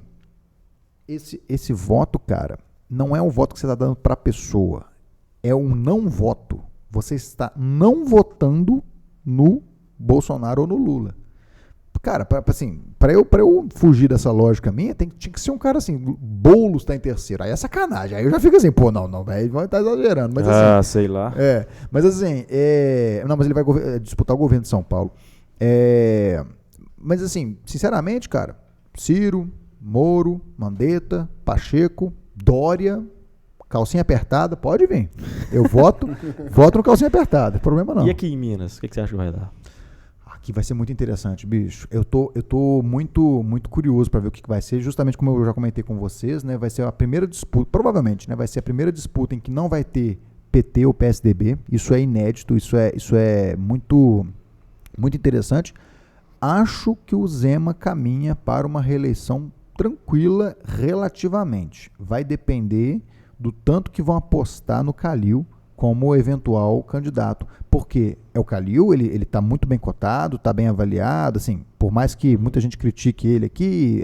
esse voto, cara, não é um voto que você tá dando pra pessoa. É um não voto. Você está não votando no Bolsonaro ou no Lula. Cara, pra eu fugir dessa lógica minha, tinha que ser um cara assim, Boulos tá em terceiro. Aí é sacanagem. Aí eu já fico assim, não, velho, vai estar exagerando. Mas, assim, sei lá. Mas assim, não, mas ele vai disputar o governo de São Paulo. Mas assim, sinceramente, cara, Ciro, Moro, Mandetta, Pacheco, Dória, calcinha apertada, pode vir. Eu voto no calcinha apertada, problema não. E aqui em Minas, o que você acha que vai dar? Que vai ser muito interessante, bicho. Eu tô muito, muito curioso para ver o que vai ser, justamente como eu já comentei com vocês, né? Vai ser a primeira disputa, provavelmente, né? Vai ser a primeira disputa em que não vai ter PT ou PSDB. Isso é inédito, isso é muito, muito interessante. Acho que o Zema caminha para uma reeleição tranquila relativamente. Vai depender do tanto que vão apostar no Calil como eventual candidato, porque o Calil, ele está muito bem cotado, está bem avaliado, assim, por mais que muita gente critique ele aqui,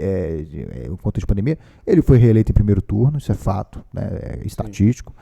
no contexto de pandemia, ele foi reeleito em primeiro turno, isso é fato, né, é estatístico,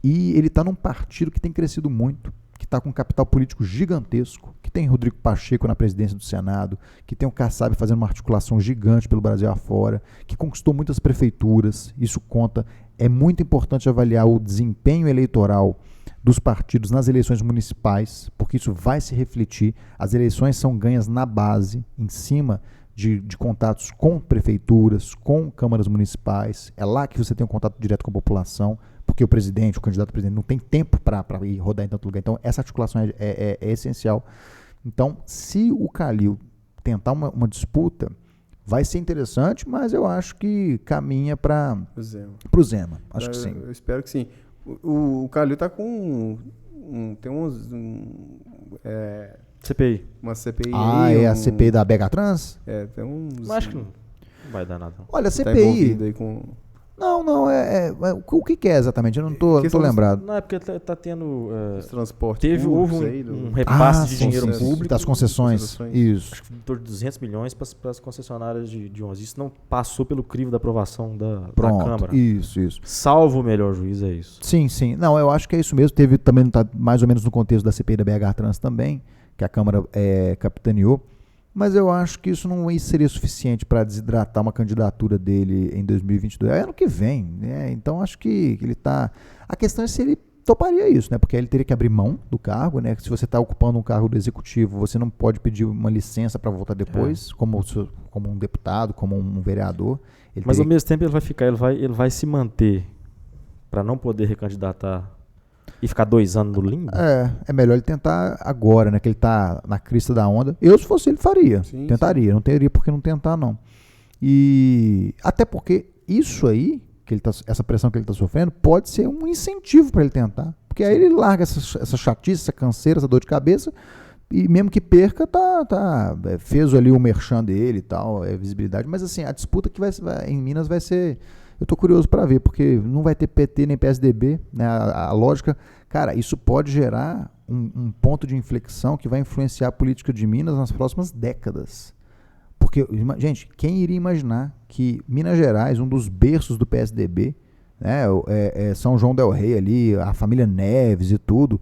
E ele está num partido que tem crescido muito, que está com um capital político gigantesco, que tem Rodrigo Pacheco na presidência do Senado, que tem o Kassab fazendo uma articulação gigante pelo Brasil afora, que conquistou muitas prefeituras, isso conta. É muito importante avaliar o desempenho eleitoral dos partidos nas eleições municipais, porque isso vai se refletir. As eleições são ganhas na base, em cima de contatos com prefeituras, com câmaras municipais. É lá que você tem um contato direto com a população, porque o presidente, o candidato a presidente, não tem tempo para ir rodar em tanto lugar. Então, essa articulação é essencial. Então, se o Calil tentar uma disputa, vai ser interessante, mas eu acho que caminha para o Zema. Acho que sim. Eu espero que sim. O Calil está com... tem uns... CPI. Uma CPI. É a CPI da Bega Trans? Tem uns... Mas acho que não vai dar nada. Olha, a CPI... Aí com... Não, o que é exatamente? Eu não tô lembrado. Não, é porque tá tendo... transporte houve um repasse de dinheiro público. Das concessões. Isso. Acho que em torno de 200 milhões para as concessionárias de ônibus. Isso não passou pelo crivo da aprovação da Câmara. Isso. Salvo o melhor juiz, é isso. Sim. Não, eu acho que é isso mesmo. Teve também, tá mais ou menos no contexto da CPI da BH Trans também, que a Câmara capitaneou. Mas eu acho que isso não seria suficiente para desidratar uma candidatura dele em 2022. É ano que vem, né? Então acho que ele está... A questão é se ele toparia isso, né? Porque aí ele teria que abrir mão do cargo, né? Se você está ocupando um cargo do executivo, você não pode pedir uma licença para voltar depois, como um deputado, como um vereador. Mas ao mesmo tempo ele vai se manter para não poder recandidatar e ficar 2 anos no limbo? É melhor ele tentar agora, né? Que ele tá na crista da onda. Eu, se fosse ele, faria. Tentaria. Sim. Não teria por que não tentar, não. E até porque isso aí, essa pressão que ele tá sofrendo, pode ser um incentivo para ele tentar. Porque aí ele larga essa chatice, essa canseira, essa dor de cabeça, e mesmo que perca, fez ali o merchan dele e tal, visibilidade. Mas assim, a disputa que vai em Minas vai ser... Eu estou curioso para ver, porque não vai ter PT nem PSDB, né? A lógica, cara, isso pode gerar um ponto de inflexão que vai influenciar a política de Minas nas próximas décadas. Porque, gente, quem iria imaginar que Minas Gerais, um dos berços do PSDB, né, São João del Rei ali, a família Neves e tudo,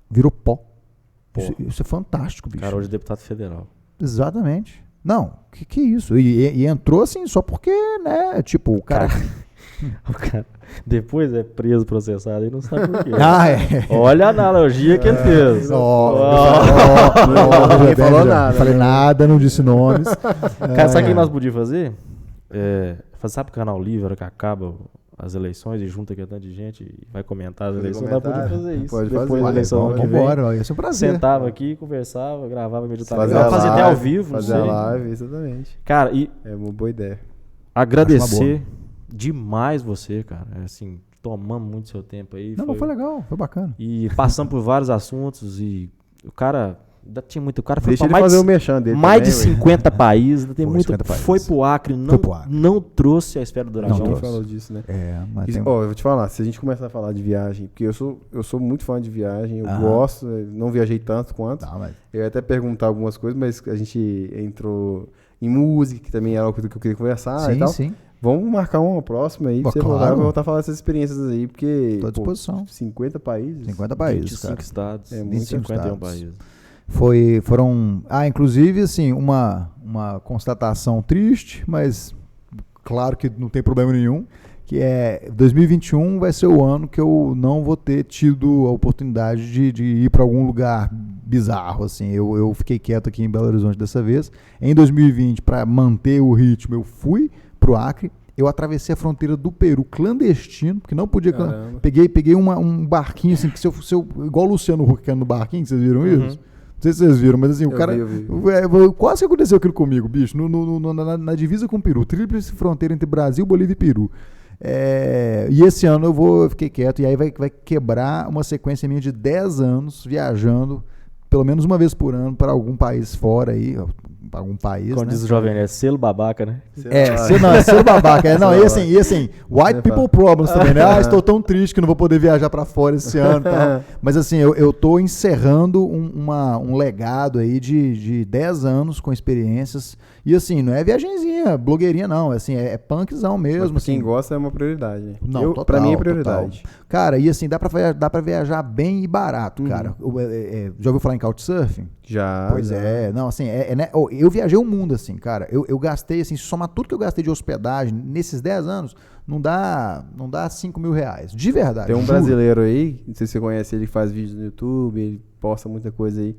virou pó. Isso é fantástico, bicho. Cara, hoje é deputado federal. Exatamente. Não, que isso? E entrou assim só porque, né, tipo, o cara depois é preso, processado e não sabe por quê. Olha a analogia que ele fez. Ninguém falou nada. Não falei nada, não disse nomes. Cara, sabe o que nós podíamos fazer? Sabe o Canal Livre, que acaba as eleições e junta aqui a tanta de gente e vai comentar as eleições? Nós podíamos fazer isso. Depois da eleição que vem, isso é um prazer. Sentava aqui, conversava, gravava meditava. Fazia até ao vivo. Fazer a live, exatamente. Cara, é uma boa ideia. Agradecer demais você, cara. Assim, tomamos muito seu tempo aí. Não, foi legal, foi bacana. E passamos por vários assuntos e o cara... Tinha muito, o cara foi para mais de 50 países, tem muito, foi pro Acre, não trouxe a esfera do Dragão. Não falou disso, né? Eu vou te falar, se a gente começar a falar de viagem, porque eu sou muito fã de viagem, eu gosto, não viajei tanto quanto. Eu ia até perguntar algumas coisas, mas a gente entrou em música, que também era algo que eu queria conversar e tal. Sim. Vamos marcar uma próxima aí, pra você voltar a falar dessas experiências aí, porque... Tô à disposição. 50 países. 50 países, 25 cara. estados. 51 países. Foram, inclusive, assim, uma constatação triste, mas claro que não tem problema nenhum, que 2021 vai ser o ano que eu não vou ter tido a oportunidade de ir para algum lugar bizarro, assim. Eu fiquei quieto aqui em Belo Horizonte dessa vez. Em 2020, para manter o ritmo, eu fui pro Acre. Eu atravessei a fronteira do Peru clandestino, porque não podia... Peguei um barquinho, assim, que se eu igual o Luciano Huck no barquinho, vocês viram isso? Não sei se vocês viram, mas assim, o cara... Quase que aconteceu aquilo comigo, bicho, na divisa com o Peru. Tríplice fronteira entre Brasil, Bolívia e Peru. E esse ano eu fiquei quieto, e aí vai quebrar uma sequência minha de 10 anos viajando pelo menos uma vez por ano para algum país fora aí, para algum país, quando né? diz o Jovem Nerd, selo babaca, né? É selo babaca. E assim, white people problems também, né? Estou tão triste que não vou poder viajar para fora esse ano e tal. Mas assim, eu tô encerrando um legado aí de 10 anos com experiências. E assim, não é viagenzinha, blogueirinha não, assim, é punkzão mesmo. Mas quem assim, gosta é uma prioridade. Não, total, pra mim é prioridade. Total. Cara, e assim, dá pra viajar bem e barato, cara. Já ouviu falar em Couchsurfing? Já. Pois é. Não, assim, né? Eu viajei o mundo, assim, cara. Eu gastei, assim, se somar tudo que eu gastei de hospedagem nesses 10 anos, não dá 5 mil reais. De verdade. Tem um juro. brasileiro aí, não sei se você conhece, ele faz vídeos no YouTube, ele posta muita coisa aí.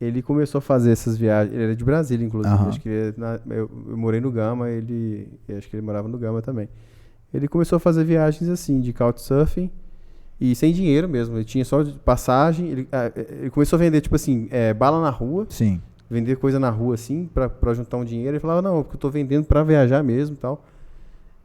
Ele começou a fazer essas viagens, ele era de Brasília, inclusive. Acho que eu morei no Gama, acho que ele morava no Gama também. Ele começou a fazer viagens assim, de couchsurfing, e sem dinheiro mesmo. Ele tinha só passagem, ele começou a vender, tipo assim, bala na rua. Sim. Vender coisa na rua, assim, pra juntar um dinheiro. Ele falava, não, porque eu tô vendendo pra viajar mesmo e tal.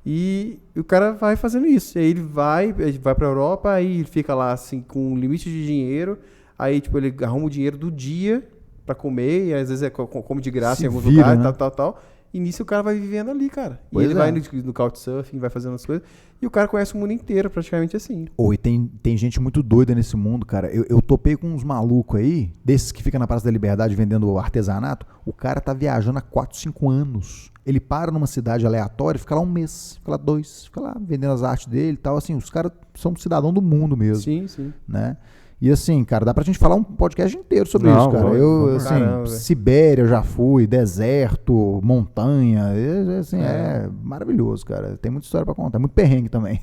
E o cara vai fazendo isso. Aí ele vai pra Europa, aí ele fica lá, assim, com um limite de dinheiro. Aí, tipo, ele arruma o dinheiro do dia pra comer, e às vezes come de graça em alguns lugares, né? tal. E nisso o cara vai vivendo ali, cara. Pois e ele vai no couchsurfing, vai fazendo as coisas. E o cara conhece o mundo inteiro, praticamente assim. E tem gente muito doida nesse mundo, cara. Eu topei com uns malucos aí, desses que ficam na Praça da Liberdade vendendo artesanato. O cara tá viajando há 4, 5 anos. Ele para numa cidade aleatória, fica lá um mês, fica lá 2, fica lá vendendo as artes dele e tal. Assim, os caras são cidadão do mundo mesmo. Sim. Né? E assim, cara, dá pra gente falar um podcast inteiro sobre isso, cara. Caramba, Sibéria eu já fui, deserto, montanha, assim, é maravilhoso, cara. Tem muita história pra contar, muito perrengue também.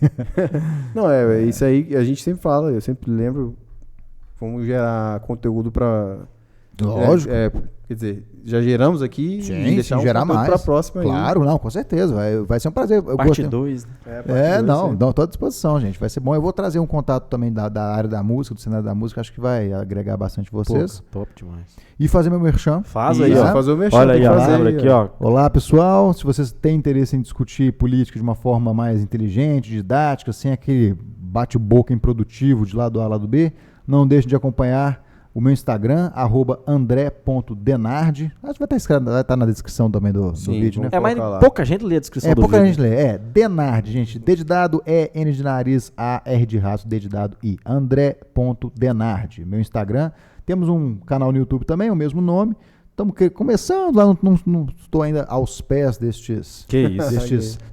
Não, isso aí a gente sempre fala, eu sempre lembro, vamos gerar conteúdo pra... Lógico. Quer dizer, já geramos aqui e deixar um gerar mais pra próxima. Claro, não, com certeza. Vai ser um prazer. Parte 2, né? Não, tô à disposição, gente. Vai ser bom. Eu vou trazer um contato também da área da música, do cenário da música. Acho que vai agregar bastante vocês. Pô, top demais. E fazer meu merchan. Faz aí, ó. Fazer o merchan. Olha aí, ó. Aqui, ó. Olá, pessoal. Se vocês têm interesse em discutir política de uma forma mais inteligente, didática, sem aquele bate-boca improdutivo de lado A, lado B, não deixe de acompanhar o meu Instagram, @andré.denardi. Acho que vai estar na descrição também do vídeo, né? Mas pouca gente lê a descrição do vídeo. Pouca gente lê. Denardi, gente. D de dado, N de nariz, A, R de raço, D de dado, I. André.denardi. Meu Instagram. Temos um canal no YouTube também, o mesmo nome. Estamos começando lá, não estou ainda aos pés destes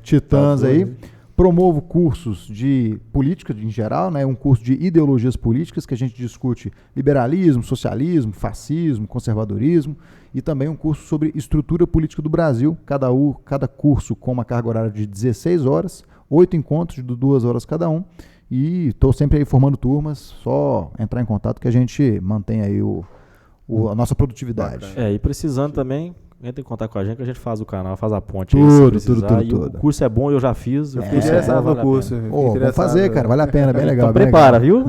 titãs aí. Promovo cursos de política em geral, né? Um curso de ideologias políticas que a gente discute liberalismo, socialismo, fascismo, conservadorismo e também um curso sobre estrutura política do Brasil, cada curso com uma carga horária de 16 horas, 8 encontros de 2 horas cada um e estou sempre aí formando turmas, só entrar em contato que a gente mantém aí a nossa produtividade. E precisando também... Entra em contato com a gente que a gente faz o canal, faz a ponte tudo, aí, tudo. O curso é bom, eu já fiz. Eu fiquei interessado no curso. Vamos fazer, cara, vale a pena, bem legal. Então prepara, viu?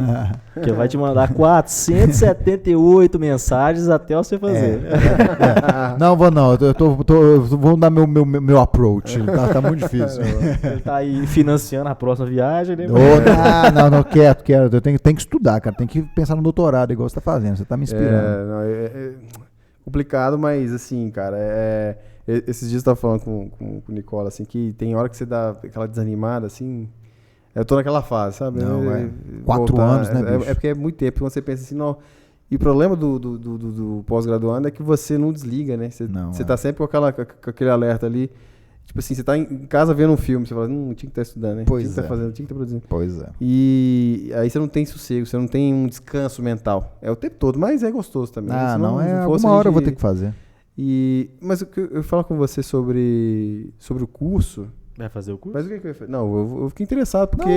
Porque vai te mandar 478 mensagens até você fazer. Não, vou não, vou dar meu approach, tá muito difícil. Ele tá aí financiando a próxima viagem, né? Não, quero. Eu tenho que estudar, cara, tem que pensar no doutorado, igual você tá fazendo, você tá me inspirando. Complicado, mas assim, cara, esses dias eu tava falando com o Nicola, assim, que tem hora que você dá aquela desanimada, assim, eu tô naquela fase, sabe? 4 anos, né, bicho? É porque é muito tempo, quando você pensa assim, não, e o problema do pós-graduando é que você não desliga, né? Você tá sempre com aquele alerta ali, tipo assim, você tá em casa vendo um filme, você fala, tinha que estar estudando, né? Pois tinha que estar fazendo, tinha que estar produzindo. Pois é. E aí você não tem sossego, você não tem um descanso mental. É o tempo todo, mas é gostoso também. Alguma hora eu vou ter que fazer. Mas eu falo com você sobre o curso. Vai fazer o curso? Mas o que eu ia fazer? Não, eu fiquei interessado porque...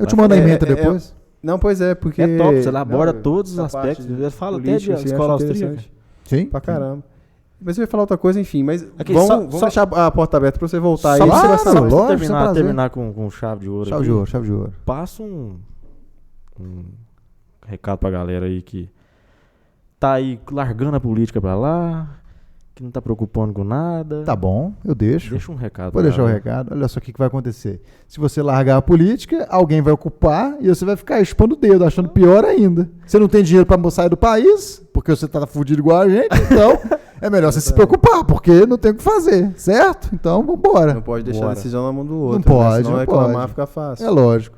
eu te mando a emenda depois. Não, pois é, porque... É top, você elabora todos os aspectos. Ele fala até de escola austríaca. Sim. Pra caramba. Mas eu ia falar outra coisa, enfim, mas vamos deixar a porta aberta pra você voltar aí. Terminar com chave de ouro. Chave de ouro. Passa um recado pra galera aí que tá aí largando a política pra lá, que não tá preocupando com nada. Tá bom, eu deixo. Deixa um recado. Vou deixar o recado. Olha só o que vai acontecer. Se você largar a política, alguém vai ocupar e você vai ficar chupando o dedo, achando pior ainda. Você não tem dinheiro pra sair do país, porque você tá fudido igual a gente, então é melhor você se preocupar, porque não tem o que fazer, certo? Então, vambora. Não pode deixar a decisão na mão do outro. Não pode, né? Senão não reclamar pode. fica fácil. É lógico.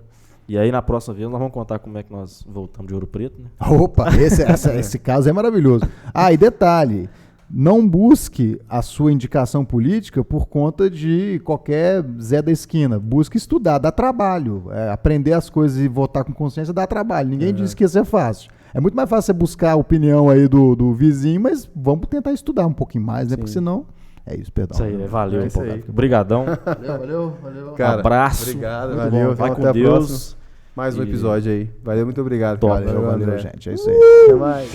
E aí, na próxima vez, nós vamos contar como é que nós voltamos de Ouro Preto, né? Opa, esse caso é maravilhoso. E detalhe, não busque a sua indicação política por conta de qualquer Zé da esquina. Busque estudar, dá trabalho. Aprender as coisas e votar com consciência dá trabalho. Ninguém disse que isso é fácil. É muito mais fácil você buscar a opinião aí do vizinho, mas vamos tentar estudar um pouquinho mais, né? Sim. Porque senão... É isso, perdão. Isso aí, valeu. Obrigadão. Valeu. Cara, abraço. Obrigado, valeu. Bom. Vai com Deus. Mais um episódio aí. Valeu, muito obrigado. Valeu, gente. É isso aí. Até mais.